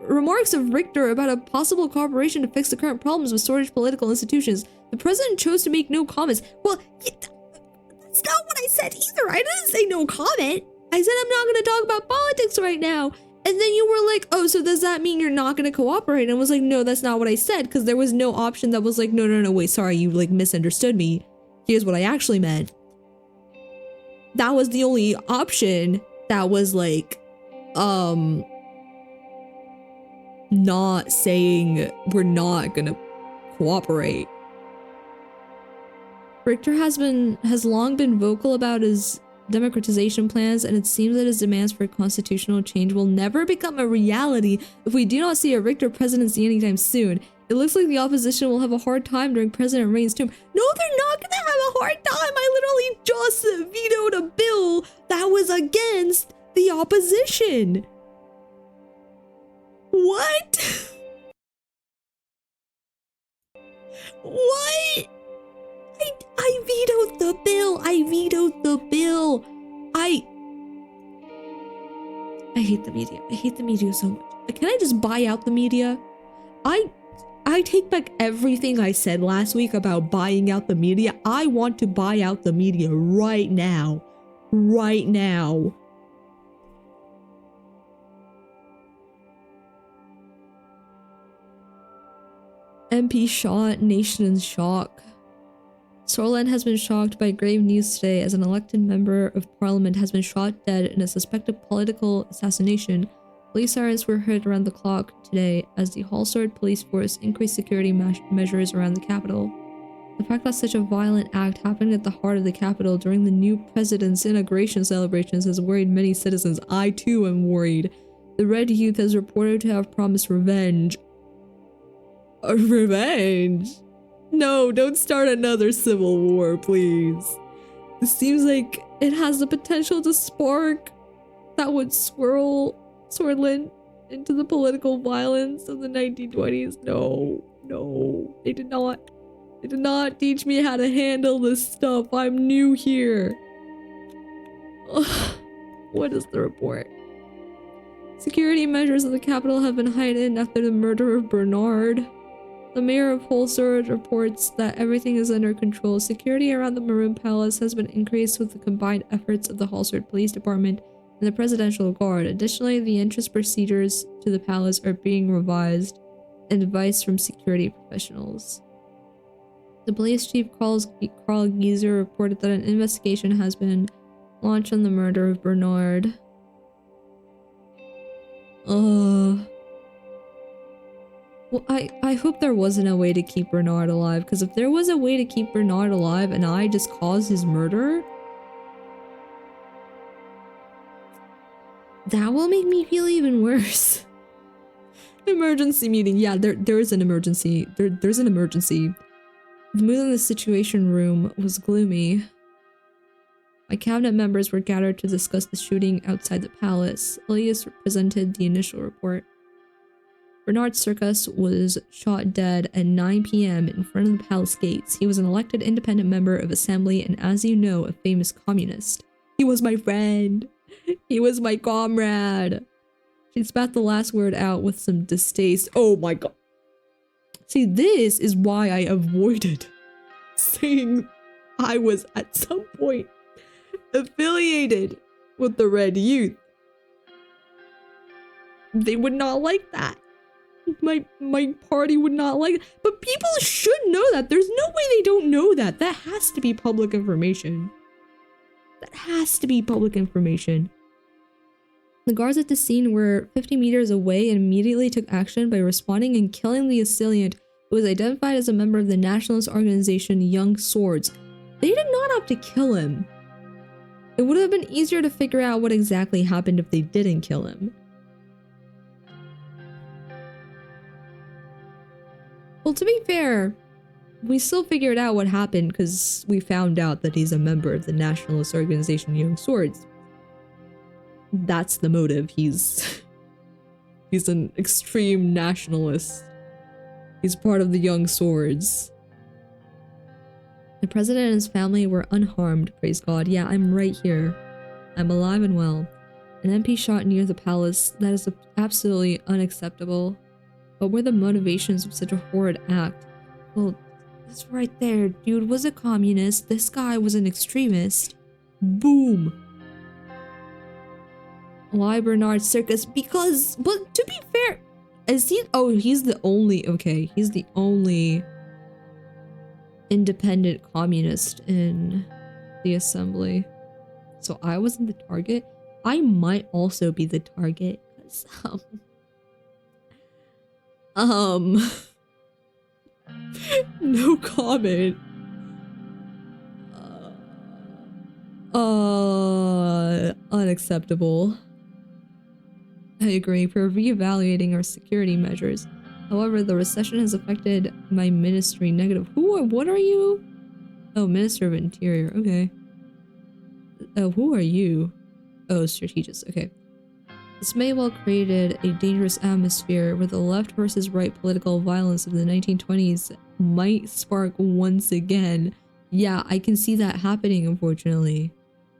remarks of Richter about a possible cooperation to fix the current problems with Swordage political institutions, the president chose to make no comments. Well, that's not what I said either. I didn't say no comment. I said I'm not going to talk about politics right now. And then you were like, oh, so does that mean you're not going to cooperate? And I was like, no, that's not what I said, because there was no option that was like, no, wait, sorry, you like misunderstood me. Here's what I actually meant. That was the only option that was like, not saying we're not gonna cooperate. Richter has long been vocal about his democratization plans, and it seems that his demands for constitutional change will never become a reality if we do not see a Richter presidency anytime soon. It looks like the opposition will have a hard time during President Rain's term. No, they're not gonna have a hard time. I literally just vetoed a bill that was against the opposition. What? What? I vetoed the bill. I vetoed the bill. I hate the media. I hate the media so much. Can I just buy out the media? I take back everything I said last week about buying out the media. I want to buy out the media right now. Right now. MP shot, nation in shock. Sorland has been shocked by grave news today as an elected member of parliament has been shot dead in a suspected political assassination. Police sirens were heard around the clock today as the Hallsword police force increased security measures around the capital. The fact that such a violent act happened at the heart of the capital during the new president's inauguration celebrations has worried many citizens. I too am worried. The Red Youth has reported to have promised revenge. Revenge? No, don't start another civil war, please. This seems like it has the potential to spark that would swirl Swordland into the political violence of the 1920s. No, they did not teach me how to handle this stuff. I'm new here. Ugh. What is the report? Security measures of the capital have been heightened after the murder of Bernard. The mayor of Hallsword reports that everything is under control. Security around the Maroon Palace has been increased with the combined efforts of the Hallsword Police Department and the Presidential Guard. Additionally, the entrance procedures to the palace are being revised, and advice from security professionals. The police chief Carl Gieser reported that an investigation has been launched on the murder of Bernard. Well, I hope there wasn't a way to keep Bernard alive, because if there was a way to keep Bernard alive and I just caused his murder, that will make me feel even worse. Emergency meeting. Yeah, there is an emergency. There's an emergency. The mood in the Situation Room was gloomy. My cabinet members were gathered to discuss the shooting outside the palace. Elias presented the initial report. Bernard Circus was shot dead at 9 p.m. in front of the palace gates. He was an elected independent member of assembly and, as you know, a famous communist. He was my friend. He was my comrade. She spat the last word out with some distaste. Oh my god. See, this is why I avoided saying I was at some point affiliated with the Red Youth. They would not like that. My party would not like it. But people should know that. There's no way they don't know that. That has to be public information. That has to be public information. The guards at the scene were 50 meters away and immediately took action by responding and killing the assailant, who was identified as a member of the nationalist organization Young Swords. They did not have to kill him. It would have been easier to figure out what exactly happened if they didn't kill him. Well, to be fair, we still figured out what happened because we found out that he's a member of the nationalist organization Young Swords. That's the motive. He's He's an extreme nationalist. He's part of the Young Swords. The president and his family were unharmed, praise God. Yeah, I'm right here. I'm alive and well. An MP shot near the palace. That is absolutely unacceptable. What were the motivations of such a horrid act? Well, it's right there. Dude was a communist. This guy was an extremist. Boom. Why Bernard Circus? Because, but to be fair, is he? Oh, he's the only. Okay, he's the only independent communist in the assembly. So I wasn't the target. I might also be the target. No comment. Unacceptable. I agree. We're reevaluating our security measures. However, the recession has affected my ministry negative. What are you? Oh, Minister of Interior. Okay. Oh, who are you? Oh, strategist. Okay. This may well created a dangerous atmosphere where the left versus right political violence of the 1920s might spark once again. Yeah, I can see that happening, unfortunately.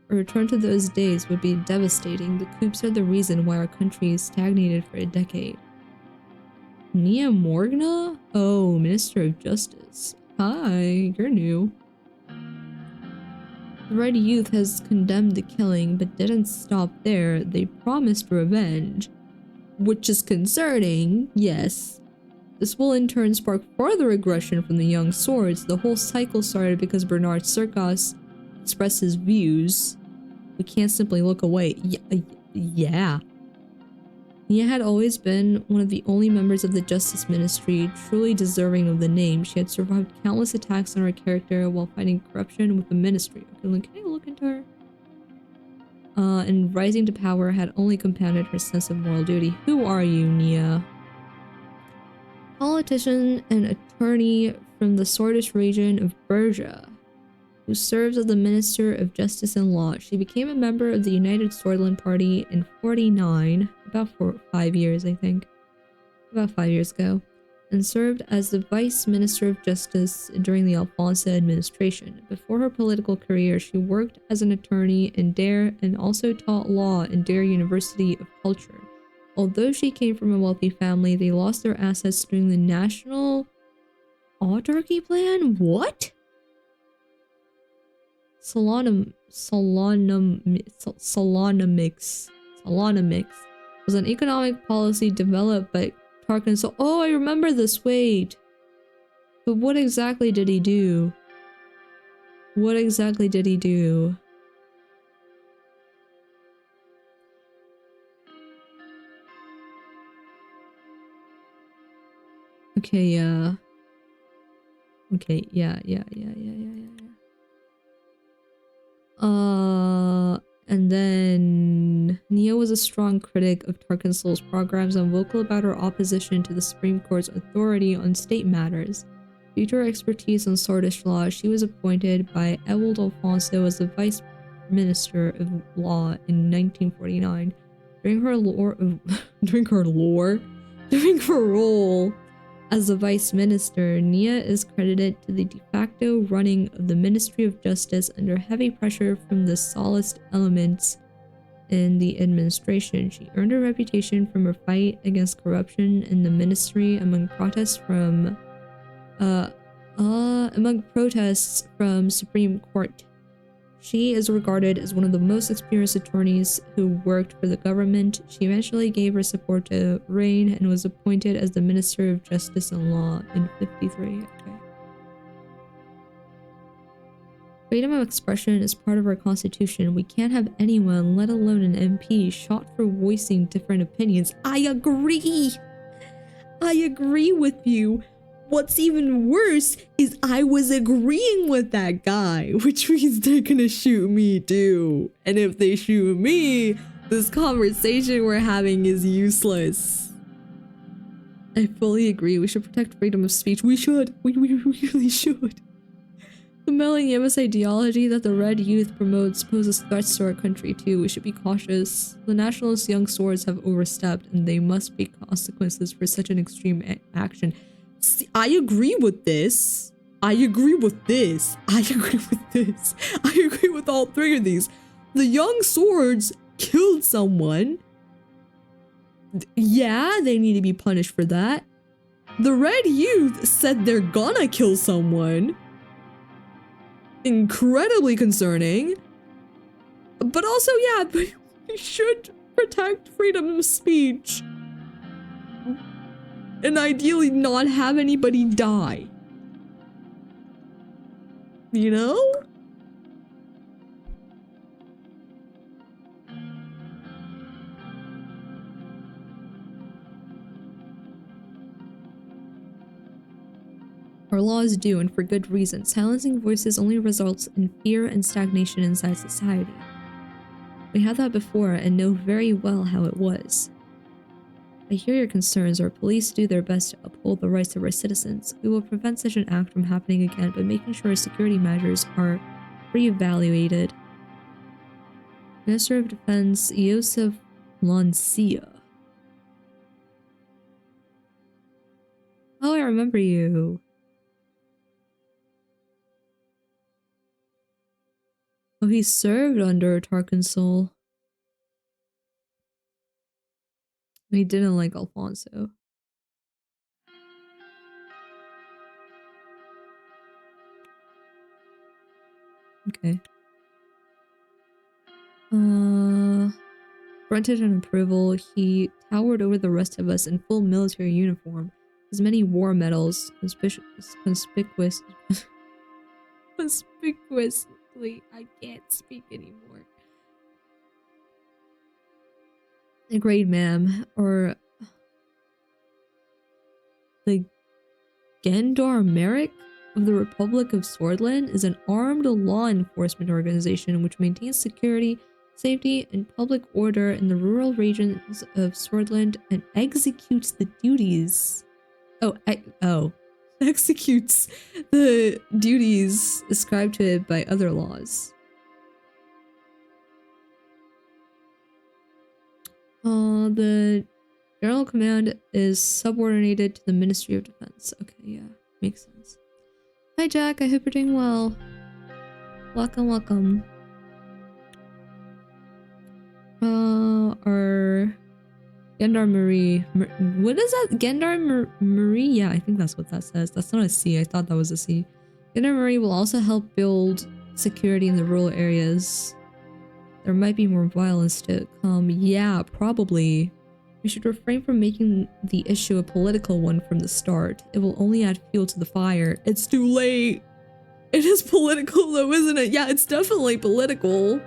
A return to those days would be devastating. The coups are the reason why our country stagnated for a decade. Nia Morgna? Oh, Minister of Justice. Hi, you're new. The Red Youth has condemned the killing, but didn't stop there. They promised revenge. Which is concerning, yes. This will in turn spark further aggression from the Young Swords. The whole cycle started because Bernard Circus expressed his views. We can't simply look away. Yeah. Nia had always been one of the only members of the Justice Ministry truly deserving of the name. She had survived countless attacks on her character while fighting corruption with the ministry. Okay, can I look into her? And rising to power had only compounded her sense of moral duty. Who are you, Nia? Politician and attorney from the Swordish region of Bergia, who serves as the Minister of Justice and Law. She became a member of the United Swordland Party in 49, about 5 years, I think. About 5 years ago. And served as the Vice Minister of Justice during the Alfonso administration. Before her political career, she worked as an attorney in Dare and also taught law in Dare University of Culture. Although she came from a wealthy family, they lost their assets during the National Autarky Plan? What? Solonomics was an economic policy developed by Tarkin. So, oh, I remember this. Wait, but what exactly did he do? What exactly did he do? Okay, yeah. Okay, yeah. And then Nia was a strong critic of Tarkinsol's programs and vocal about her opposition to the Supreme Court's authority on state matters. Due to her expertise on Swordish law, she was appointed by Ewald Alfonso as the Vice Minister of Law in 1949. During her role as the Vice Minister, Nia is credited to the de facto running of the Ministry of Justice under heavy pressure from the Sallist elements in the administration. She earned a reputation from her fight against corruption in the ministry among protests from Supreme Court. She is regarded as one of the most experienced attorneys who worked for the government. She eventually gave her support to Reign and was appointed as the Minister of Justice and Law in 53. Okay. Freedom of expression is part of our constitution. We can't have anyone, let alone an MP, shot for voicing different opinions. I agree! I agree with you. What's even worse is I was agreeing with that guy, which means they're gonna shoot me too. And if they shoot me, this conversation we're having is useless. I fully agree. We should protect freedom of speech. We should. We really should. The compelling US ideology that the Red Youth promotes poses threats to our country too. We should be cautious. The nationalist young swords have overstepped, and there must be consequences for such an extreme action. See, I agree with this. I agree with this. I agree with this. I agree with all three of these. The young swords killed someone. Yeah, they need to be punished for that. The Red Youth said they're gonna kill someone. Incredibly concerning. But also, yeah, we should protect freedom of speech. And ideally not have anybody die. You know? Our laws do, and for good reason. Silencing voices only results in fear and stagnation inside society. We had that before and know very well how it was. I hear your concerns. Our police do their best to uphold the rights of our citizens. We will prevent such an act from happening again by making sure security measures are reevaluated. Minister of Defense Joseph Lancia. Oh, I remember you. Oh, he served under Tarkansol. He didn't like Alfonso. Okay. Granted an approval, he towered over the rest of us in full military uniform. His many war medals, conspicuously, I can't speak anymore. The Great Ma'am, or the Gendarmeric of the Republic of Swordland, is an armed law enforcement organization which maintains security, safety, and public order in the rural regions of Swordland and executes the duties. Executes the duties ascribed to it by other laws. The General Command is subordinated to the Ministry of Defense. Okay, yeah, makes sense. Hi Jack, I hope you're doing well. Welcome, welcome. Our Gendarmerie. What is that? Gendarmerie? Yeah, I think that's what that says. That's not a C. I thought that was a C. Gendarmerie will also help build security in the rural areas. There might be more violence to come. Yeah, probably. We should refrain from making the issue a political one from the start. It will only add fuel to the fire. It's too late. It is political though, isn't it? Yeah, it's definitely political.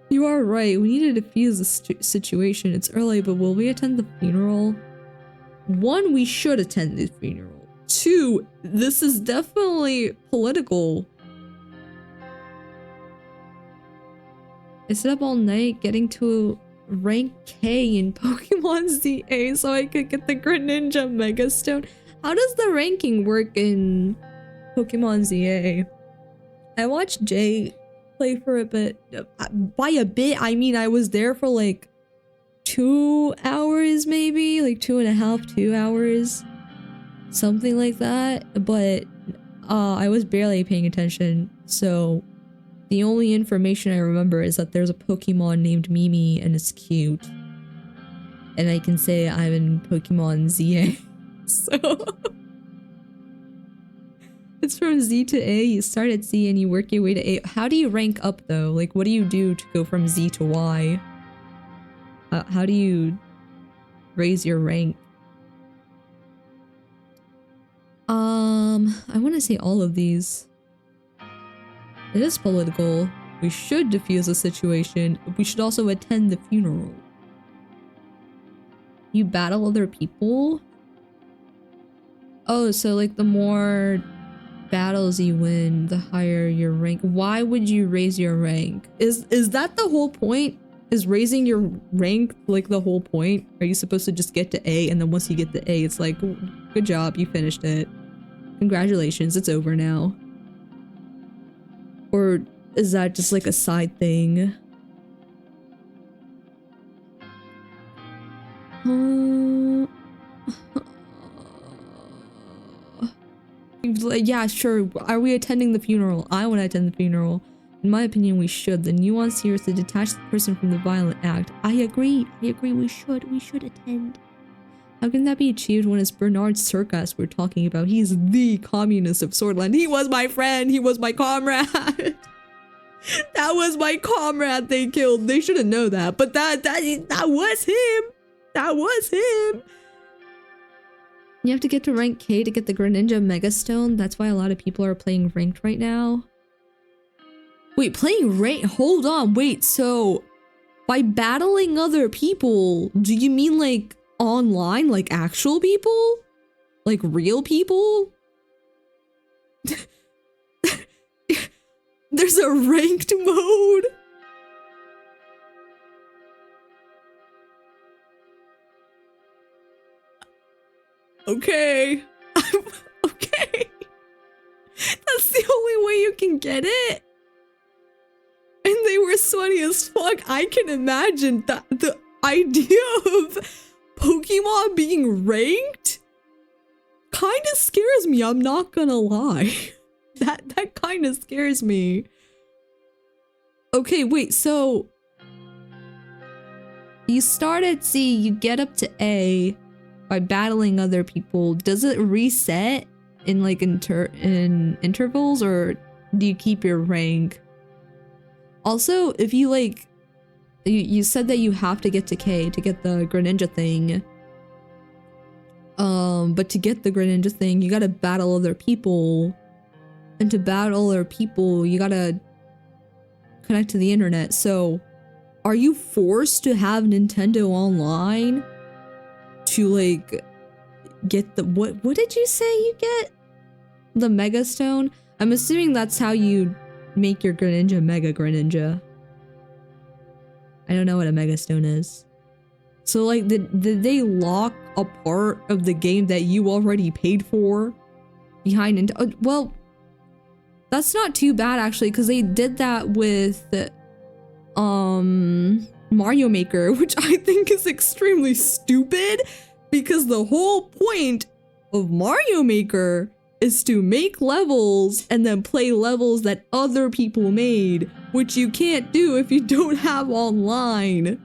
You are right. We need to defuse the situation. It's early, but will we attend the funeral? 1, we should attend the funeral. 2, this is definitely political. I stayed up all night getting to rank K in Pokemon ZA so I could get the Greninja Mega Stone. How does the ranking work in Pokemon ZA? I watched Jay play for a bit. By a bit, I mean I was there for like 2 hours maybe, like 2.5, 2 hours. Something like that, but I was barely paying attention, so the only information I remember is that there's a Pokemon named Mimi and it's cute. And I can say I'm in Pokemon ZA. So it's from Z to A. You start at Z and you work your way to A. How do you rank up though? Like what do you do to go from Z to Y? How do you raise your rank? I want to say all of these. It is political. We should defuse the situation. We should also attend the funeral. You battle other people? Oh, so like the more battles you win, the higher your rank. Why would you raise your rank? Is that the whole point? Is raising your rank like the whole point? Are you supposed to just get to A and then once you get to A, it's like, good job, you finished it? Congratulations, it's over now. Or is that just like a side thing? Yeah, sure. Are we attending the funeral? I want to attend the funeral. In my opinion, we should. The nuance here is to detach the person from the violent act. I agree. We should attend. How can that be achieved when it's Bernard Circus we're talking about? He's the communist of Swordland. He was my friend. He was my comrade. That was my comrade they killed. They shouldn't know that, but that was him. That was him. You have to get to rank K to get the Greninja Mega Stone. That's why a lot of people are playing ranked right now. Wait, playing ranked? Hold on, wait. So, by battling other people, do you mean like online, like actual people? Like real people? There's a ranked mode? Okay. Okay. That's the only way you can get it. And they were sweaty as fuck. I can imagine that the idea of Pokemon being ranked kind of scares me. I'm not gonna lie. That kind of scares me. Okay, wait, so you start at C, you get up to A by battling other people. Does it reset in like in intervals, or do you keep your rank? Also, if you like, you said that you have to get to K to get the Greninja thing. But to get the Greninja thing, you gotta battle other people. And to battle other people, you gotta connect to the internet. So, are you forced to have Nintendo Online to like get the what did you say you get? The Mega Stone? I'm assuming that's how you make your Greninja Mega Greninja. I don't know what a Mega Stone is. So like did they lock a part of the game that you already paid for behind Nintendo? Well, that's not too bad actually, because they did that with Mario Maker, which I think is extremely stupid, because the whole point of Mario Maker is to make levels and then play levels that other people made, which you can't do if you don't have online.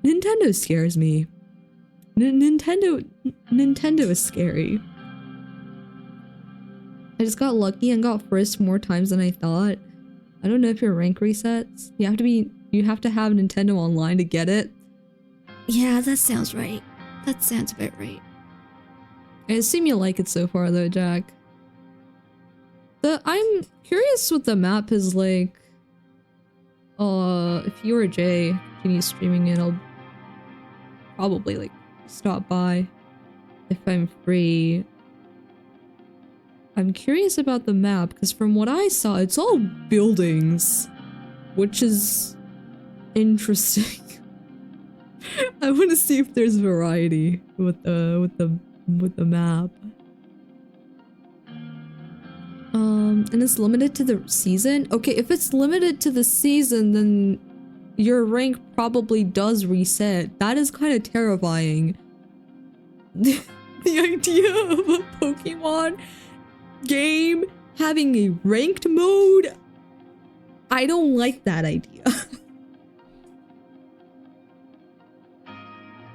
Nintendo scares me. Nintendo is scary. I just got lucky and got first more times than I thought. I don't know if your rank resets. You have to have Nintendo Online to get it. Yeah, that sounds right. That sounds about right. I assume you like it so far though, Jack. I'm curious what the map is like. If you or Jay continue streaming it, I'll probably like stop by if I'm free. I'm curious about the map because from what I saw, it's all buildings, which is interesting. I want to see if there's variety with the map. And it's limited to the season? Okay, if it's limited to the season, then your rank probably does reset. That is kind of terrifying. The idea of a Pokemon game having a ranked mode, I don't like that idea.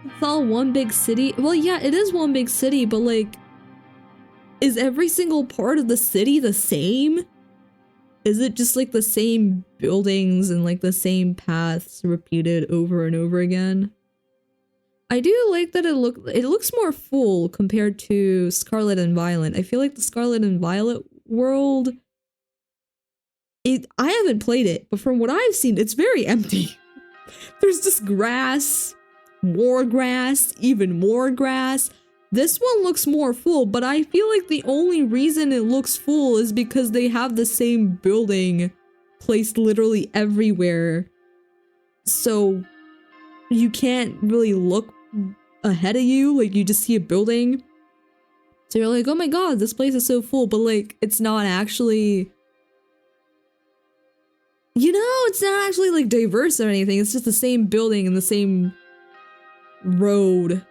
It's all one big city. Well, yeah, it is one big city, but like, is every single part of the city the same? Is it just like the same buildings and like the same paths repeated over and over again? I do like that it looks more full compared to Scarlet and Violet. I feel like the Scarlet and Violet world, I haven't played it, but from what I've seen, it's very empty. There's just grass, more grass, even more grass. This one looks more full, but I feel like the only reason it looks full is because they have the same building placed literally everywhere. So you can't really look ahead of you, like you just see a building. So you're like, oh my god, this place is so full, but like it's not actually, you know, it's not actually like diverse or anything. It's just the same building and the same road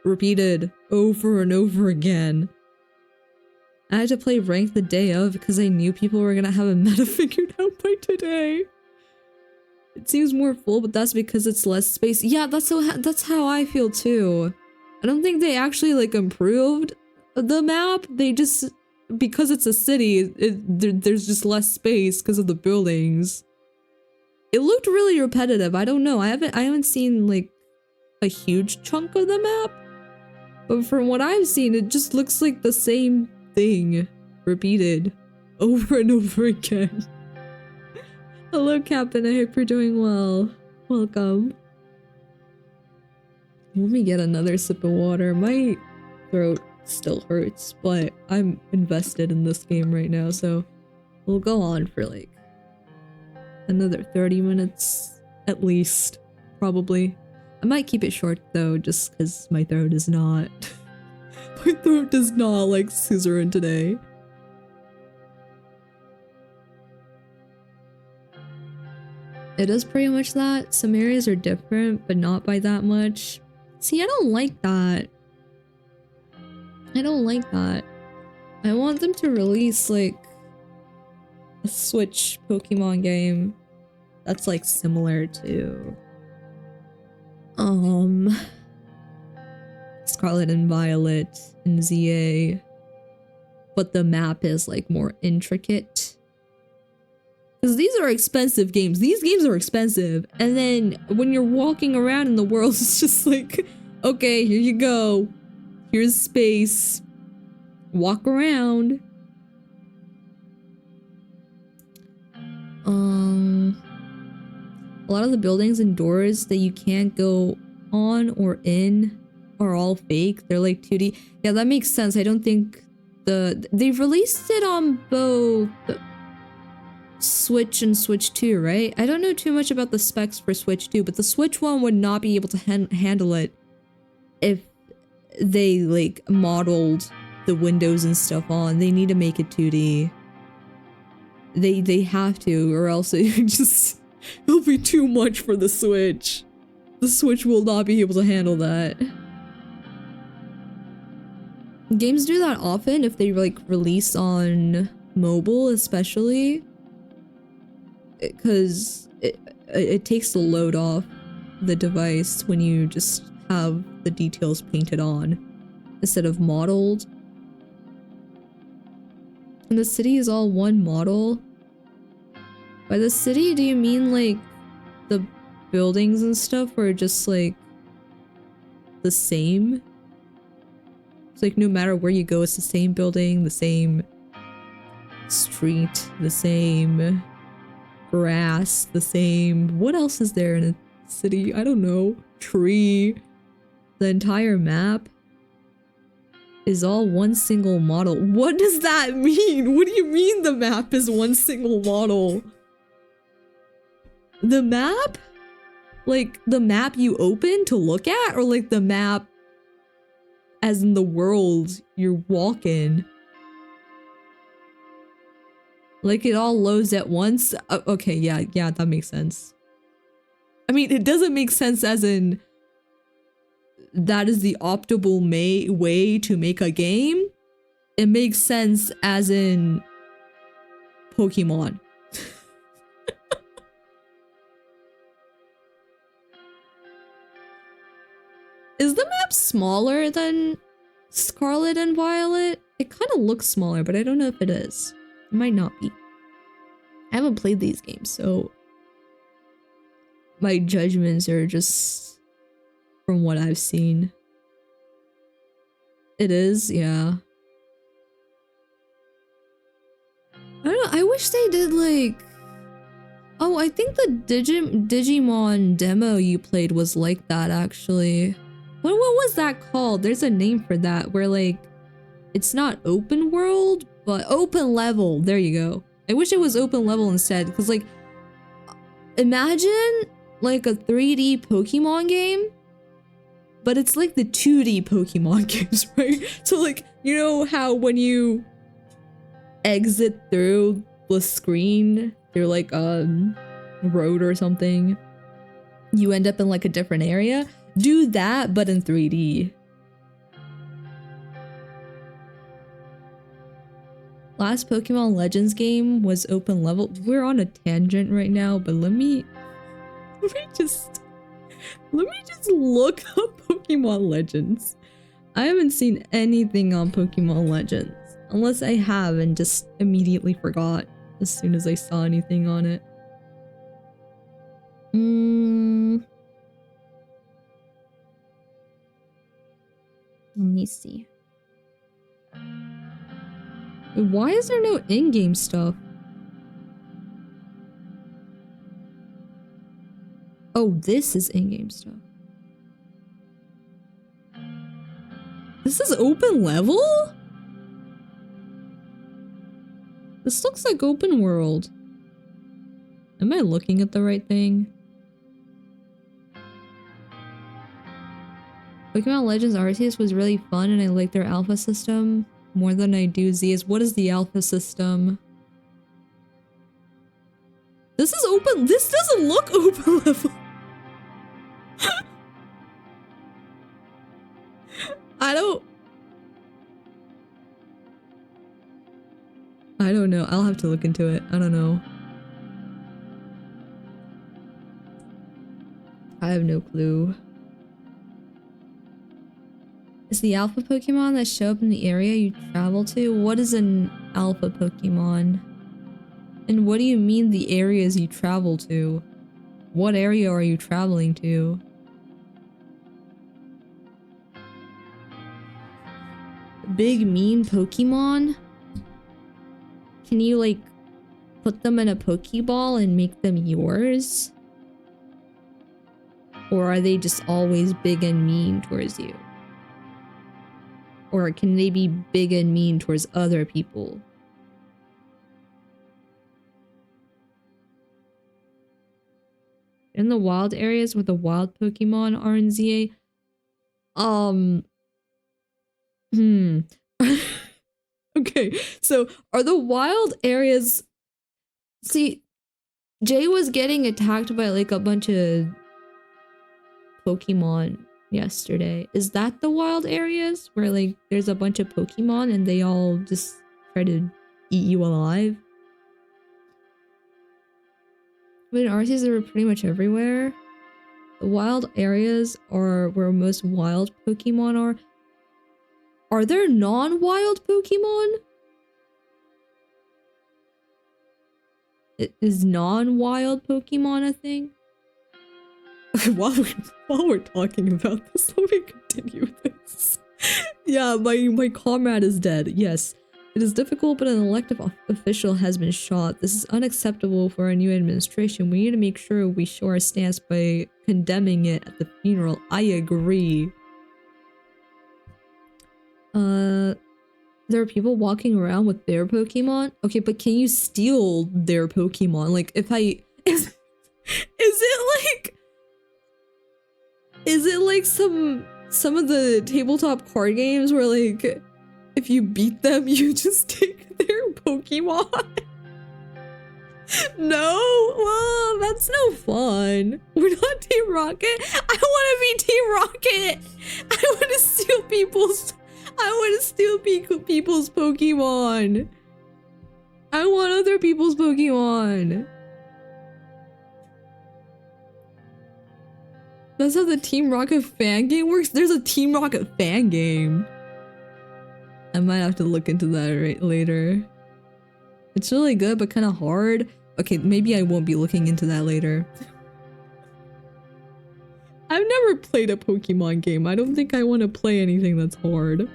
repeated over and over again. I had to play ranked the day of because I knew people were gonna have a meta figured out by today. It seems more full, but that's because it's less space. Yeah, that's how I feel too. I don't think they actually like improved the map. They just, because it's a city, there's just less space because of the buildings. It looked really repetitive. I don't know. I haven't seen like a huge chunk of the map, but from what I've seen, it just looks like the same thing repeated over and over again. Hello, Captain. I hope you're doing well. Welcome. Let me get another sip of water. My throat still hurts, but I'm invested in this game right now, so we'll go on for like another 30 minutes at least, probably. I might keep it short though, just because my throat is not my throat does not like scissoring today. It is pretty much that. Some areas are different, but not by that much. See, I don't like that. I don't like that. I want them to release like a Switch Pokemon game that's like similar to Scarlet and Violet and ZA, but the map is like more intricate. Because these are expensive games. These games are expensive. And then when you're walking around in the world, it's just like, okay, here you go. Here's space. Walk around. A lot of the buildings and doors that you can't go on or in are all fake. They're like 2D. Yeah, that makes sense. I don't think they've released it on both Switch and Switch 2, right? I don't know too much about the specs for Switch 2, but the Switch 1 would not be able to handle it if they like modeled the windows and stuff on. They need to make it 2D. They have to, or else it'll be too much for the Switch. The Switch will not be able to handle that. Games do that often if they like release on mobile, especially. Because it takes the load off the device when you just have the details painted on instead of modeled. And the city is all one model. By the city, do you mean like the buildings and stuff, or just like the same? It's like no matter where you go, it's the same building, the same street, the same grass, the same. What else is there in a city? I don't know. Tree. The entire map is all one single model. What does that mean? What do you mean the map is one single model? The map? Like the map you open to look at, or like the map as in the world you're walking? Like it all loads at once? Okay, yeah, that makes sense. I mean, it doesn't make sense as in that is the optimal way to make a game. It makes sense as in Pokemon. Is the map smaller than Scarlet and Violet? It kind of looks smaller, but I don't know if it is. It might not be. I haven't played these games, so my judgments are just from what I've seen. It is, yeah. I don't know, I wish they did like... Oh, I think the Digimon demo you played was like that, actually. What was that called? There's a name for that, where like, it's not open world, but open level. There you go. I wish it was open level instead, because like, imagine like a 3D Pokemon game, but it's like the 2D Pokemon games, right? So like, you know how when you exit through the screen through like road or something, you end up in like a different area? Do that, but in 3D. Last Pokemon Legends game was open level. We're on a tangent right now, but let me just look up Pokemon Legends. I haven't seen anything on Pokemon Legends, unless I have and just immediately forgot as soon as I saw anything on it. Let me see. Why is there no in-game stuff? Oh, this is in-game stuff. This is open level? This looks like open world. Am I looking at the right thing? Pokemon Legends Arceus was really fun and I like their alpha system more than I do Z's. What is the alpha system? This is open. This doesn't look open level. I don't know. I'll have to look into it. I don't know. I have no clue. Is the alpha Pokemon that show up in the area you travel to? What is an alpha Pokemon? And what do you mean the areas you travel to? What area are you traveling to? Big mean Pokemon? Can you like put them in a Pokeball and make them yours? Or are they just always big and mean towards you? Or can they be big and mean towards other people? In the wild areas where the wild Pokemon are in ZA? Okay, so are the wild areas... See, Jay was getting attacked by like a bunch of Pokemon yesterday. Is that the wild areas where like there's a bunch of Pokemon and they all just try to eat you alive? But in Arceus they were pretty much everywhere. The wild areas are where most wild Pokemon are. Are there non-wild Pokemon? Is non-wild Pokemon a thing? While we're talking about this, let me continue this. Yeah, my comrade is dead. Yes. It is difficult, but an elected official has been shot. This is unacceptable for our new administration. We need to make sure we show our stance by condemning it at the funeral. I agree. There are people walking around with their Pokemon. Okay, but can you steal their Pokemon? Like, if I... Is it like some of the tabletop card games where like if you beat them you just take their Pokemon? No? Well, that's no fun. We're not Team Rocket. I want to be Team Rocket. I want to steal people's Pokemon. I want other people's Pokemon. That's how the Team Rocket fan game works? There's a Team Rocket fan game. I might have to look into that later. It's really good, but kind of hard. Okay, maybe I won't be looking into that later. I've never played a Pokemon game. I don't think I want to play anything that's hard.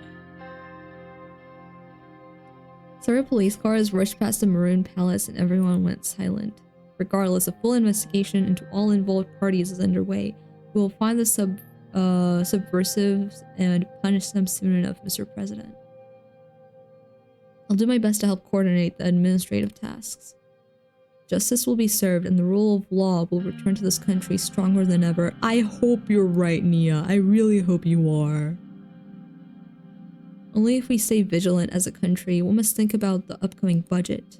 Several police cars rushed past the Maroon Palace and everyone went silent. Regardless, a full investigation into all involved parties is underway. We will find the subversives and punish them soon enough, Mr. President. I'll do my best to help coordinate the administrative tasks. Justice will be served and the rule of law will return to this country stronger than ever. I hope you're right, Nia. I really hope you are. Only if we stay vigilant as a country, we must think about the upcoming budget.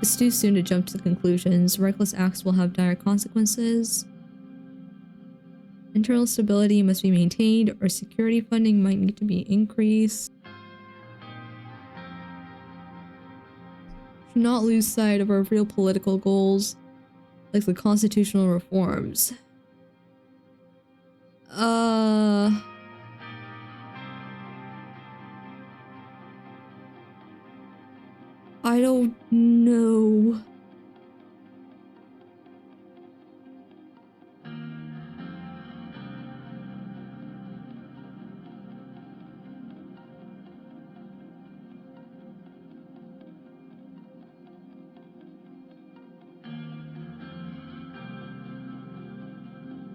It's too soon to jump to conclusions. Reckless acts will have dire consequences. Internal stability must be maintained, or security funding might need to be increased. Should not lose sight of our real political goals, like the constitutional reforms. I don't know.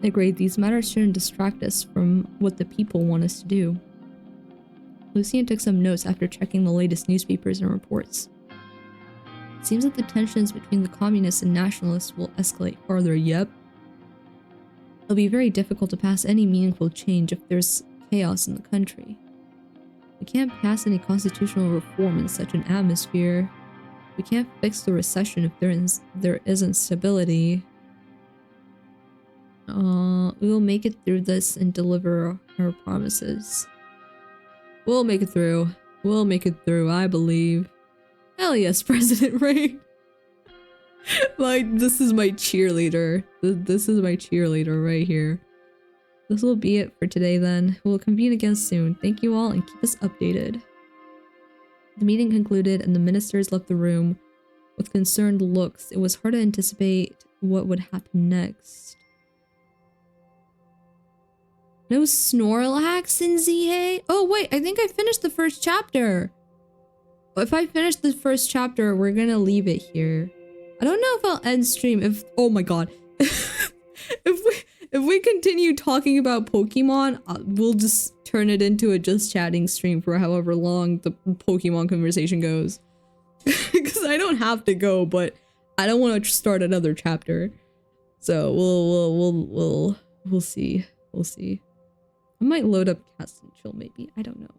Agreed, these matters shouldn't distract us from what the people want us to do. Lucian took some notes after checking the latest newspapers and reports. It seems that the tensions between the communists and nationalists will escalate further. Yep. It'll be very difficult to pass any meaningful change if there's chaos in the country. We can't pass any constitutional reform in such an atmosphere. We can't fix the recession if there isn't stability. We will make it through this and deliver our promises. We'll make it through. We'll make it through, I believe. Hell yes, President Ray. Like, this is my cheerleader. This is my cheerleader right here. This will be it for today then. We'll convene again soon. Thank you all and keep us updated. The meeting concluded and the ministers left the room with concerned looks. It was hard to anticipate what would happen next. No Snorlax in ZA? Oh wait, I think I finished the first chapter. If I finish the first chapter, we're gonna leave it here. I don't know if I'll end stream if— oh my god. if we continue talking about Pokemon, we'll just turn it into a just chatting stream for however long the Pokemon conversation goes. Because I don't have to go, but I don't want to start another chapter. So we'll see. We'll see. I might load up Cast and Chill maybe. I don't know.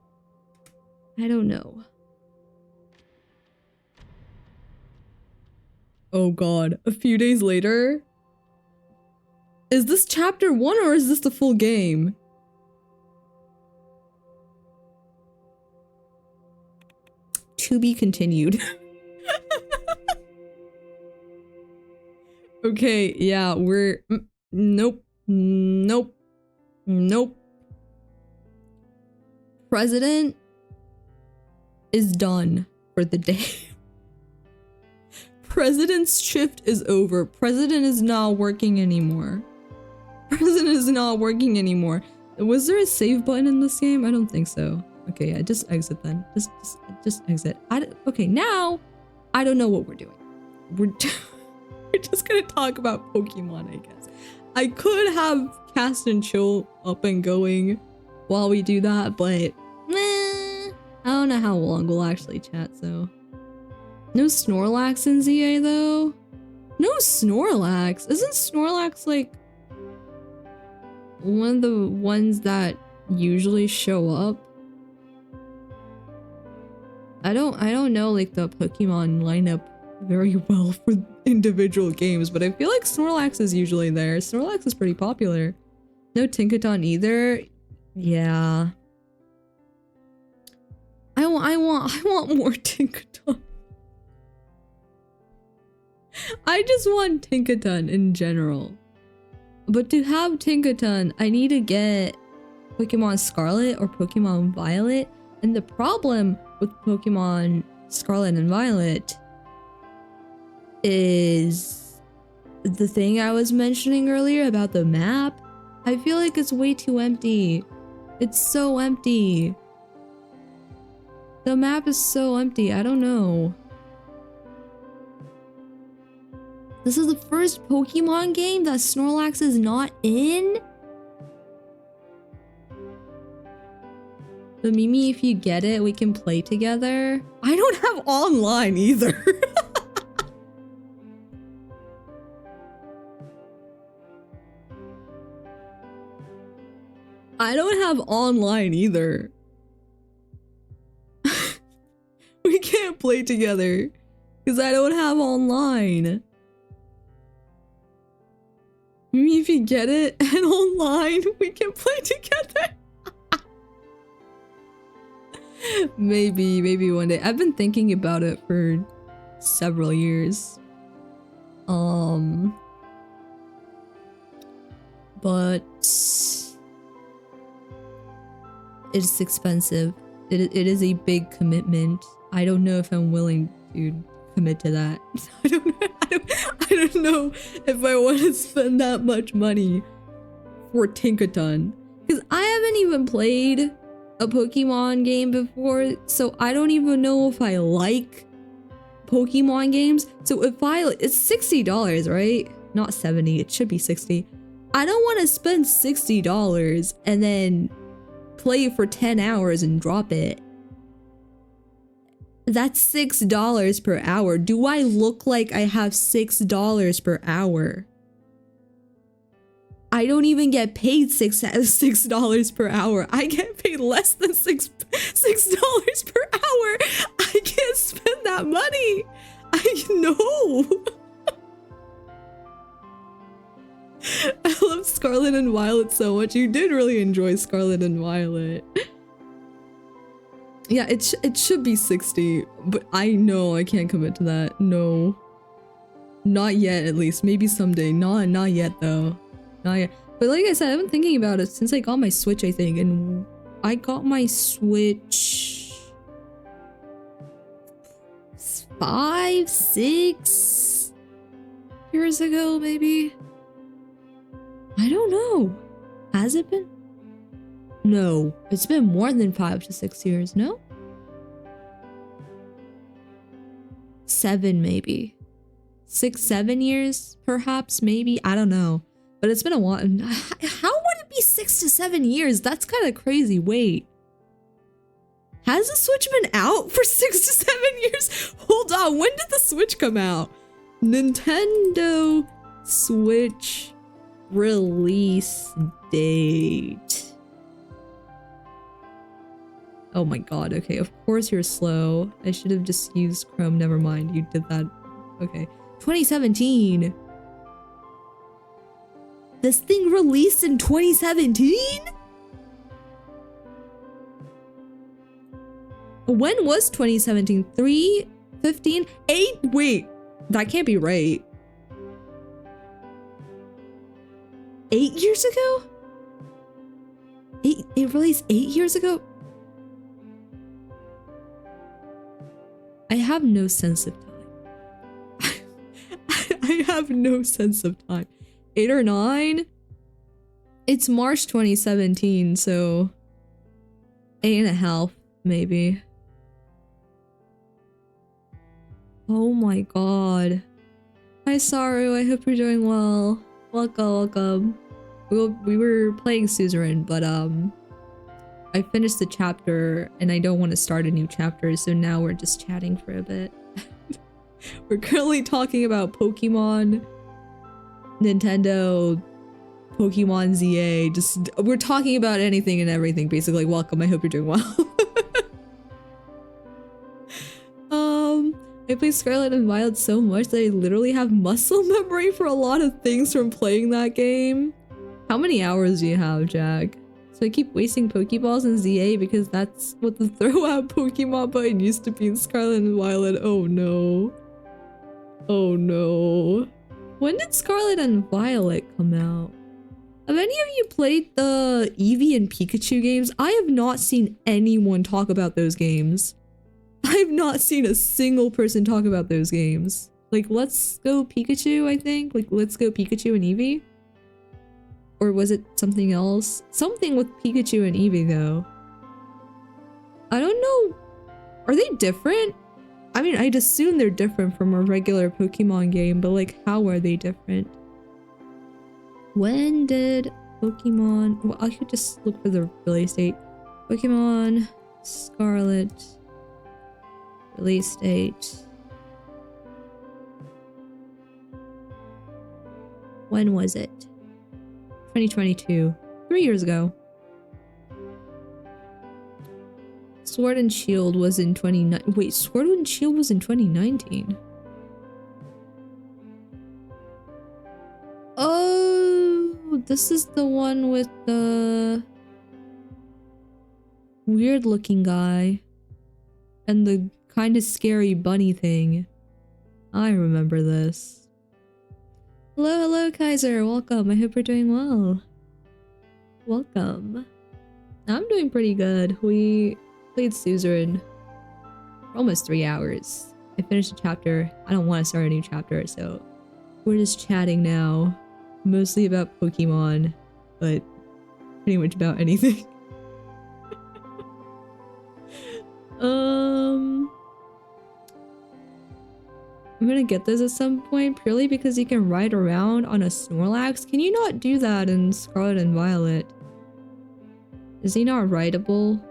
I don't know. Oh god. A few days later? Is this chapter 1 or is this the full game? To be continued. Okay, yeah, we're— nope. Nope. Nope. President is done for the day. President's shift is over. President is not working anymore. President is not working anymore. Was there a save button in this game? I don't think so. Okay, yeah, just exit then. Just exit. Okay, now I don't know what we're doing. We're just gonna talk about Pokemon, I guess. I could have Cast and Chill up and going while we do that, but I don't know how long we'll actually chat, so. No Snorlax in ZA though? No Snorlax? Isn't Snorlax like one of the ones that usually show up? I don't know like the Pokemon lineup very well for individual games, but I feel like Snorlax is usually there. Snorlax is pretty popular. No Tinkaton either. Yeah. I want more Tinkaton. I just want Tinkaton in general. But to have Tinkaton, I need to get Pokemon Scarlet or Pokemon Violet. And the problem with Pokemon Scarlet and Violet is the thing I was mentioning earlier about the map. I feel like it's way too empty. It's so empty. The map is so empty. I don't know. This is the first Pokemon game that Snorlax is not in? But Mimi, if you get it, we can play together. I don't have online either. I don't have online either. We can't play together because I don't have online. Maybe if you get it and online, we can play together. Maybe one day. I've been thinking about it for several years. But it's expensive. It is a big commitment. I don't know if I'm willing to commit to that. I don't know if I want to spend that much money for Tinkaton. Because I haven't even played a Pokemon game before, so I don't even know if I like Pokemon games. So if it's $60, right? Not 70, it should be 60. I don't want to spend $60 and then play for 10 hours and drop it. That's $6 per hour. Do I look like I have $6 per hour? I don't even get paid $6 per hour. I get paid less than $6 per hour. I can't spend that money. I know. I love Scarlet and Violet so much. You did really enjoy Scarlet and Violet. Yeah, it should be 60, but I know I can't commit to that. No. Not yet, at least. Maybe someday. Not yet, though. Not yet. But like I said, I've been thinking about it since I got my Switch, I think. And I got my Switch 5, 6 years ago, maybe? I don't know. Has it been? No, it's been more than 5 to 6 years, no? 7 maybe. 6, 7 years, perhaps, maybe? I don't know. But it's been a while. How would it be 6 to 7 years? That's kind of crazy. Wait. Has the Switch been out for 6 to 7 years? Hold on, when did the Switch come out? Nintendo Switch release date. Oh my god, okay, of course you're slow. I should have just used Chrome, never mind, you did that. Okay. 2017! This thing released in 2017? When was 2017? 3? 15? 8? Wait, that can't be right. 8 years ago? It released 8 years ago? I have no sense of time. I have no sense of time. 8 or 9? It's March 2017, so 8.5, maybe. Oh my god. Hi Saru, I hope you're doing well. Welcome. We were playing Suzerain, but I finished the chapter and I don't want to start a new chapter, so now we're just chatting for a bit. We're currently talking about Pokemon, Nintendo, Pokemon ZA. We're talking about anything and everything, basically. Welcome, I hope you're doing well. I play Scarlet and Violet so much that I literally have muscle memory for a lot of things from playing that game. How many hours do you have, Jack? So I keep wasting Pokeballs in ZA because that's what the throw out Pokemon button used to be in Scarlet and Violet. Oh no. Oh no. When did Scarlet and Violet come out? Have any of you played the Eevee and Pikachu games? I have not seen anyone talk about those games. I've not seen a single person talk about those games. Like, Let's Go Pikachu, I think? Like, Let's Go Pikachu and Eevee? Or was it something else? Something with Pikachu and Eevee, though. I don't know. Are they different? I mean, I'd assume they're different from a regular Pokemon game, but like, how are they different? When did Pokemon... Well, I could just look for the release date. Pokemon Scarlet... Release date. When was it? 2022. 3 years ago. Sword and Shield was in 2019. Wait, Sword and Shield was in 2019. Oh, this is the one with the weird looking guy and the kind of scary bunny thing. I remember this. Hello, hello, Kaiser. Welcome. I hope you're doing well. Welcome. I'm doing pretty good. We played Suzerain for almost 3 hours. I finished a chapter. I don't want to start a new chapter, so we're just chatting now. Mostly about Pokemon, but pretty much about anything. I'm gonna get this at some point purely because you can ride around on a Snorlax. Can you not do that in Scarlet and Violet? Is he not rideable?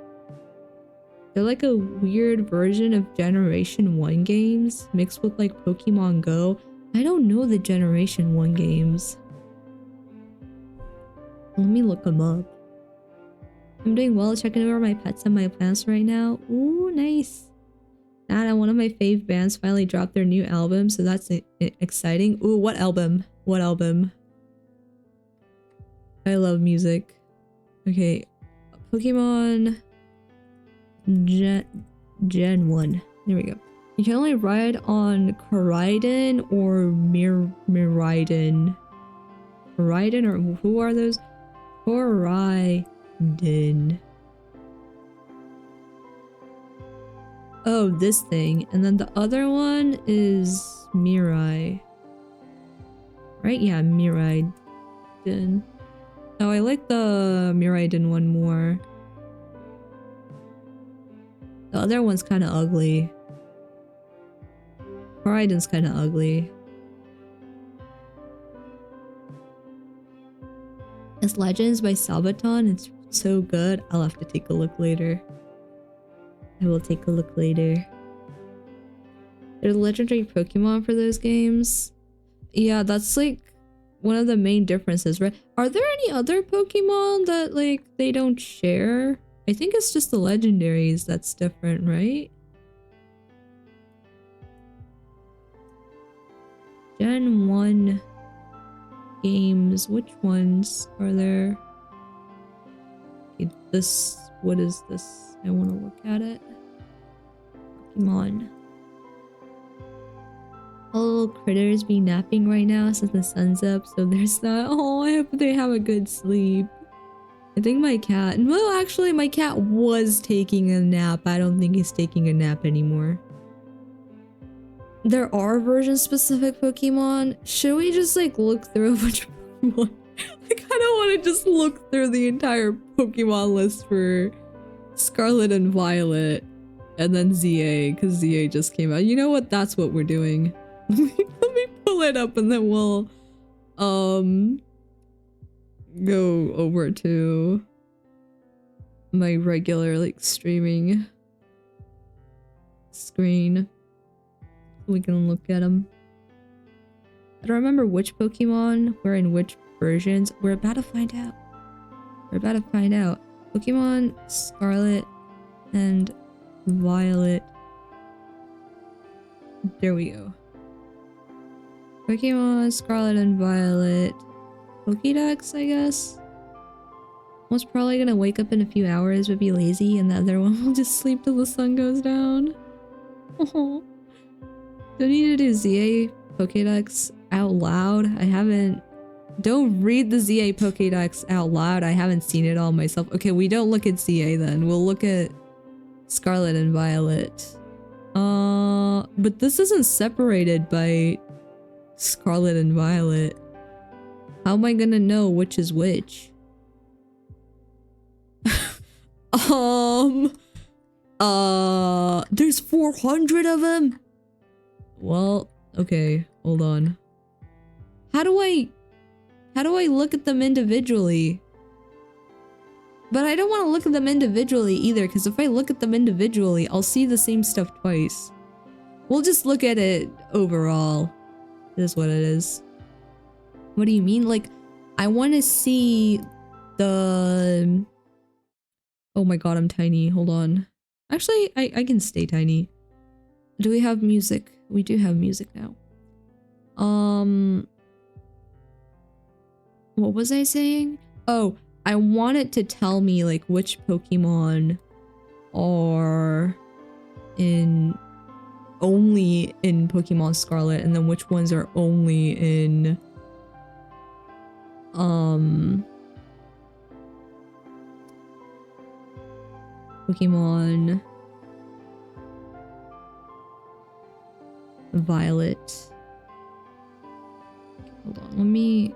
They're like a weird version of Generation 1 games mixed with like Pokemon Go. I don't know the Generation 1 games. Let me look them up. I'm doing well, checking over my pets and my plants right now. Ooh, nice. That one of my fave bands finally dropped their new album, so that's exciting. Ooh, what album? What album? I love music. Okay, Pokemon Gen 1. There we go. You can only ride on Koraidon or Miraidon. Koraidon or who are those? Koraidon. Oh, this thing. And then the other one is Mirai. Right? Yeah, Miraidon. Oh, I like the Miraidon one more. The other one's kind of ugly. Koraidon's kind of ugly. It's Legends by Sabaton. It's so good. I'll have to take a look later. I will take a look later. There's legendary Pokemon for those games. Yeah, that's like one of the main differences, right? Are there any other Pokemon that like they don't share? I think it's just the legendaries that's different, right? Gen 1 games, which ones are there? Okay, this, what is this? I want to look at it. Pokemon. All critters be napping right now since the sun's up, so there's that. Oh, I hope they have a good sleep. I think my cat, well, actually my cat was taking a nap. I don't think he's taking a nap anymore. There are version specific Pokemon. Should we just like look through a bunch of Pokemon? I kind of want to just look through the entire Pokemon list for Scarlet and Violet and then ZA, because ZA just came out. You know what? That's what we're doing. Let me pull it up and then we'll go over to my regular like streaming screen. We can look at them. I don't remember which Pokemon were in which versions. We're about to find out. We're about to find out. Pokemon Scarlet and Violet. There we go. Pokemon Scarlet and Violet. Pokédex, I guess. One's probably gonna wake up in a few hours but be lazy, and the other one will just sleep till the sun goes down. Oh. Do I need to do ZA Pokédex out loud? I haven't... Don't read the ZA Pokédex out loud. I haven't seen it all myself. Okay, we don't look at ZA then. We'll look at Scarlet and Violet. But this isn't separated by Scarlet and Violet. How am I gonna know which is which? There's 400 of them? Well, okay, hold on. How do I look at them individually? But I don't want to look at them individually either, because if I look at them individually, I'll see the same stuff twice. We'll just look at it overall. This is what it is. What do you mean? Like, I want to see the... Oh my god, I'm tiny. Hold on. Actually, I can stay tiny. Do we have music? We do have music now. What was I saying? Oh, I want it to tell me like which Pokemon are only in Pokemon Scarlet, and then which ones are only in Pokemon Violet. Hold on, let me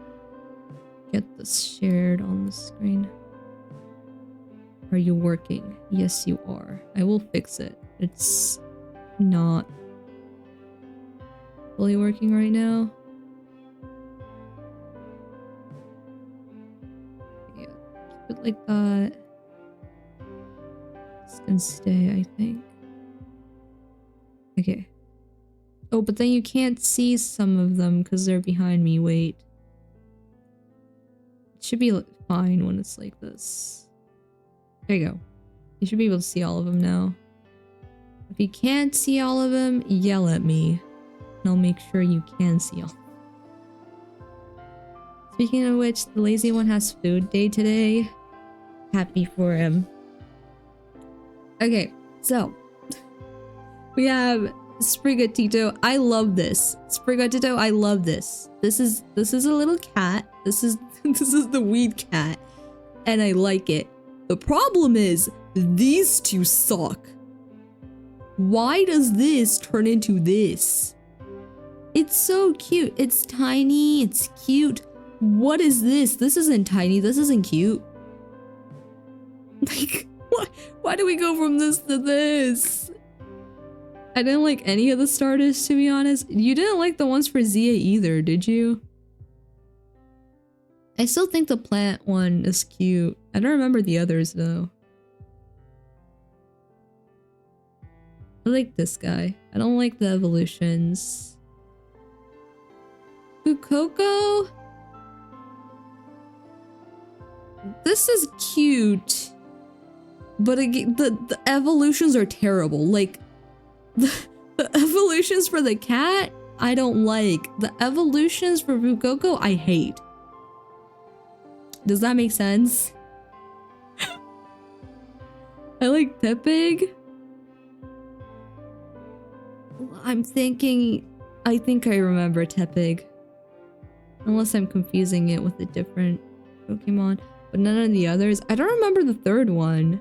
get this shared on the screen. Are you working? Yes, you are. I will fix it. It's not fully working right now. Yeah, keep it like that. This can stay, I think. Okay. Oh, but then you can't see some of them because they're behind me. Wait. It should be fine when it's like this. There you go. You should be able to see all of them now. If you can't see all of them, yell at me. And I'll make sure you can see all. Speaking of which, the lazy one has food day today. Happy for him. Okay, so we have Sprigatito. I love this. Sprigatito, I love this. This is a little cat. This is the weed cat. And I like it. The problem is these two suck. Why does this turn into this? It's so cute. It's tiny. It's cute. What is this? This isn't tiny. This isn't cute. Like, why do we go from this to this? I didn't like any of the starters, to be honest. You didn't like the ones for Zia either, did you? I still think the plant one is cute. I don't remember the others, though. I like this guy. I don't like the evolutions. Fuecoco? This is cute. But again, the evolutions are terrible. Like, the evolutions for the cat, I don't like. The evolutions for Fuecoco, I hate. Does that make sense? I like Tepig. I'm thinking... I think I remember Tepig. Unless I'm confusing it with a different Pokemon. But none of the others. I don't remember the third one.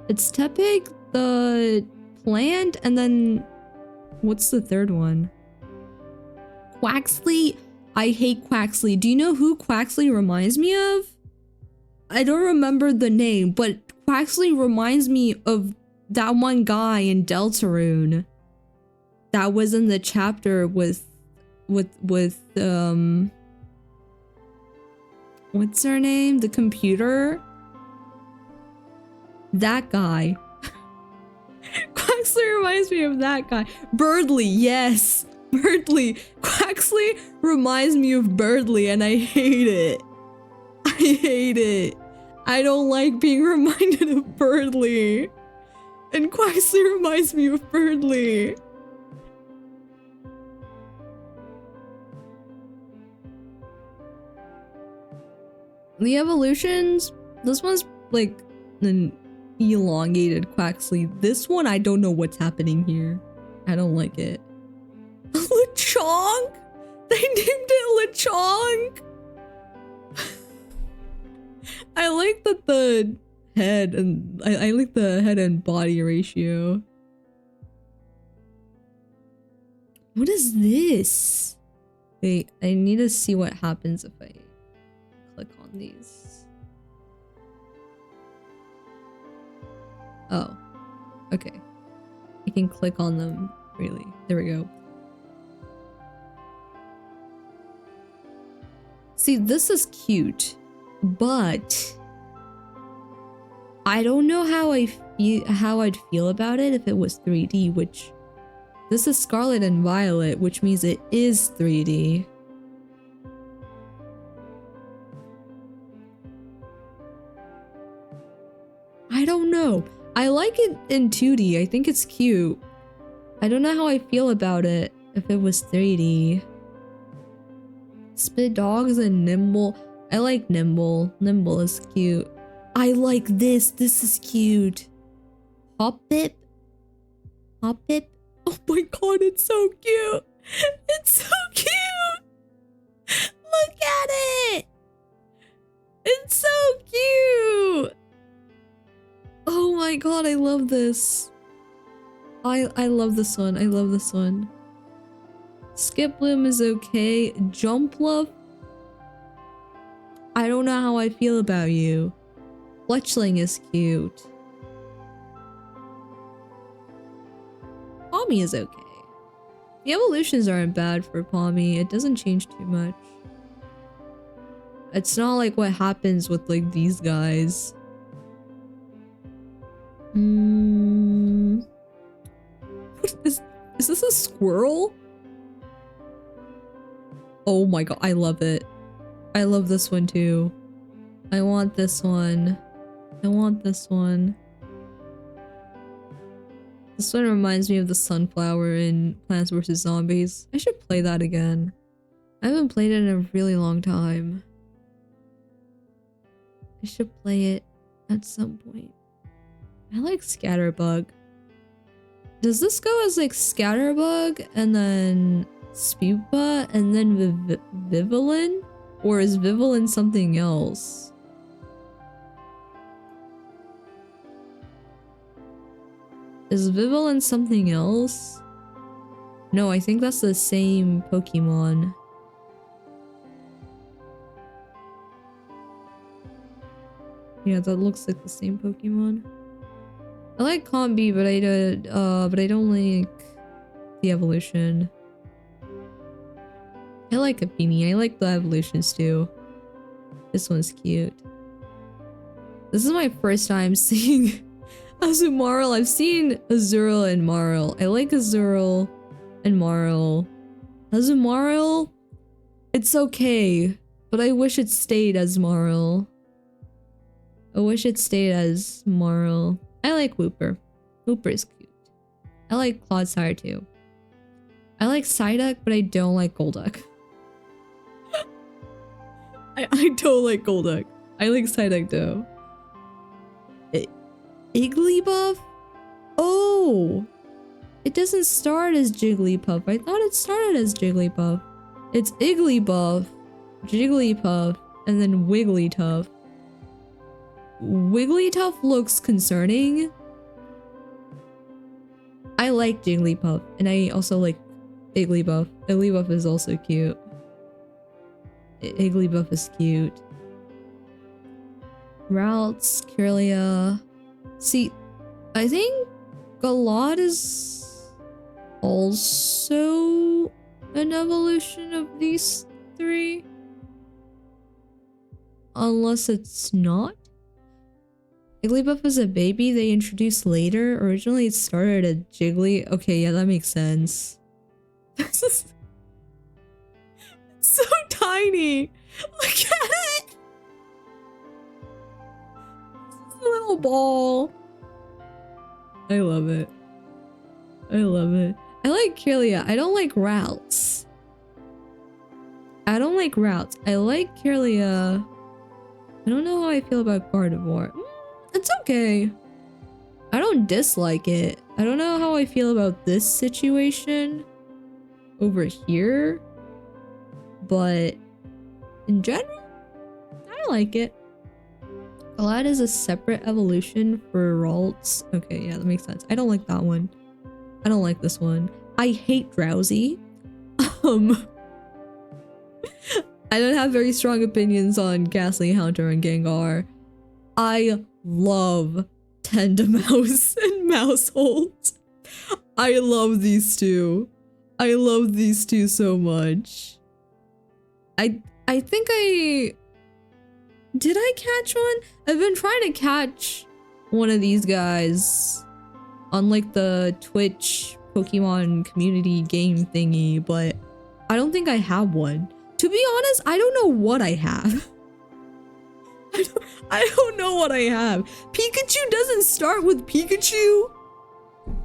It's Tepig, the plant, and then... What's the third one? Quaxly? I hate Quaxly. Do you know who Quaxly reminds me of? I don't remember the name, but Quaxly reminds me of that one guy in Deltarune that was in the chapter with what's her name? The computer? That guy. Quaxly reminds me of that guy. Birdly, yes! Birdly. Quaxly reminds me of Birdly and I hate it. I hate it. I don't like being reminded of Birdly. And Quaxly reminds me of Birdly. The evolutions, this one's like an elongated Quaxly. This one, I don't know what's happening here. I don't like it. Lechonk? They named it Lechonk? I like that the head and I like the head and body ratio. What is this? Wait, I need to see what happens if I click on these. Oh, okay. I can click on them freely. There we go. See, this is cute, but I don't know how I'd feel about it if it was 3D, which this is Scarlet and Violet, which means it is 3D. I don't know. I like it in 2D. I think it's cute. I don't know how I feel about it if it was 3D. Spit dogs and Nimble. I like Nimble. Nimble is cute. I like this. This is cute. Hoppip. Hoppip. Oh my god, it's so cute. It's so cute. Look at it. It's so cute. Oh my god, I love this. I love this one. I love this one. Skiploom is okay. Jumpluff. I don't know how I feel about you. Fletchling is cute. Pommy is okay. The evolutions aren't bad for Pommy. It doesn't change too much. It's not like what happens with like these guys. What is this a squirrel? Oh my god, I love it. I love this one too. I want this one. I want this one. This one reminds me of the sunflower in Plants vs. Zombies. I should play that again. I haven't played it in a really long time. I should play it at some point. I like Scatterbug. Does this go as like Scatterbug and then Spupa and then Vivillon? Or is Vivillon something else? Is Vivillon something else? No, I think that's the same Pokemon. Yeah, that looks like the same Pokemon. I like Combi, but I don't like the evolution. I like Apini. I like the evolutions too. This one's cute. This is my first time seeing Azumarill. I've seen Azurill and Marill. I like Azurill and Marill. Azumarill, it's okay, but I wish it stayed as Marill. I wish it stayed as Marill. I like Wooper. Wooper is cute. I like Clodsire too. I like Psyduck, but I don't like Golduck. I don't like Golduck. I like Psyduck though. Igglybuff? Oh! It doesn't start as Jigglypuff. I thought it started as Jigglypuff. It's Igglybuff, Jigglypuff, and then Wigglytuff. Wigglytuff looks concerning. I like Jigglypuff, and I also like Igglybuff. Igglybuff is also cute. Igglybuff is cute. Routes, Kirlia. See, I think Galad is also an evolution of these three. Unless it's not. Igglybuff is a baby they introduced later. Originally it started at Jiggly. Okay, yeah, that makes sense. This is so tiny. Look at it. It's a little ball. I love it. I love it. I like Kirlia. I don't like Routes. I don't like Routes. I like Kirlia. I don't know how I feel about Gardevoir. It's okay. I don't dislike it. I don't know how I feel about this situation over here, but in general, I like it. Galad is a separate evolution for Ralts. Okay, yeah, that makes sense. I don't like that one. I don't like this one. I hate Drowsy. I don't have very strong opinions on Ghastly Haunter and Gengar. I love Tendmouse and Maushold. I love these two. I love these two so much. I think did I catch one? I've been trying to catch one of these guys on like the Twitch Pokemon community game thingy, but I don't think I have one. To be honest, I don't know what I have. I don't know what I have. Pikachu doesn't start with Pikachu.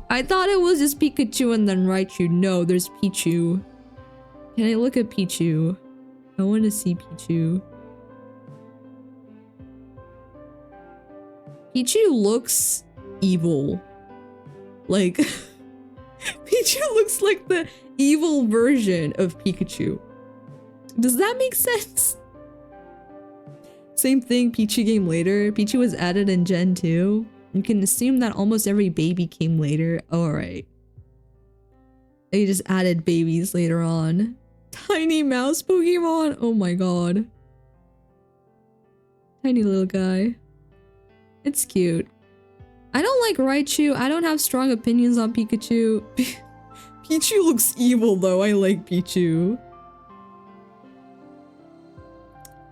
I thought it was just Pikachu and then Raichu. No, there's Pichu. Can I look at Pichu? I want to see Pichu. Pichu looks evil. Like, Pichu looks like the evil version of Pikachu. Does that make sense? Same thing, Pichu came later. Pichu was added in Gen 2. You can assume that almost every baby came later. Alright. They just added babies later on. Tiny mouse Pokemon? Oh my god. Tiny little guy. It's cute. I don't like Raichu. I don't have strong opinions on Pikachu. Pichu looks evil though. I like Pichu.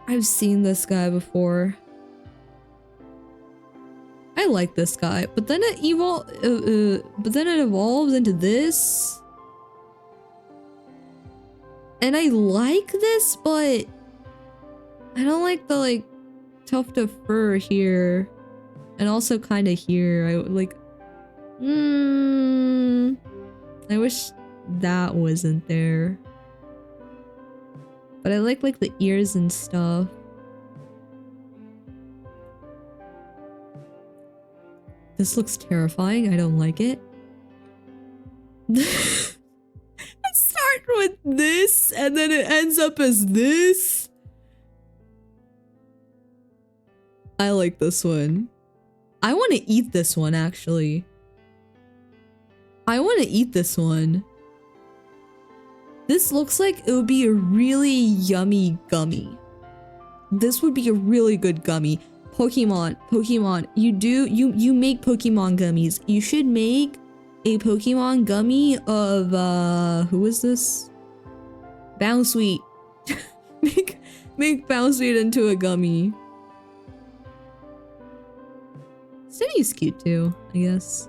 I've seen this guy before. I like this guy, but then it evolves into this. And I like this, but I don't like the like tuft of fur here. And also kind of here. I like I wish that wasn't there. But I like the ears and stuff. This looks terrifying. I don't like it. Let's start with this and then it ends up as this. I like this one. I want to eat this one actually. I want to eat this one. This looks like it would be a really yummy gummy. This would be a really good gummy. Pokemon, you make Pokemon gummies. You should make a Pokemon gummy of who is this? Bounsweet. make Bounsweet into a gummy. Cindy's cute too, I guess.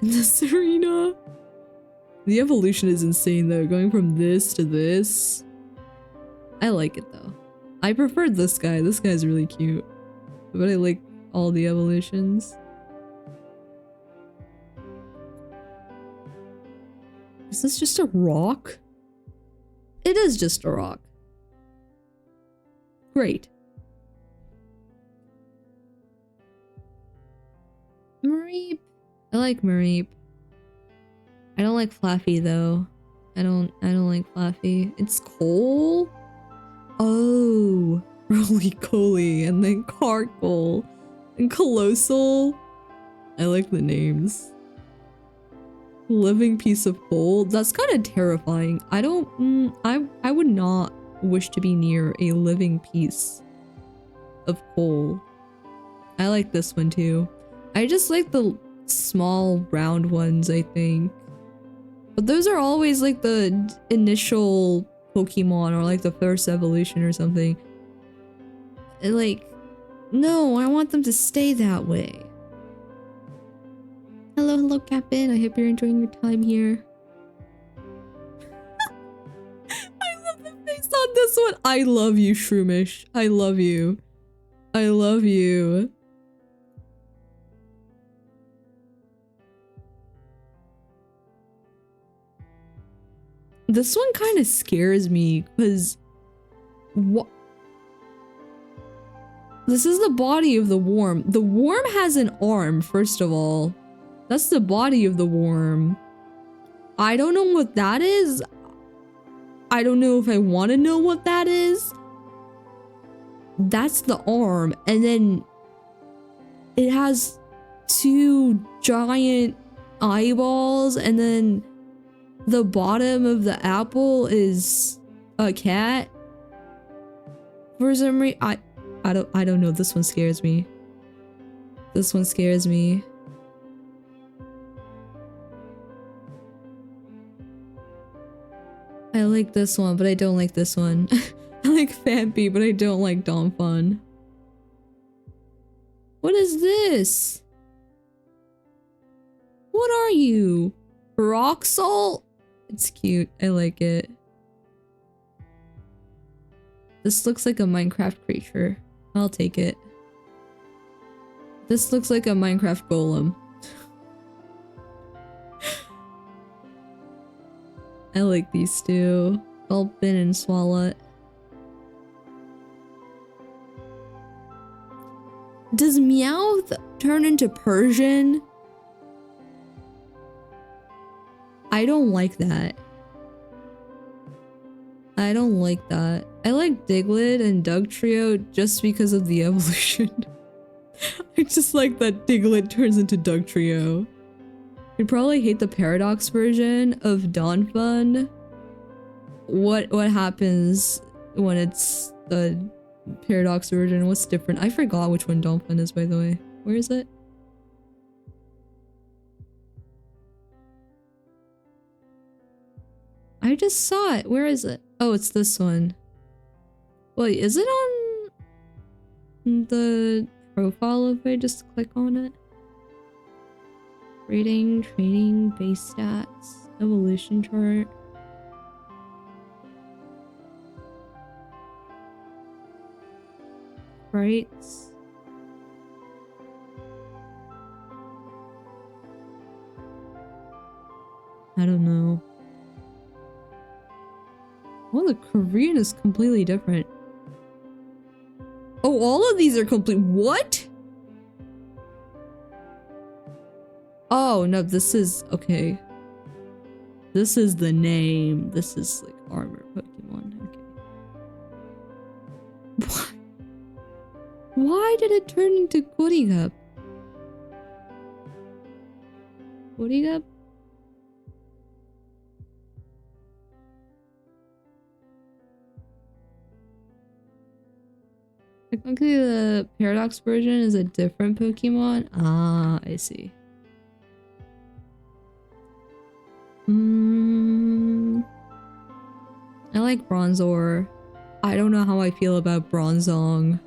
And the Serena. The evolution is insane though, going from this to this. I like it though. I preferred this guy. This guy's really cute. But I like all the evolutions. Is this just a rock? It is just a rock. Great. Mareep. I like Mareep. I don't like Flaffy though. I don't like Flaffy. It's Cole? Oh, Roly-Coly and then Carkle and Colossal. I like the names. Living piece of coal. That's kind of terrifying. I don't. I would not wish to be near a living piece of coal. I like this one too. I just like the small round ones, I think. But those are always like the initial Pokemon or like the first evolution or something. And like, no, I want them to stay that way. Hello, Captain. I hope you're enjoying your time here. I love the face on this one. I love you, Shroomish. I love you. I love you. This one kind of scares me because what? This is the body of the worm. The worm has an arm, first of all. That's the body of the worm. I don't know what that is. I don't know if I want to know what that is. That's the arm. And then it has two giant eyeballs. And then the bottom of the apple is a cat. For some reason, I don't know. This one scares me. This one scares me. I like this one, but I don't like this one. I like Phanpy, but I don't like Donphan. What is this? What are you? Rock salt? It's cute. I like it. This looks like a Minecraft creature. I'll take it. This looks like a Minecraft golem. I like these two. Gulpin and Swalot. Does Meowth turn into Persian? I don't like that. I don't like that. I like Diglett and Dugtrio just because of the evolution. I just like that Diglett turns into Dugtrio. You'd probably hate the Paradox version of Donphan. What happens when it's the Paradox version? What's different? I forgot which one Donphan is, by the way. Where is it? I just saw it. Where is it? Oh, it's this one. Wait, is it on the profile if I just click on it? Rating, training, base stats, evolution chart. Sprites. I don't know. Oh, the Korean is completely different. Oh, all of these are complete. What? Oh, no, this is... Okay. This is the name. This is like armor Pokemon. Okay. What? Why did it turn into Korigup? Korigup? Technically, the Paradox version is a different Pokemon. Ah, I see. I like Bronzor. I don't know how I feel about Bronzong.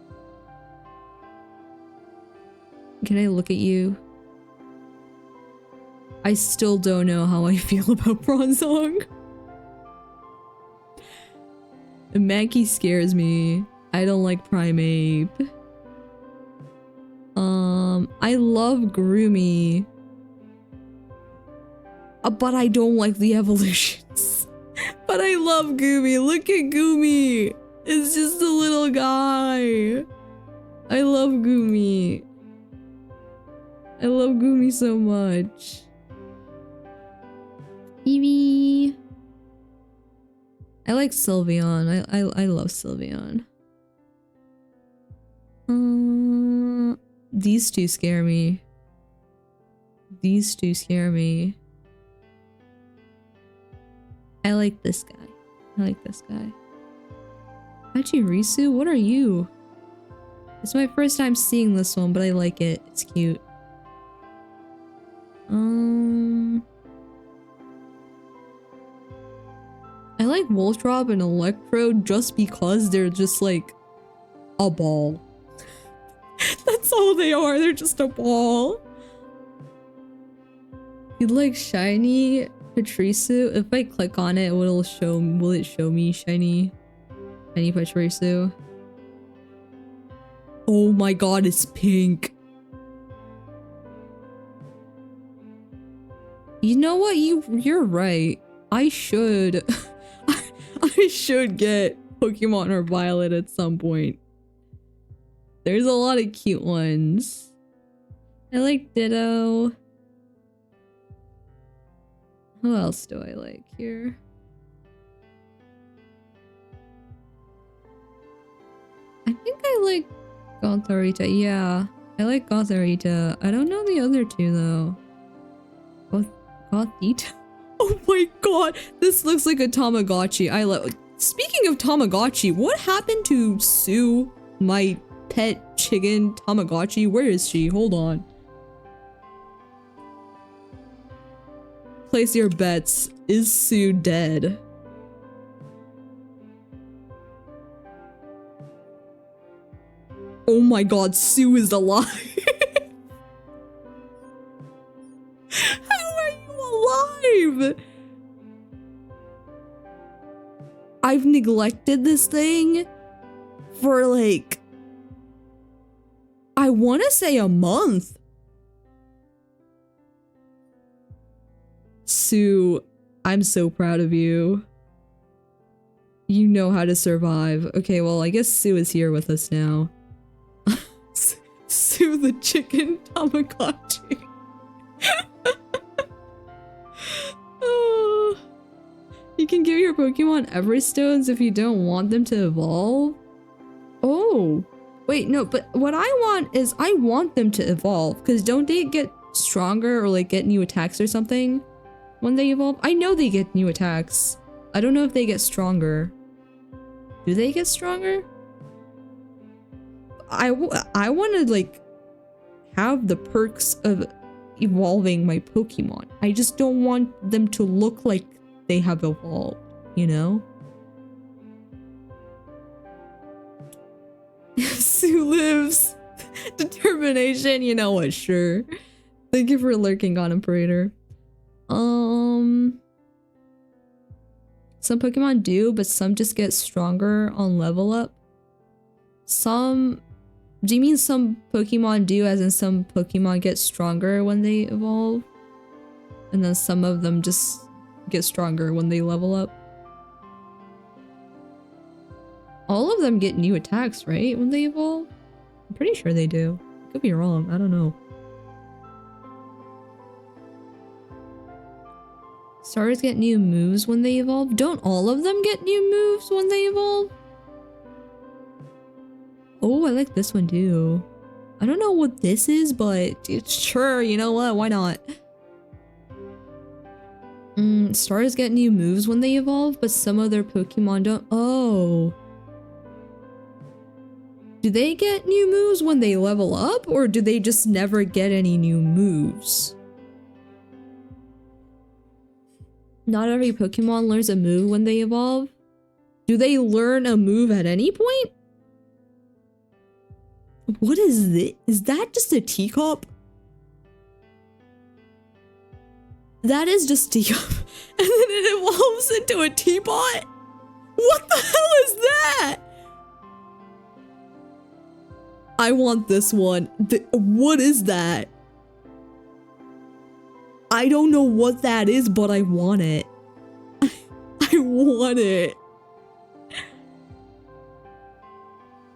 Can I look at you? I still don't know how I feel about Bronzong. Mankey scares me. I don't like Primeape. I love Groomy. But I don't like the evolutions. But I love Goomy. Look at Goomy. It's just a little guy. I love Goomy. I love Goomy so much. Eevee. I like Sylveon. I love Sylveon. These two scare me. These two scare me. I like this guy. I like this guy. Pachirisu? What are you? It's my first time seeing this one, but I like it. It's cute. I like Voltrop and Electrode just because they're just like a ball. That's all they are. They're just a ball. You'd like shiny Pachirisu. If I click on it, will it show me shiny Pachirisu? Oh my god, it's pink. You know what? You're right. I should I should get Pokemon or Violet at some point. There's a lot of cute ones. I like Ditto. Who else do I like here? I think I like Gothorita. Yeah, I like Gothorita. I don't know the other two though. Gothita? Oh my god, this looks like a Tamagotchi. I love. Speaking of Tamagotchi, what happened to Sue, my pet chicken Tamagotchi? Where is she? Hold on. Place your bets. Is Sue dead? Oh my god, Sue is alive. How are you alive? I've neglected this thing for like, I want to say a month. Sue, I'm so proud of you. You know how to survive. Okay, well, I guess Sue is here with us now. Sue the chicken Tamagotchi. Oh. You can give your Pokemon Everstones if you don't want them to evolve? Oh. Wait, no, but what I want is I want them to evolve, because don't they get stronger or like get new attacks or something when they evolve? I know they get new attacks. I don't know if they get stronger. Do they get stronger? I want to like have the perks of evolving my Pokemon. I just don't want them to look like they have evolved, you know? Sue lives. Determination, you know what, sure. Thank you for lurking on Imperator. Some Pokemon do, but some just get stronger on level up. Some... Do you mean some Pokemon do, as in some Pokemon get stronger when they evolve? And then some of them just get stronger when they level up? All of them get new attacks, right? When they evolve? I'm pretty sure they do. Could be wrong, I don't know. Starters get new moves when they evolve? Don't all of them get new moves when they evolve? Oh, I like this one too. I don't know what this is, but it's sure, you know what? Why not? Starters get new moves when they evolve, but some other Pokemon don't. Oh. Do they get new moves when they level up, or do they just never get any new moves? Not every Pokemon learns a move when they evolve. Do they learn a move at any point? What is this? Is that just a teacup? That is just teacup. And then it evolves into a teapot? What the hell is that? I want this one. What is that? I don't know what that is, but I want it. I want it.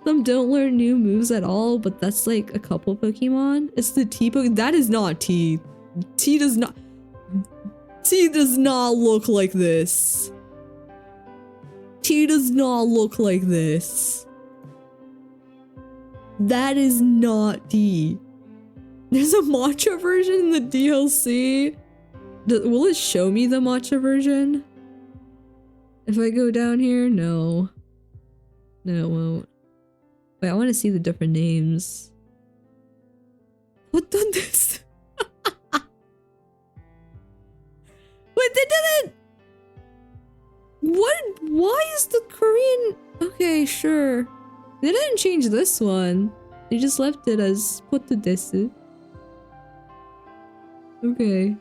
Some don't learn new moves at all, but that's like a couple Pokemon. It's the T-Pokemon. That is not T. T does not look like this. T does not look like this. That is not T. There's a matcha version in the DLC. Will it show me the matcha version? If I go down here? No. No, it won't. Wait, I want to see the different names. What the this? Wait, they didn't! What? Why is the Korean... Okay, sure. They didn't change this one. They just left it as potu desu. Okay.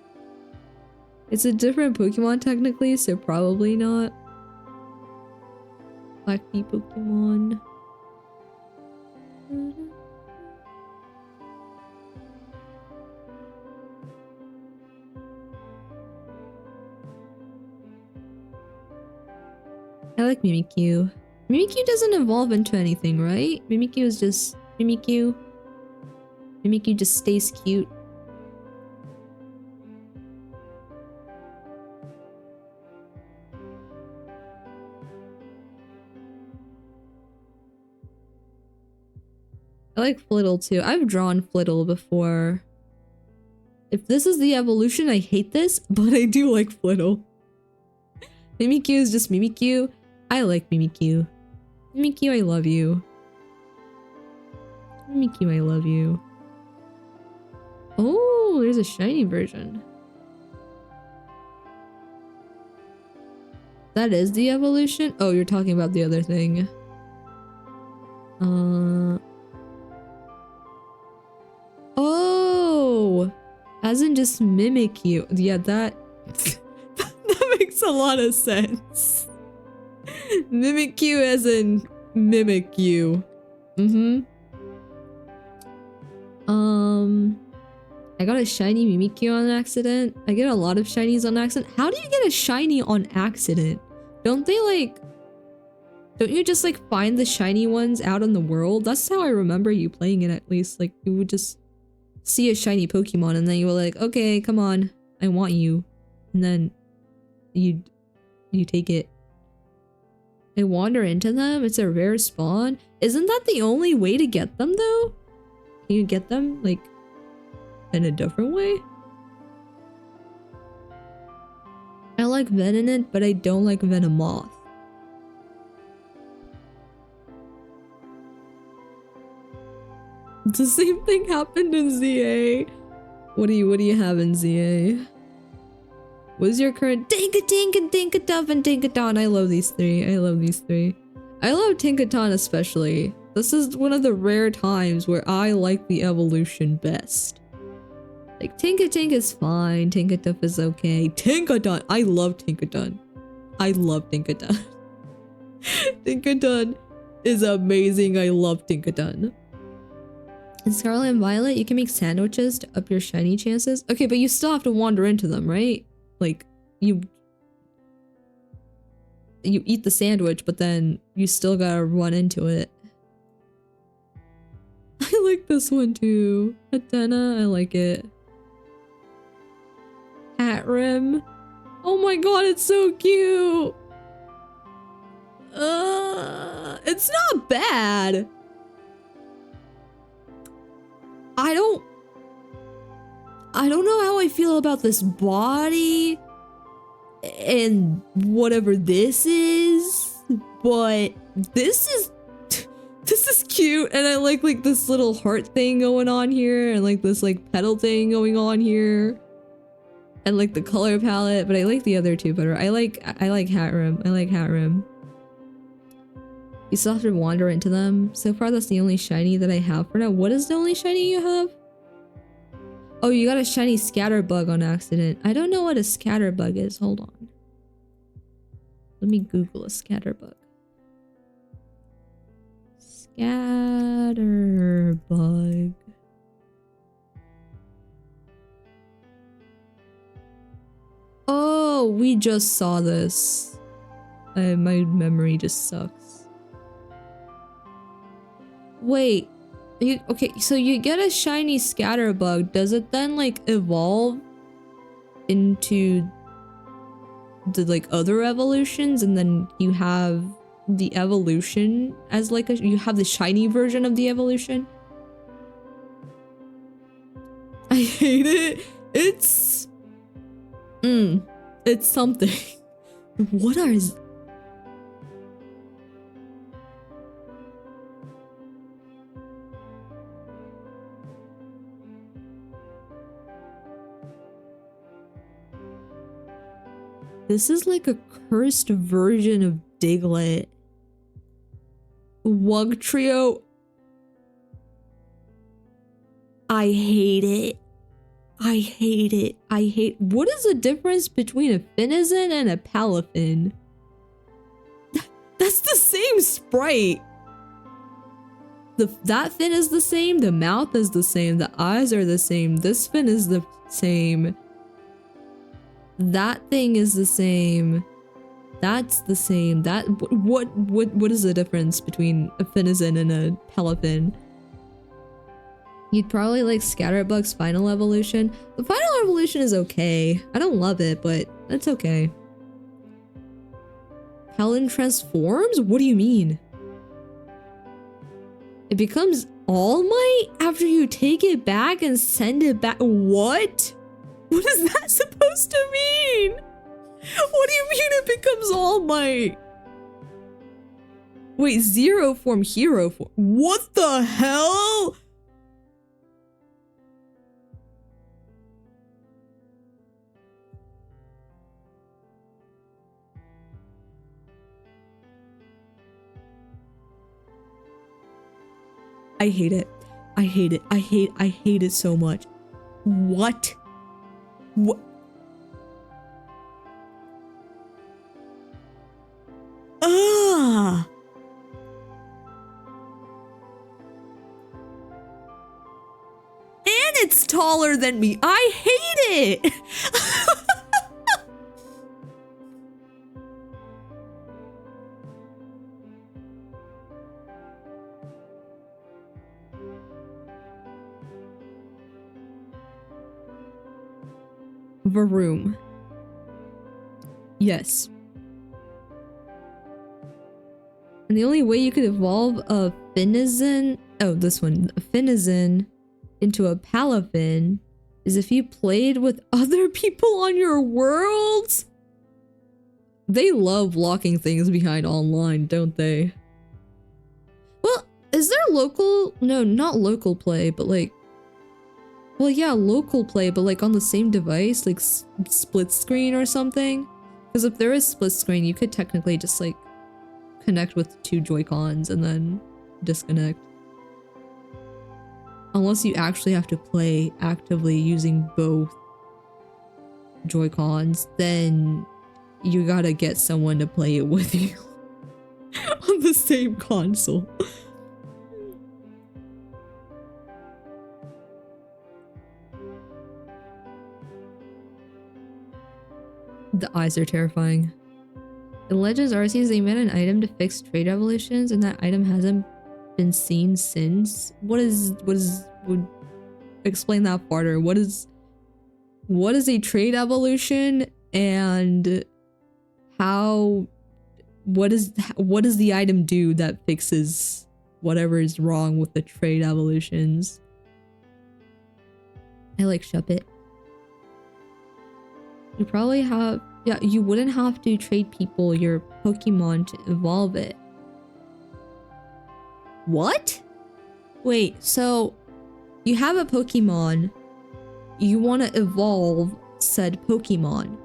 It's a different Pokemon technically, so probably not. Black Bee Pokemon. I like Mimikyu. Mimikyu doesn't evolve into anything, right? Mimikyu is just Mimikyu. Mimikyu just stays cute. I like Flittle too. I've drawn Flittle before. If this is the evolution, I hate this, but I do like Flittle. Mimikyu is just Mimikyu. I like Mimikyu. Mimikyu, I love you. Mimikyu, I love you. Oh, there's a shiny version. That is the evolution? Oh, you're talking about the other thing. Oh! As in just Mimikyu. Yeah, that... that makes a lot of sense. Mimikyu as in mimic you. I got a shiny Mimikyu on accident. I get a lot of shinies on accident. How do you get a shiny on accident? Don't they like... Don't you just like find the shiny ones out in the world? That's how I remember you playing it at least. Like you would just see a shiny Pokemon and then you were like, okay, come on, I want you. And then you take it. I wander into them. It's a rare spawn. Isn't that the only way to get them though? Can you get them like in a different way? I like Venonat, but I don't like Venomoth. The same thing happened in ZA. What do you have in ZA? What is your current Tinkaduff and Tinkaton? I love these three. I love these three. I love Tinkaton especially. This is one of the rare times where I like the evolution best. Like Tinkatink is fine. Tinkaduff is okay. Tinkaton! I love Tinkaton. I love Tinkaton. Tinkaton is amazing. I love Tinkaton. In Scarlet and Violet, you can make sandwiches to up your shiny chances. Okay, but you still have to wander into them, right? Like, you eat the sandwich, but then you still gotta run into it. I like this one too. Atena, I like it. Hatrim. Oh my god, it's so cute! It's not bad. I don't know how I feel about this body and whatever this is, but this is cute, and I like this little heart thing going on here and like this like petal thing going on here and like the color palette, but I like the other two better. I like Hatrim. I like Hatrim. You still have to wander into them. So far, that's the only shiny that I have for now. What is the only shiny you have? Oh, you got a shiny Scatterbug on accident. I don't know what a Scatterbug is. Hold on. Let me Google a Scatterbug. Scatterbug. Oh, we just saw this. My memory just sucks. Wait, okay, so you get a shiny Scatterbug. Does it then like evolve into the like other evolutions, and then you have the evolution as like you have the shiny version of the evolution? I hate it. It's something. What are this is like a cursed version of Diglett. Wugtrio. I hate it. I hate it. I hate... What is the difference between a Finizen and a Palafin? That's the same sprite. That fin is the same. The mouth is the same. The eyes are the same. This fin is the same. That thing is the same. That's the same. That what is the difference between a Finizen and a Palafin? You'd probably like Scatterbug's final evolution. The final evolution is okay. I don't love it, but it's okay. Helen transforms? What do you mean? It becomes All Might after you take it back and send it back. What? What is that supposed to mean? What do you mean it becomes All Might? Wait, Zero Form, Hero Form. What the hell? I hate it. I hate it. I hate it so much. What? What? Ah! it's taller than me. I hate it. Varoom. Yes. And the only way you could evolve a Finizen, oh, this one, a Finizen into a Palafin is if you played with other people on your worlds. They love locking things behind online, don't they? Well, is there local? No, not local play, but like, well, yeah, local play, but like on the same device, like split screen or something. Because if there is split screen, you could technically just like connect with 2 Joy-Cons and then disconnect. Unless you actually have to play actively using both Joy-Cons, then you gotta get someone to play it with you on the same console. The eyes are terrifying. In Legends Arceus, they made an item to fix trade evolutions, and that item hasn't been seen since. Would explain that farther. What is a trade evolution, and what does the item do that fixes whatever is wrong with the trade evolutions? I like Shuppet. You probably have, yeah, you wouldn't have to trade people your Pokemon to evolve it. What? Wait, so you have a Pokemon, you want to evolve said Pokemon.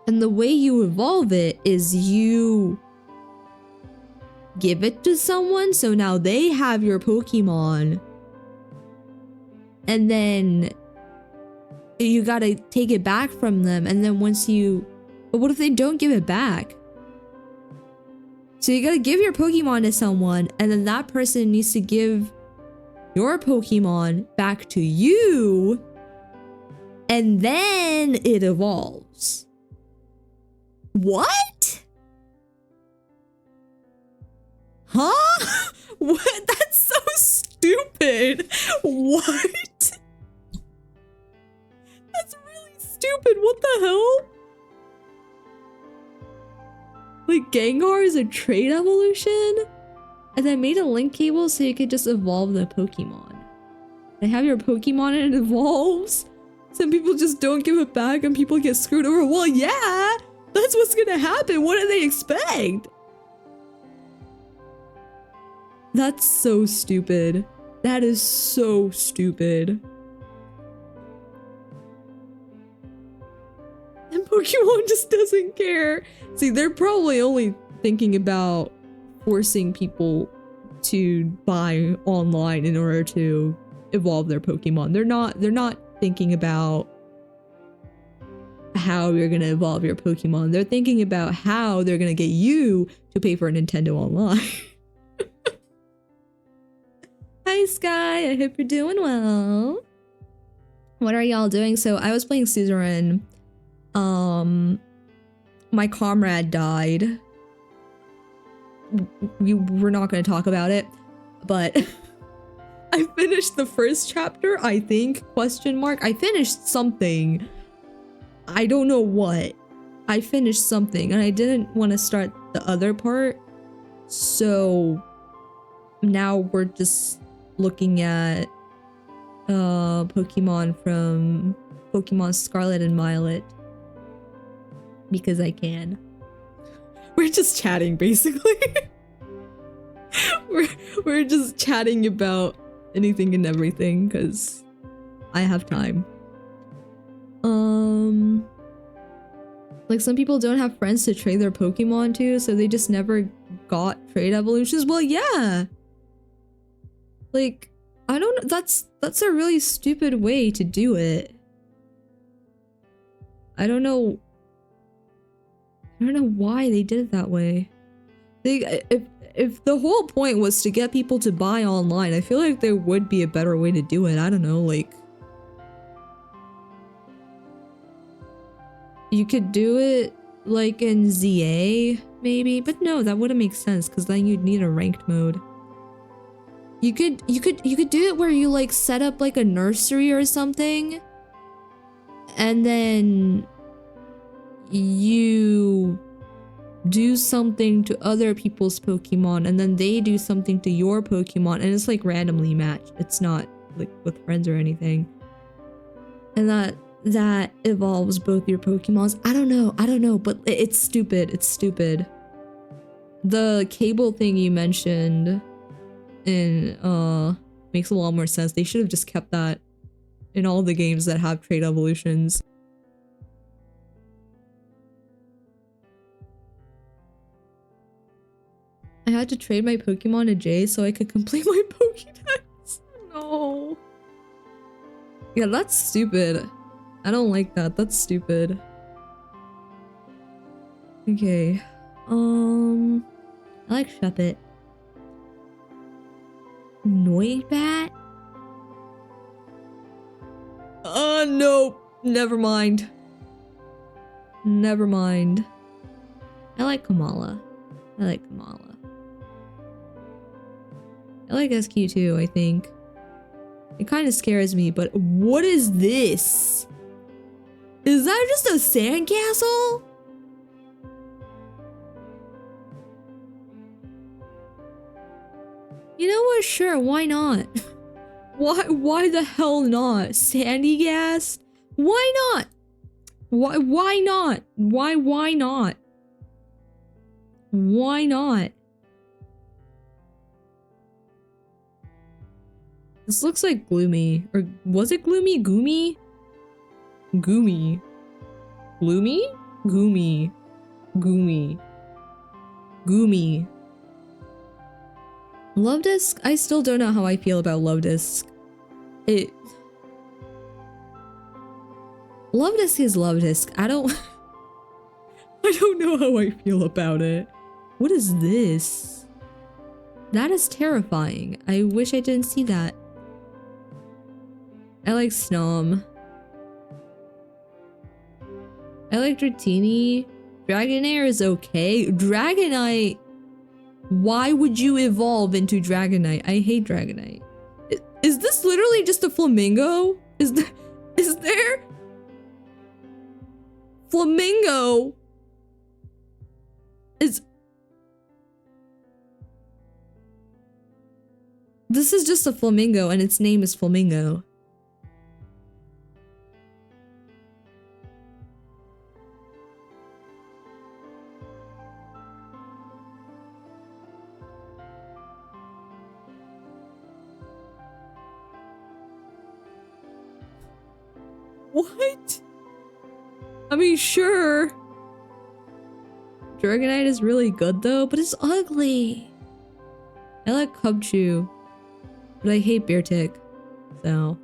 And the way you evolve it is you give it to someone, so now they have your Pokemon. And then you gotta take it back from them, and then once you... But what if they don't give it back? So you gotta give your Pokemon to someone, and then that person needs to give your Pokemon back to you, and then it evolves. What? Huh? What? That's so stupid. What? That's really stupid. What the hell? Like, Gengar is a trade evolution? And then made a link cable so you could just evolve the Pokemon. They have your Pokemon and it evolves. Some people just don't give it back and people get screwed over. Well, yeah, that's what's gonna happen. What do they expect? That's so stupid. That is so stupid. And Pokemon just doesn't care. See, they're probably only thinking about forcing people to buy online in order to evolve their Pokemon. They're not thinking about how you're gonna evolve your Pokemon. They're thinking about how they're gonna get you to pay for a Nintendo Online. Hi Sky, I hope you're doing well. What are y'all doing? So I was playing Suzerain. My comrade died. We're not going to talk about it, but I finished the first chapter, I think, question mark. I finished something. I don't know what. I finished something and I didn't want to start the other part. So now we're just looking at Pokemon from Pokemon Scarlet and Violet. Because I can. We're just chatting, basically. we're just chatting about anything and everything, because I have time. Like, some people don't have friends to trade their Pokemon to, so they just never got trade evolutions. Well, yeah. Like, I don't know. That's a really stupid way to do it. I don't know why they did it that way. If if the whole point was to get people to buy online, I feel like there would be a better way to do it. I don't know, like you could do it like in ZA maybe, but no, that wouldn't make sense because then you'd need a ranked mode. You could do it where you like set up like a nursery or something, and then you do something to other people's Pokemon, and then they do something to your Pokemon, and it's like randomly matched. It's not like with friends or anything. And that evolves both your Pokemons. I don't know, but it's stupid. It's stupid. The cable thing you mentioned in makes a lot more sense. They should have just kept that in all the games that have trait evolutions. I had to trade my Pokemon to Jay so I could complete my Pokédex. No. Yeah, that's stupid. I don't like that. That's stupid. Okay. I like Shuppet. Noibat? Nope. Never mind. Never mind. I like Kamala. I like SQ too, I think. It kind of scares me, but what is this? Is that just a sandcastle? You know what? Sure, why not? Why the hell not? Sandygast? Why not? Why not? Why not? Why not? This looks like Gloomy. Or was it Gloomy? Goomy? Goomy. Gloomy? Goomy. Goomy. Goomy. Luvdisc? I still don't know how I feel about Luvdisc. Luvdisc is Luvdisc. I don't know how I feel about it. What is this? That is terrifying. I wish I didn't see that. I like Snom. I like Dratini. Dragonair is okay. Dragonite. Why would you evolve into Dragonite? I hate Dragonite. Is this literally just a flamingo? Is there? Flamingo is... This is just a flamingo and its name is Flamingo. What? I mean, sure. Dragonite is really good though, but it's ugly. I like Cubchoo, but I hate Beartic, so.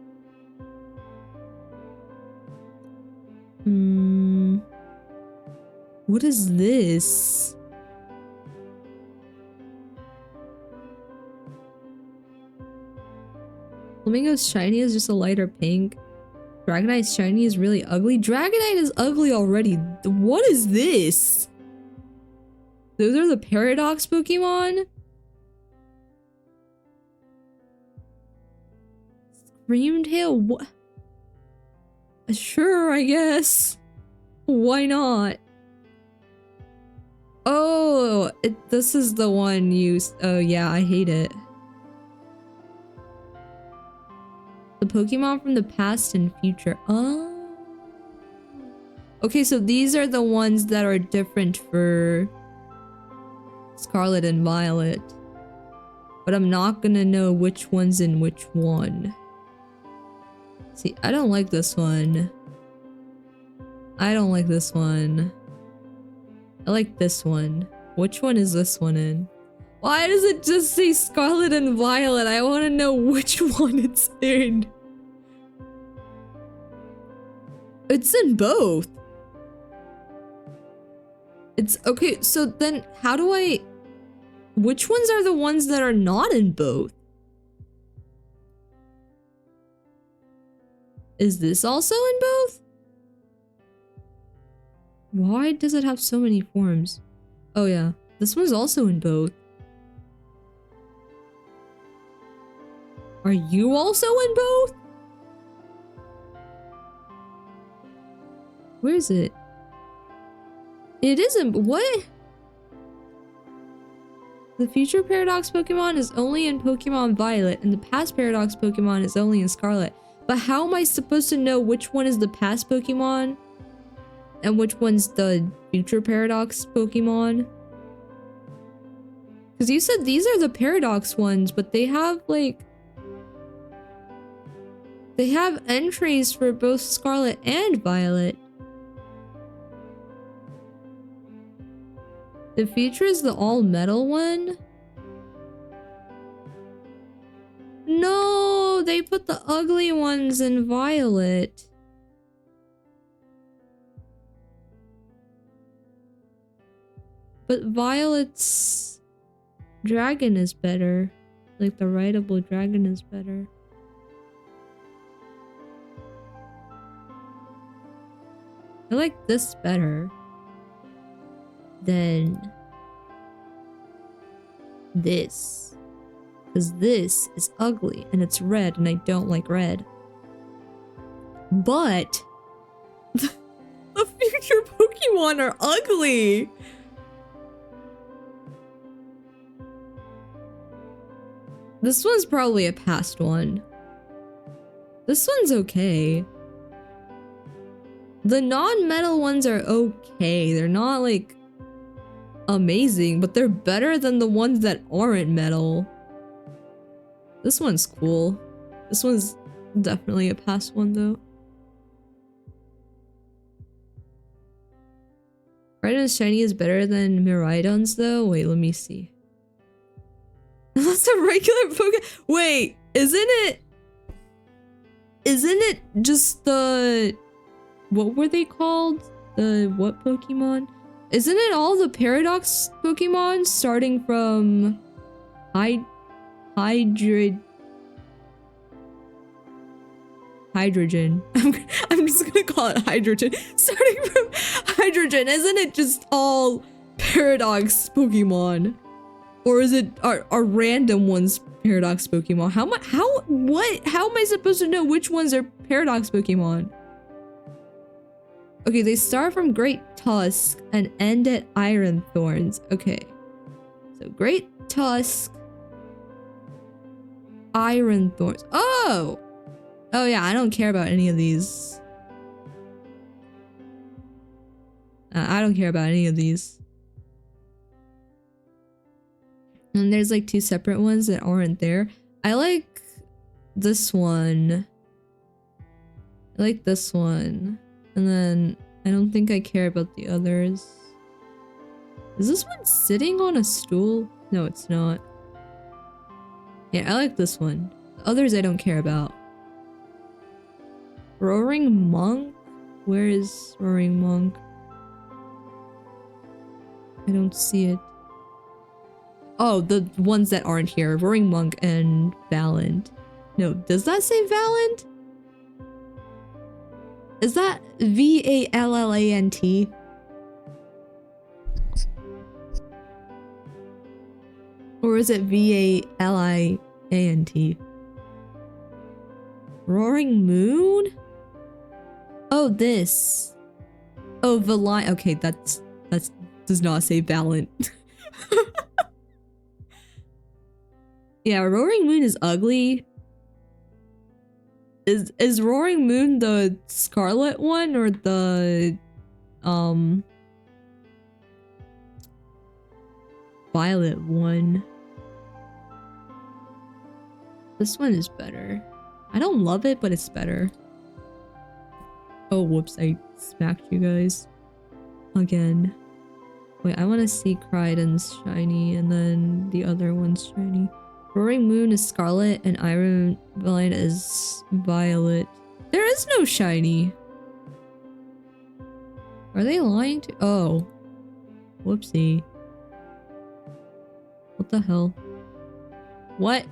What is this? Flamingo's shiny is just a lighter pink. Dragonite's shiny is really ugly. Dragonite is ugly already. What is this? Those are the Paradox Pokemon? Screamtail? What? Sure, I guess. Why not? Oh, this is the one you... Oh yeah, I hate it. The Pokemon from the past and future. Oh. Okay, so these are the ones that are different for Scarlet and Violet. But I'm not gonna know which one's in which one. See, I don't like this one. I don't like this one. I like this one. Which one is this one in? Why does it just say Scarlet and Violet? I want to know which one it's in. It's in both. It's okay, so then how do I... Which ones are the ones that are not in both? Is this also in both? Why does it have so many forms? Oh yeah, this one's also in both. Are you also in both? Where is it? It isn't. What? The future Paradox Pokemon is only in Pokemon Violet, and the past Paradox Pokemon is only in Scarlet. But how am I supposed to know which one is the past Pokemon and which one's the future Paradox Pokemon? Because you said these are the Paradox ones, but they have like... they have entries for both Scarlet and Violet. The future is the all-metal one? No, they put the ugly ones in Violet. But Violet's dragon is better. Like the rideable dragon is better. I like this better than this. Because this is ugly and it's red and I don't like red. But the future Pokemon are ugly. This one's probably a past one. This one's okay. The non-metal ones are okay. They're not like amazing, but they're better than the ones that aren't metal. This one's cool. This one's definitely a past one though. Miraidon's shiny is better than Miraidon's though? Wait, let me see. That's a regular Pokemon. Wait, isn't it just the... what were they called? The what Pokemon? Isn't it all the Paradox Pokemon starting from hydrogen? I'm just gonna call it hydrogen. Starting from hydrogen, isn't it just all Paradox Pokemon? Or is it are random ones Paradox Pokemon? How am I supposed to know which ones are Paradox Pokemon? Okay, they start from Great Tusk and end at Iron Thorns. Okay. So Great Tusk, Iron Thorns. Oh! Oh yeah, I don't care about any of these. I don't care about any of these. And there's like two separate ones that aren't there. I like this one. I like this one. And then I don't think I care about the others. Is this one sitting on a stool? No, it's not. Yeah, I like this one. The others I don't care about. Roaring Monk? Where is Roaring Monk? I don't see it. Oh, the ones that aren't here. Roaring Monk and Valant. No, does that say Valant? Is that V-A-L-L-A-N-T? Or is it V-A-L-I-A-N-T? Roaring Moon? Oh, this. Oh, Valant. Okay, that's does not say Valant. Yeah, Roaring Moon is ugly. Is Roaring Moon the Scarlet one or the Violet one? This one is better. I don't love it, but it's better. Oh, whoops, I smacked you guys. Again. Wait, I want to see Cridon's shiny and then the other one's shiny. Roaring Moon is Scarlet and Iron Valiant is Violet. There is no shiny. Are they lying to— oh. Whoopsie. What the hell? What?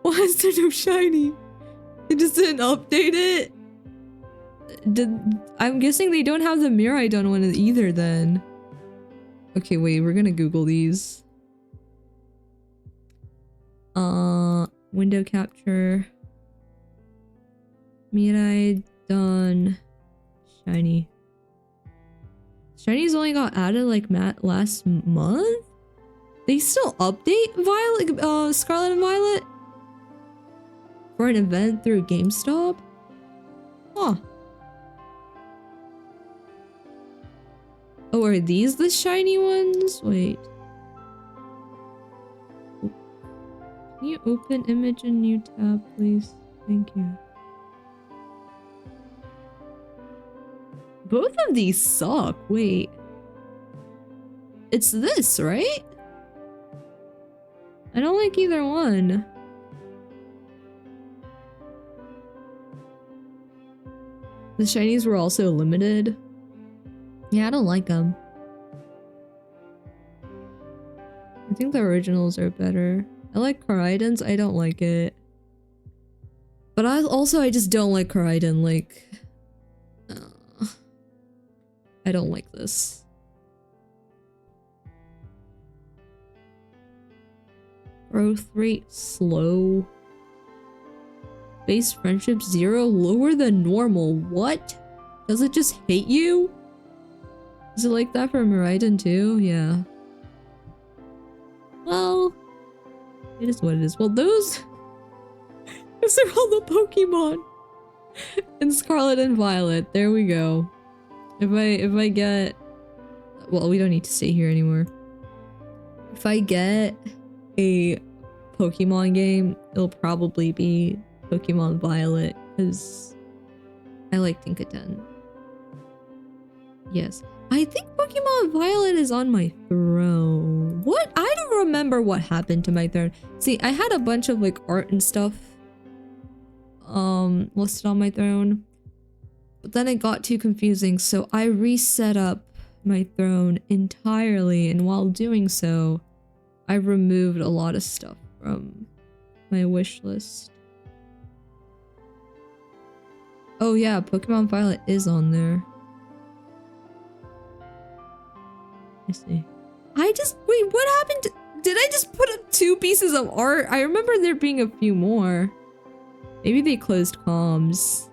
Why is there no shiny? It just didn't update it? I'm guessing they don't have the Miraidon one either then. Okay, wait, we're gonna Google these. Window capture. Miraidon shiny. Shinies only got added like last month? They still update Violet, Scarlet and Violet? For an event through GameStop? Huh. Oh, are these the shiny ones? Wait. Can you open image in new tab, please? Thank you. Both of these suck. Wait. It's this, right? I don't like either one. The shinies were also limited. Yeah, I don't like them. I think the originals are better. I like Koraidons, I don't like it. But I just don't like Koraidon, like... I don't like this. Growth rate slow. Base friendship 0, lower than normal. What? Does it just hate you? Is it like that for Miraidon too? Yeah. Well, it is what it is. Well, those are all the Pokemon in Scarlet and Violet. There we go. If I get, well, we don't need to stay here anymore. If I get a Pokemon game, it'll probably be Pokemon Violet because I like Tinkaton. Yes. I think Pokemon Violet is on my throne. What? I don't remember what happened to my throne. See, I had a bunch of like art and stuff listed on my throne. But then it got too confusing, so I reset up my throne entirely, and while doing so, I removed a lot of stuff from my wish list. Oh yeah, Pokemon Violet is on there. I see. Wait, what happened? Did I just put up 2 pieces of art? I remember there being a few more. Maybe they closed comms.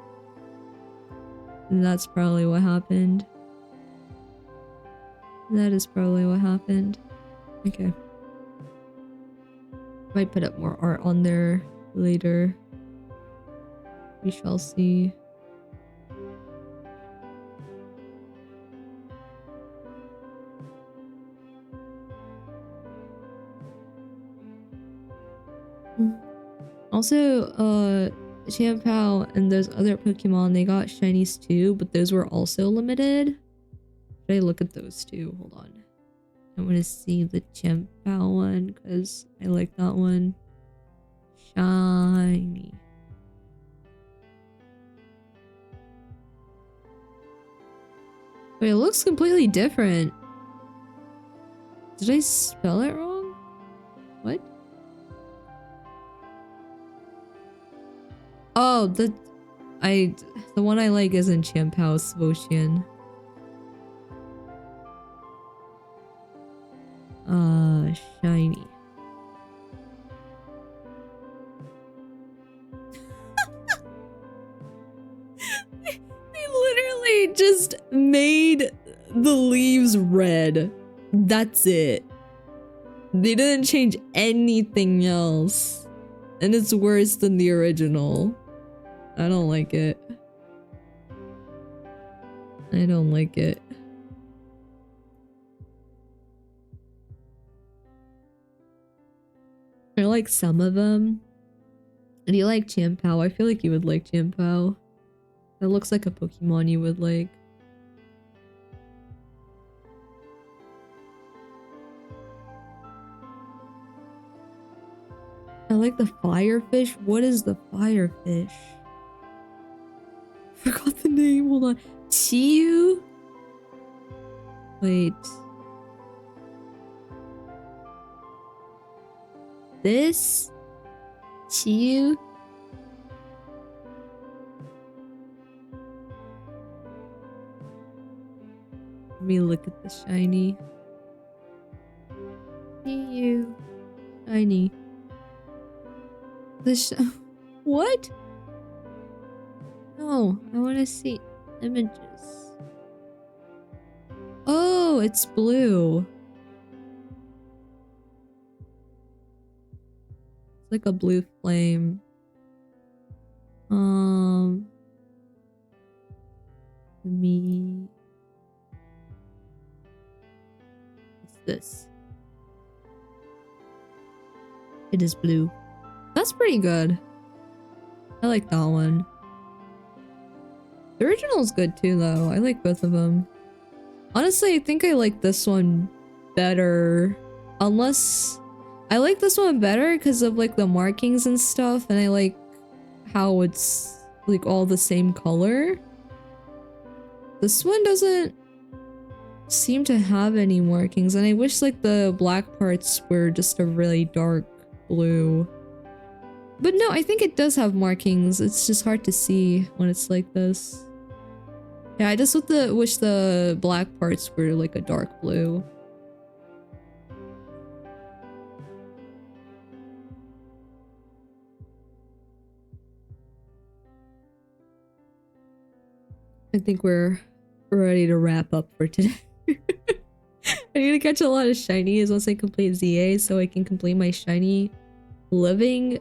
And that's probably what happened. That is probably what happened. Okay. Might put up more art on there later. We shall see. Also, Chien-Pao and those other Pokemon, they got shinies too, but those were also limited. Should I look at those too? Hold on. I want to see the Chien-Pao one because I like that one. Shiny. Wait, it looks completely different. Did I spell it wrong? What? Oh, the one I like isn't Chien-Pao, it's Svoshian. Shiny. They literally just made the leaves red. That's it. They didn't change anything else. And it's worse than the original. I don't like it. I don't like it. I like some of them. Do you like Chien-Pao? I feel like you would like Chien-Pao. That looks like a Pokemon you would like. I like the Firefish. What is the Firefish? Forgot the name. Hold on. Chiyu? Wait. this to you? Let me look at the shiny. See you. Shiny. What? No, I want to see images. Oh, it's blue. It's like a blue flame. Me. What's this? It is blue. That's pretty good. I like that one. The original's good too, though. I like both of them. Honestly, I think I like this one better. Unless... I like this one better because of like the markings and stuff, and I like how it's like all the same color. This one doesn't seem to have any markings, and I wish like the black parts were just a really dark blue. But no, I think it does have markings. It's just hard to see when it's like this. Yeah, I just wish the black parts were like a dark blue. I think we're ready to wrap up for today. I need to catch a lot of shinies once I complete ZA so I can complete my shiny living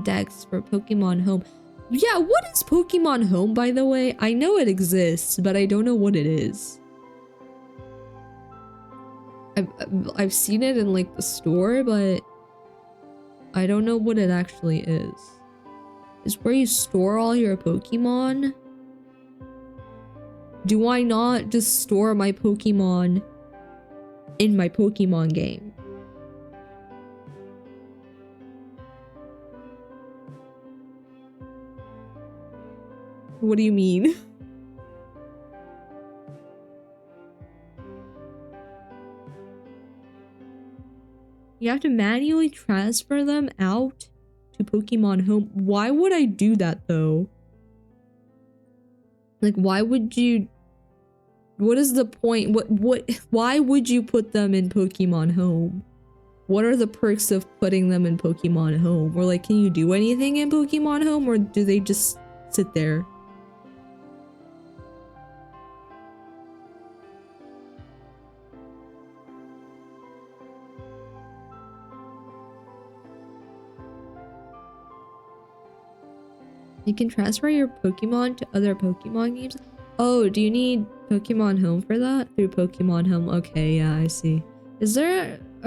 decks for Pokemon Home. Yeah, what is Pokemon Home, by the way? I know it exists, but I don't know what it is. I've seen it in like the store, but I don't know what it actually is. It's where you store all your Pokemon. Do I not just store my Pokemon in my Pokemon game? What do you mean? You have to manually transfer them out to Pokemon Home. Why would I do that though? Like, why would you... What is the point? Why would you put them in Pokemon Home? What are the perks of putting them in Pokemon Home? Or like, can you do anything in Pokemon Home, or do they just sit there? You can transfer your Pokemon to other Pokemon games. Oh, do you need Pokemon Home for that? Through Pokemon Home. Okay, yeah, I see. Are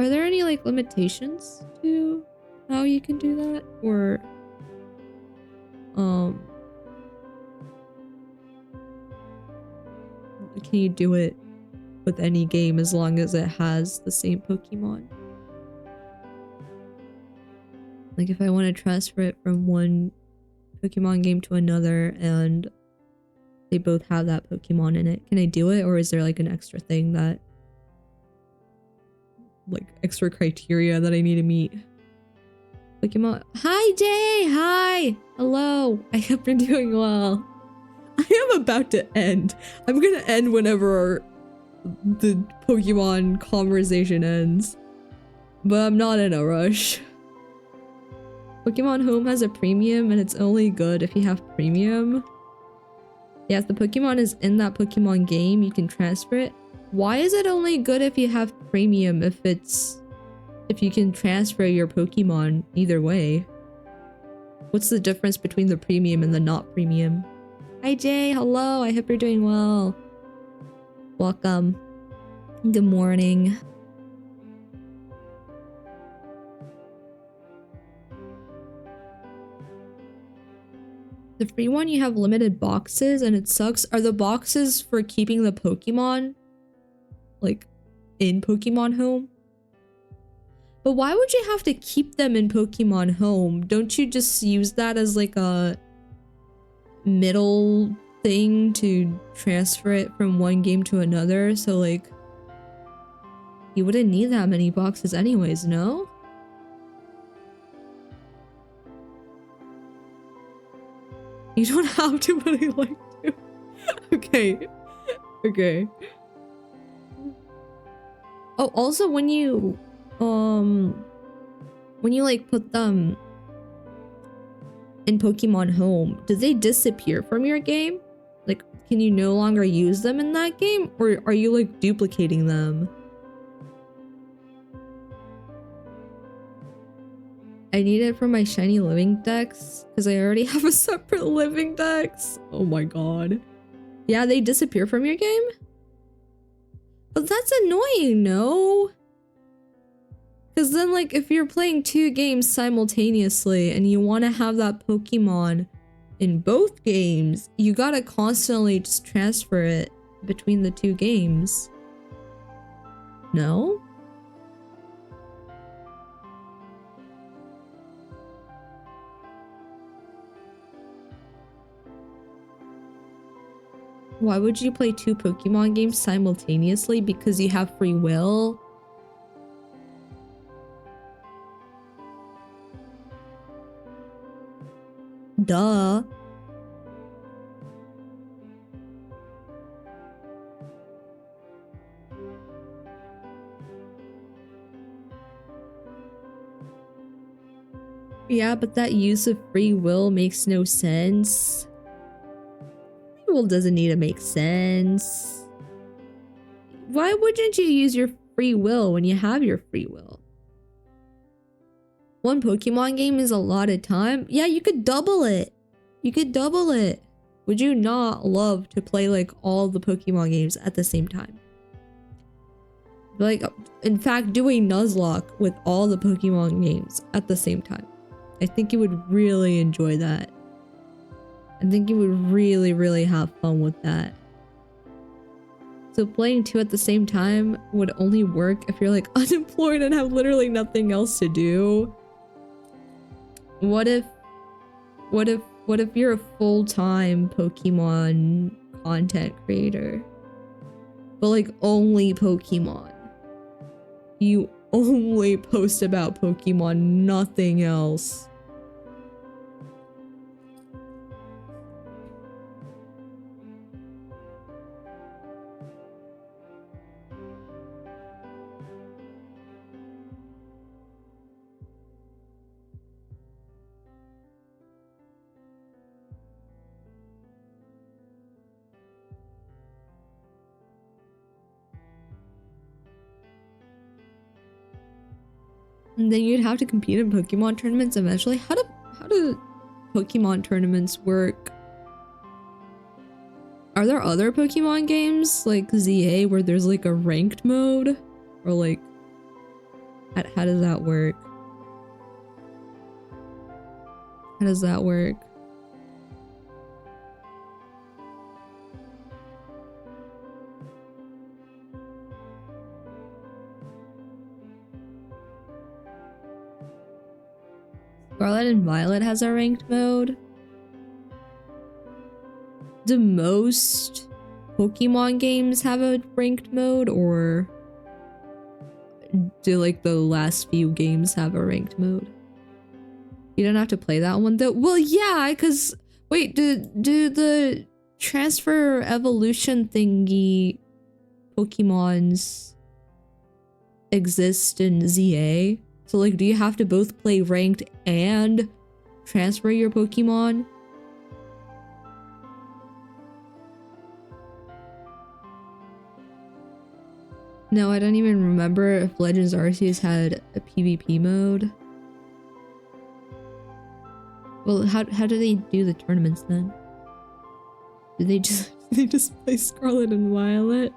there any like limitations to how you can do that? Or can you do it with any game as long as it has the same Pokemon? Like if I want to transfer it from one Pokemon game to another and they both have that Pokemon in it, can I do it, or is there like an extra thing that, like extra criteria that I need to meet? Pokemon. Hi Jay! Hi! Hello! I hope you're doing well. I am about to end. I'm gonna end whenever the Pokemon conversation ends. But I'm not in a rush. Pokemon Home has a premium and it's only good if you have premium. Yeah, if the Pokemon is in that Pokemon game, you can transfer it. Why is it only good if you have premium if you can transfer your Pokemon either way? What's the difference between the premium and the not premium? Hi Jay, hello, I hope you're doing well. Welcome. Good morning. The free one, you have limited boxes and it sucks. Are the boxes for keeping the Pokemon like in Pokemon Home? But why would you have to keep them in Pokemon Home? Don't you just use that as like a middle thing to transfer it from one game to another, so like you wouldn't need that many boxes anyways, no? You don't have to, but I like to. Okay. Okay. Oh, also when you like put them in Pokemon Home, do they disappear from your game? Like, can you no longer use them in that game? Or are you like duplicating them? I need it for my shiny living dex because I already have a separate living dex. Oh my god. Yeah, they disappear from your game? But that's annoying, no? Because then, like, if you're playing 2 games simultaneously and you want to have that Pokemon in both games, you gotta constantly just transfer it between the 2 games. No? Why would you play 2 Pokemon games simultaneously? Because you have free will? Duh. Yeah, but that use of free will makes no sense. Free will doesn't need to make sense. Why wouldn't you use your free will when you have your free will? 1 Pokemon game is a lot of time. Yeah, you could double it. You could double it. Would you not love to play like all the Pokemon games at the same time? Like, in fact, do a Nuzlocke with all the Pokemon games at the same time. I think you would really enjoy that. I think you would really, really have fun with that. So playing 2 at the same time would only work if you're like unemployed and have literally nothing else to do. What if you're a full-time Pokemon content creator? But like only Pokemon. You only post about Pokemon, nothing else. And then you'd have to compete in Pokemon tournaments eventually. How do Pokemon tournaments work? Are there other Pokemon games like ZA where there's like a ranked mode? Or like, how does that work? How does that work? Scarlet and Violet has a ranked mode. Do most Pokemon games have a ranked mode, or do like the last few games have a ranked mode? You don't have to play that one though. Well, yeah, because wait, do the transfer evolution thingy Pokemons exist in ZA? So like, do you have to both play ranked and transfer your Pokemon? No, I don't even remember if Legends Arceus had a PvP mode. Well, how do they do the tournaments then? Do they just play Scarlet and Violet?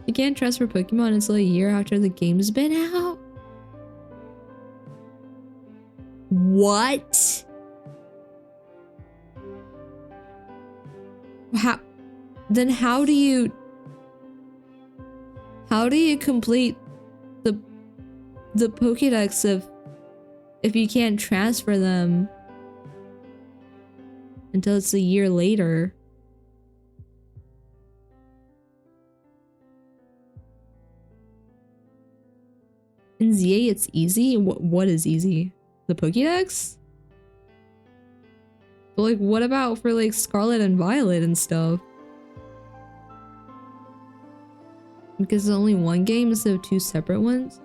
You can't transfer Pokemon until a year after the game's been out? What? How do you complete the Pokédex if you can't transfer them until it's a year later? In ZA, it's easy? What is easy? The Pokédex? But like, what about for like Scarlet and Violet and stuff? Because it's only one game instead of two separate ones?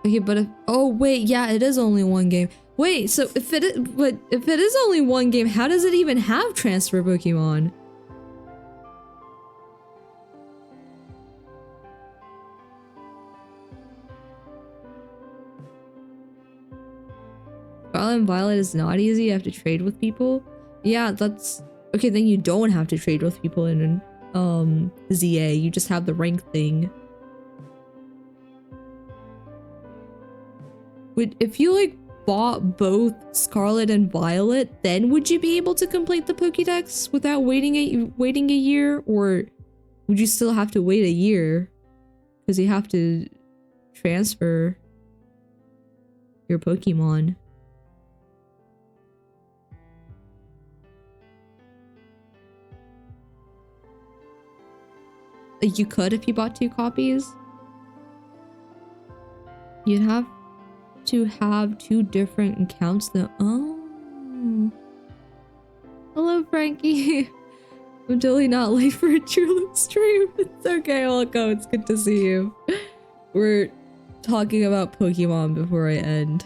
Okay, but if— oh wait, yeah, it is only one game. Wait, so if it is only one game, how does it even have transfer Pokemon? Scarlet and Violet is not easy, you have to trade with people? Yeah, that's— okay, then you don't have to trade with people in ZA, you just have the rank thing. If you like bought both Scarlet and Violet, then would you be able to complete the Pokédex without waiting a year? Or would you still have to wait a year? Because you have to transfer your Pokemon. Like, you could if you bought 2 copies. You'd have to have 2 different accounts though. Oh. Hello, Frankie. I'm totally not late for a Julep stream. It's okay, welcome. It's good to see you. We're talking about Pokemon before I end.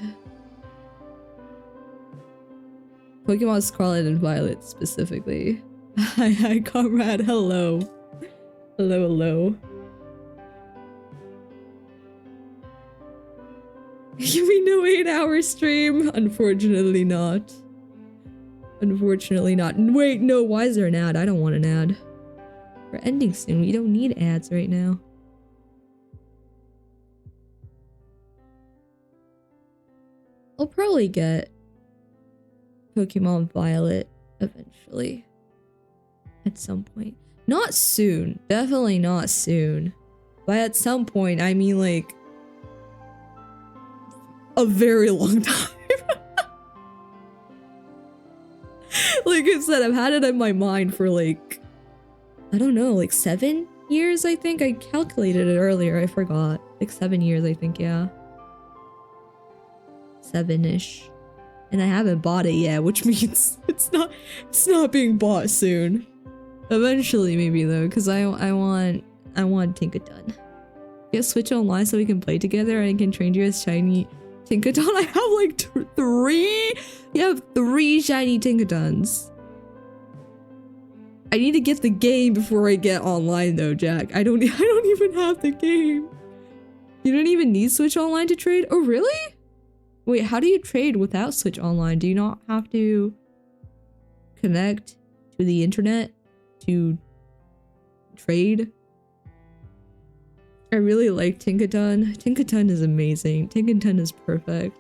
Pokemon Scarlet and Violet specifically. Hi, comrade. Hello. Hello, hello. You mean no 8-hour stream? Unfortunately not. Unfortunately not. Wait, no, why is there an ad? I don't want an ad. We're ending soon. We don't need ads right now. I'll probably get Pokemon Violet eventually. At some point. Not soon. Definitely not soon. But at some point, I mean like a very long time. Like I said, I've had it in my mind for like, I don't know, like 7 years, I think. I calculated it earlier. I forgot. Like 7 years, I think, yeah. 7-ish. And I haven't bought it yet, which means it's not being bought soon. Eventually, maybe though, because I want Tinkaton. Get Switch Online so we can play together and I can train you as shiny Tinkaton. I have like 3. You have 3 shiny Tinkatons. I need to get the game before I get online though, Jack. I don't even have the game. You don't even need Switch Online to trade? Oh, really? Wait, how do you trade without Switch Online? Do you not have to connect to the internet to trade? I really like Tinkaton. Tinkaton is amazing. Tinkaton is perfect.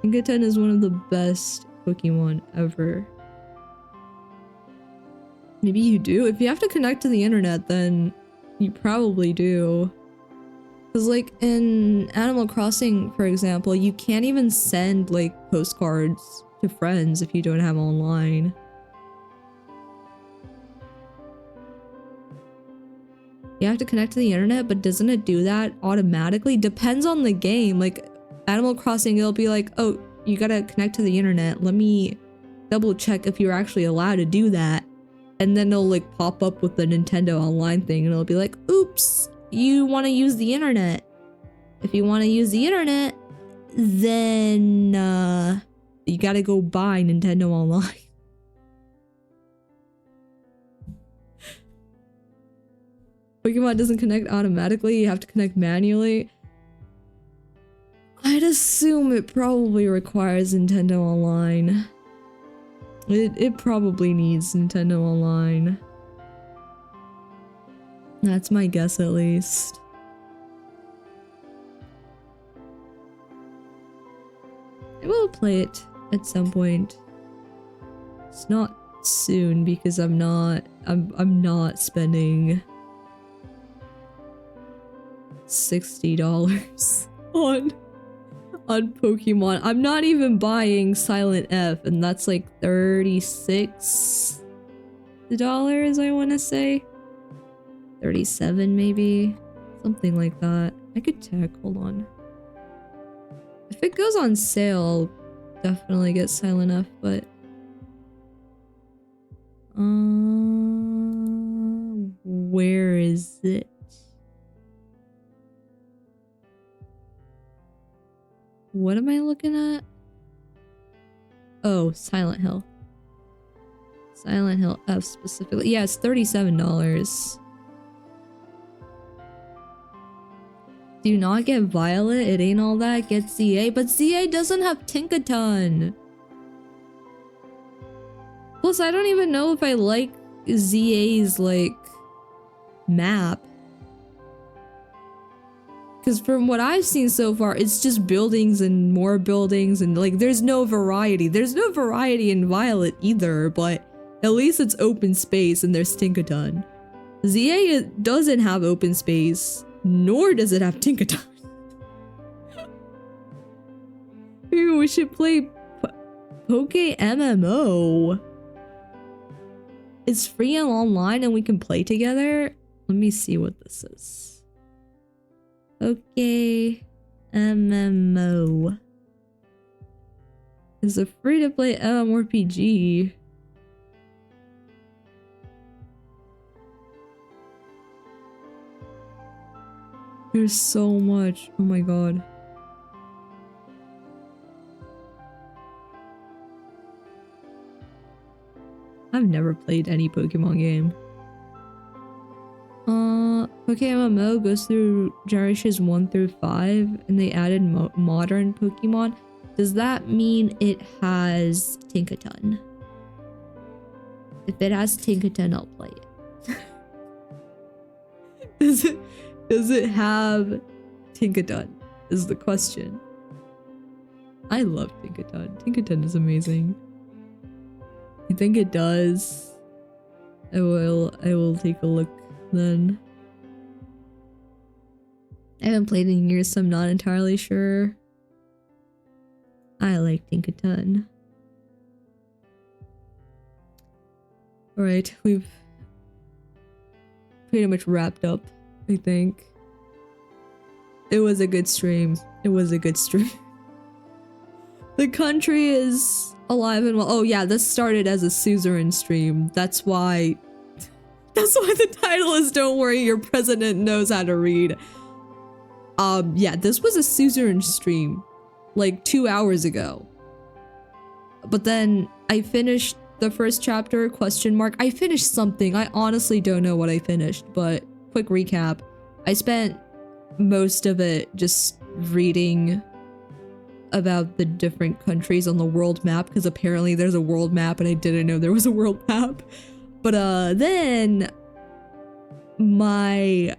Tinkaton is one of the best Pokemon ever. Maybe you do? If you have to connect to the internet, then you probably do. Because like in Animal Crossing, for example, you can't even send like postcards to friends if you don't have online. You have to connect to the internet, but doesn't it do that automatically? Depends on the game. Like Animal Crossing, it'll be like, oh, you gotta connect to the internet. Let me double check if you're actually allowed to do that. And then it'll like pop up with the Nintendo Online thing and it'll be like, oops, you want to use the internet. If you want to use the internet, then you gotta go buy Nintendo Online. Pokemon doesn't connect automatically, you have to connect manually. I'd assume it probably requires Nintendo Online. It probably needs Nintendo Online. That's my guess at least. I will play it at some point. It's not soon because I'm not spending $60 on Pokemon. I'm not even buying Silent F, and that's like $36, I want to say. 37 maybe, something like that. I could check. Hold on. If it goes on sale, I'll definitely get Silent F, but where is it? What am I looking at? Oh, Silent Hill. Silent Hill F specifically. Yeah, it's $37. Do not get Violet. It ain't all that. Get ZA. But ZA doesn't have Tinkaton. Plus, I don't even know if I like ZA's, like, map. Because from what I've seen so far, it's just buildings and more buildings and, like, there's no variety. There's no variety in Violet either, but at least it's open space and there's Tinkaton. ZA doesn't have open space, nor does it have Tinkaton. Maybe we should play Poke MMO. It's free and online and we can play together. Let me see what this is. Poke MMO. It's a free-to-play MMORPG. There's so much. Oh my god. I've never played any Pokemon game. Pokemon MMO goes through generations 1 through 5 and they added modern Pokemon. Does that mean it has Tinkaton? If it has Tinkaton, I'll play it. Does it have Tinkaton? Is the question. I love Tinkaton. Tinkaton is amazing. I think it does. I will take a look then. I haven't played in years, so I'm not entirely sure. I like Tinkaton. Alright, we've pretty much wrapped up, I think. It was a good stream. It was a good stream. The country is alive and well. Oh yeah, this started as a suzerain stream. That's why the title is Don't Worry, Your President Knows How to Read. Yeah, this was a suzerain stream like 2 hours ago. But then I finished the first chapter, question mark. I finished something. I honestly don't know what I finished, but quick recap. I spent most of it just reading about the different countries on the world map, because apparently there's a world map and I didn't know there was a world map. But then my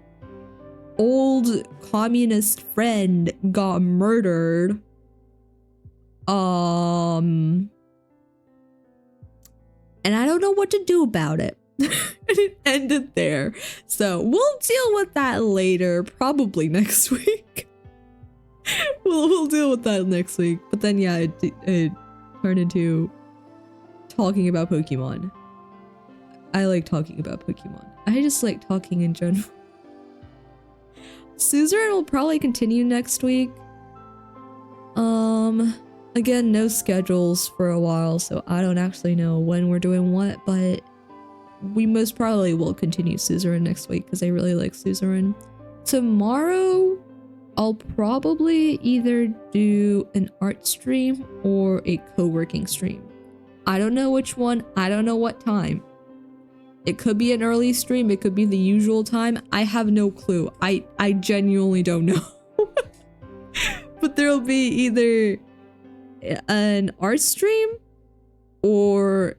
old communist friend got murdered. And I don't know what to do about it. And it ended there. So we'll deal with that later, probably next week. We'll deal with that next week. But then yeah, it turned into talking about Pokemon. I like talking about Pokemon. I just like talking in general. Suzerain will probably continue next week. Again, no schedules for a while, so I don't actually know when we're doing what, but we most probably will continue Suzerain next week because I really like Suzerain. Tomorrow, I'll probably either do an art stream or a co-working stream. I don't know which one, I don't know what time. It could be an early stream, it could be the usual time. I have no clue. I genuinely don't know. But there'll be either an art stream or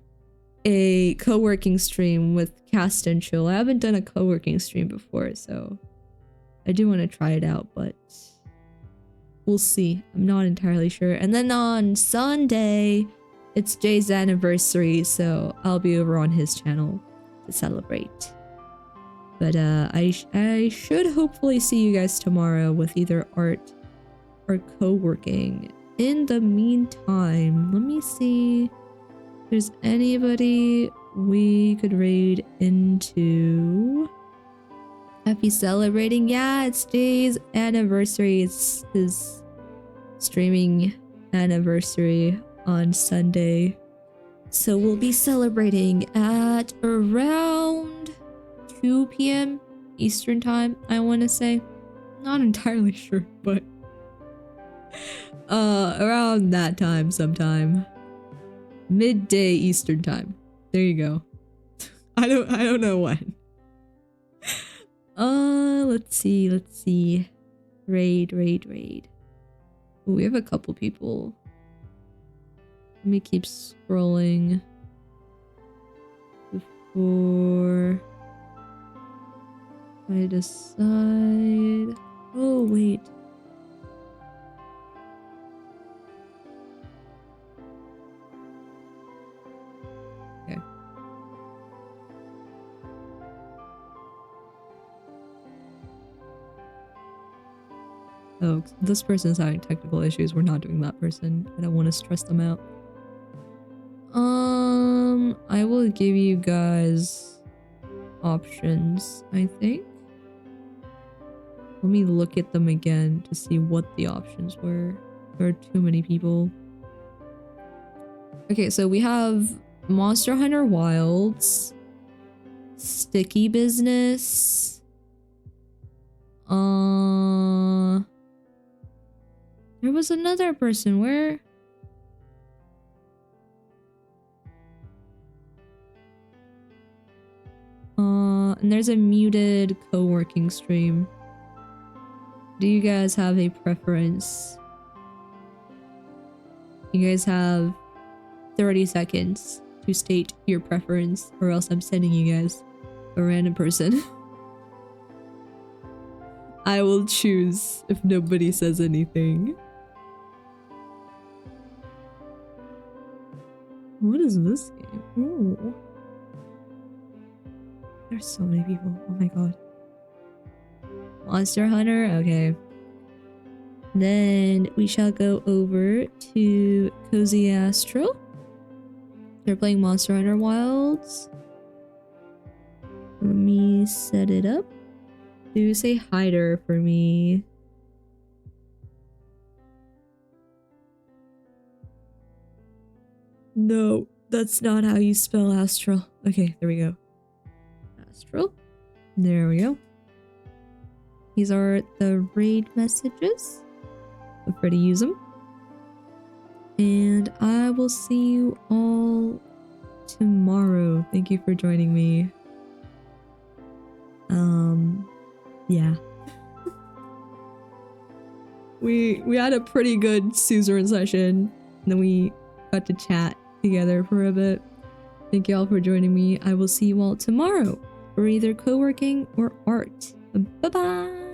a co-working stream with Cast and Chill. I haven't done a co-working stream before, so I do want to try it out, but we'll see. I'm not entirely sure. And then on Sunday, it's Jay's anniversary, so I'll be over on his channel to celebrate. But I should hopefully see you guys tomorrow with either art or co-working. In the meantime, let me see if there's anybody we could raid into. Happy celebrating. Yeah, it's Jay's anniversary. It's his streaming anniversary on Sunday. So we'll be celebrating at around 2 p.m. Eastern time, I want to say. Not entirely sure, but around that time sometime. Midday Eastern time. There you go. I don't know when. Let's see. Raid. Ooh, we have a couple people. Let me keep scrolling before I decide. Oh, wait. Okay. Oh, this person's having technical issues. We're not doing that person. I don't want to stress them out. I will give you guys options, I think. Let me look at them again to see what the options were. There are too many people. Okay, so we have Monster Hunter Wilds, Sticky Business, there was another person. Where? And there's a muted co-working stream. Do you guys have a preference? You guys have 30 seconds to state your preference, or else I'm sending you guys a random person. I will choose if nobody says anything. What is this game? Ooh. There's so many people. Oh my god. Monster Hunter? Okay. Then we shall go over to Cozy Astral. They're playing Monster Hunter Wilds. Let me set it up. Do say hider for me. No, that's not how you spell Astral. Okay, there we go. Astral. There we go. These are the raid messages. Feel free to use them. And I will see you all tomorrow. Thank you for joining me. Yeah. we had a pretty good suzerain session. And then we got to chat together for a bit. Thank you all for joining me. I will see you all tomorrow for either co-working or art. Bye-bye!